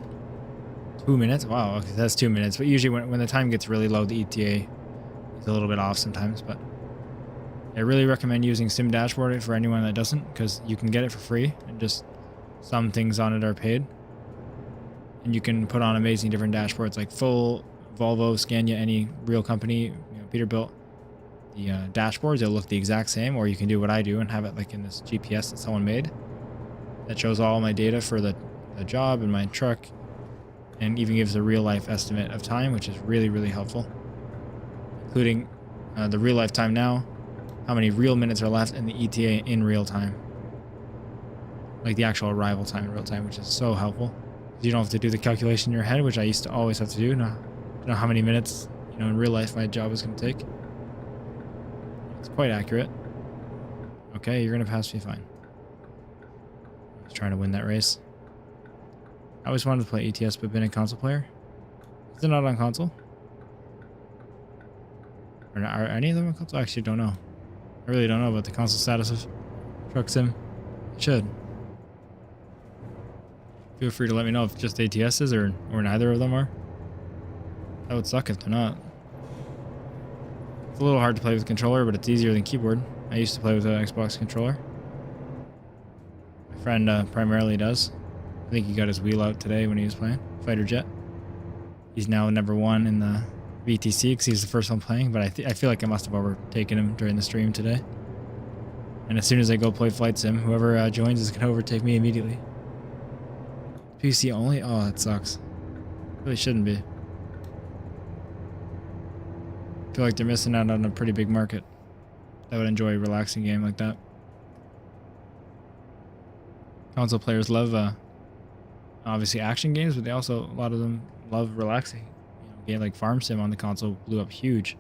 2 minutes. Wow, okay, that's 2 minutes. But usually when the time gets really low, the ETA is a little bit off sometimes. But I really recommend using Sim Dashboard for anyone that doesn't, because you can get it for free, and just some things on it are paid. And you can put on amazing different dashboards, like full Volvo, Scania, any real company, Peterbilt. The dashboards, they'll look the exact same, or you can do what I do and have it in this GPS that someone made that shows all my data for the job and my truck, and even gives a real life estimate of time, which is really, really helpful, including the real life time now, how many real minutes are left in the ETA in real time, like the actual arrival time in real time, which is so helpful. You don't have to do the calculation in your head, which I used to always have to do. Now, I know how many minutes, in real life my job is going to take. It's quite accurate. Okay, you're going to pass me fine. I was trying to win that race. I always wanted to play ATS, but been a console player. Is it not on console? Or are any of them on console? I actually don't know. I really don't know about the console status of Truck Sim. It should. Feel free to let me know if just ATS is or neither of them are. That would suck if they're not. It's a little hard to play with a controller, but it's easier than keyboard. I used to play with an Xbox controller. My friend primarily does. I think he got his wheel out today when he was playing Fighter Jet. He's now #1 in the VTC because he's the first one playing, but I feel like I must have overtaken him during the stream today. And as soon as I go play Flight Sim, whoever joins is going to overtake me immediately. PC only? Oh, that sucks. Really shouldn't be. I feel like they're missing out on a pretty big market that would enjoy a relaxing game like that. Console players love obviously action games, but they also, a lot of them love relaxing. A game like Farm Sim on the console blew up huge.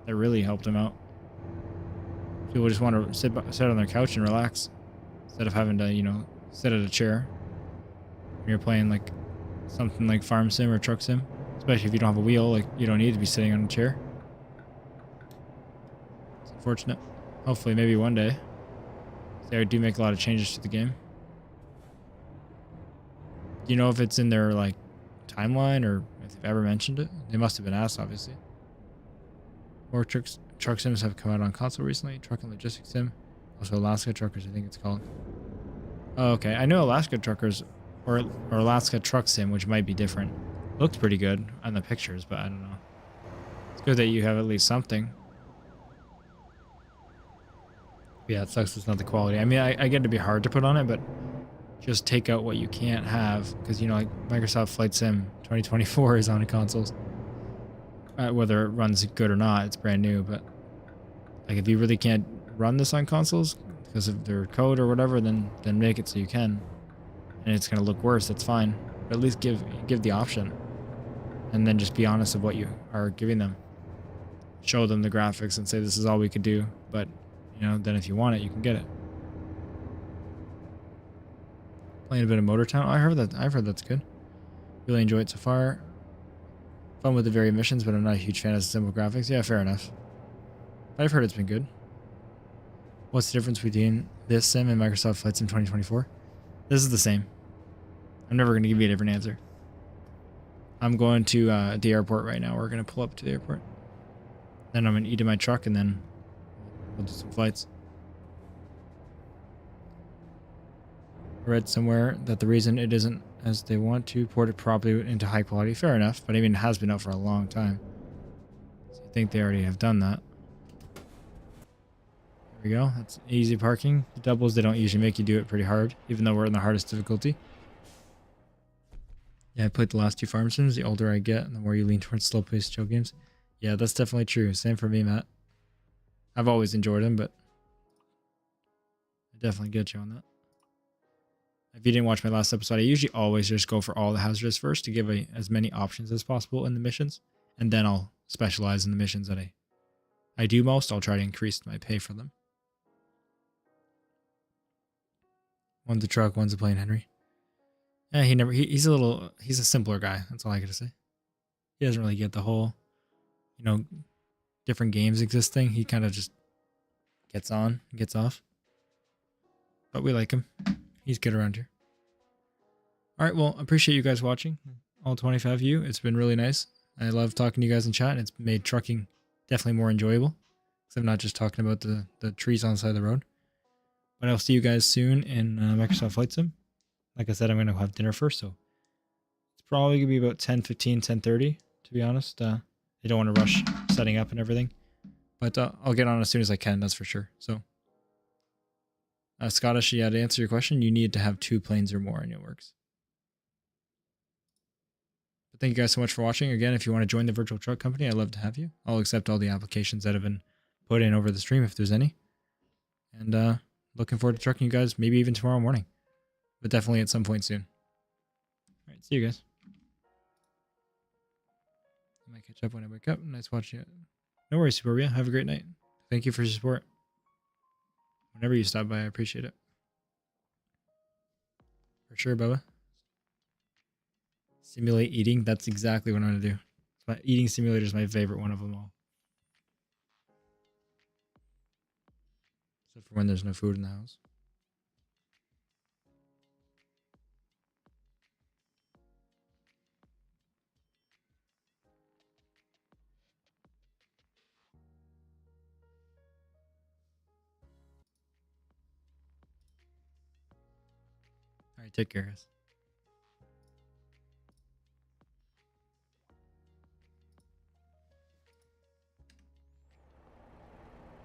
That really helped them out. People just want to sit on their couch and relax instead of having to, sit at a chair. When you're playing like something like Farm Sim or Truck Sim, especially if you don't have a wheel, like you don't need to be sitting on a chair. It's unfortunate. Hopefully, maybe one day. They do make a lot of changes to the game. Do you know if it's in their like timeline or if they've ever mentioned it? They must have been asked, obviously. More truck sims have come out on console recently. Truck and Logistics Sim, also Alaska Truckers, I think it's called. Oh, okay. I know Alaska Truckers or Alaska Truck Sim, which might be different. Looked pretty good on the pictures, but I don't know. It's good that you have at least something. Yeah, it sucks it's not the quality. I mean, I get it to be hard to put on it, but just take out what you can't have, because like Microsoft Flight Sim 2024 is on the consoles. Whether it runs good or not, it's brand new, but like if you really can't run this on consoles because of their code or whatever, then make it so you can. And it's gonna look worse, that's fine. But at least give the option. And then just be honest of what you are giving them. Show them the graphics and say this is all we could do, but then if you want it, you can get it. Playing a bit of Motor Town. I've heard that's good. Really enjoy it so far. Fun with the varied missions, but I'm not a huge fan of the simple graphics. Yeah, fair enough. I've heard it's been good. What's the difference between this sim and Microsoft Flight Sim 2024? This is the same. I'm never going to give you a different answer. I'm going to the airport right now. We're going to pull up to the airport. Then I'm going to eat in my truck and then we'll do some flights. I read somewhere that the reason it isn't as they want to port it properly into high quality. Fair enough, but I mean, it has been out for a long time. So I think they already have done that. There we go. That's easy parking. The doubles, they don't usually make you do it pretty hard, even though we're in the hardest difficulty. Yeah, I played the last 2 farm sims. The older I get, and the more you lean towards slow-paced chill games. Yeah, that's definitely true. Same for me, Matt. I've always enjoyed them, but I definitely get you on that. If you didn't watch my last episode, I usually always just go for all the hazards first to give as many options as possible in the missions. And then I'll specialize in the missions that I do most. I'll try to increase my pay for them. One's a truck, one's a plane, Henry. Yeah, he's a simpler guy. That's all I gotta say. He doesn't really get the whole, different games exist thing. He kind of just gets on and gets off. But we like him. He's good around here. All right, well, appreciate you guys watching. All 25 of you. It's been really nice. I love talking to you guys in chat. It's made trucking definitely more enjoyable. Because I'm not just talking about the trees on the side of the road. But I'll see you guys soon in Microsoft Flight Sim. Like I said, I'm going to have dinner first, so it's probably going to be about 10:15, 10:30, to be honest. I don't want to rush setting up and everything. But I'll get on as soon as I can, that's for sure. So, Scottish, yeah, to answer your question, you need to have 2 planes or more and it works. But thank you guys so much for watching. Again, if you want to join the virtual truck company, I'd love to have you. I'll accept all the applications that have been put in over the stream if there's any. And looking forward to trucking you guys maybe even tomorrow morning. But definitely at some point soon. All right, see you guys. I might catch up when I wake up. Nice watching it. No worries, Superbia. Have a great night. Thank you for your support. Whenever you stop by, I appreciate it. For sure, Bubba. Simulate eating. That's exactly what I'm going to do. My eating simulator is my favorite one of them all. Except for when there's no food in the house. All right, take care, guys.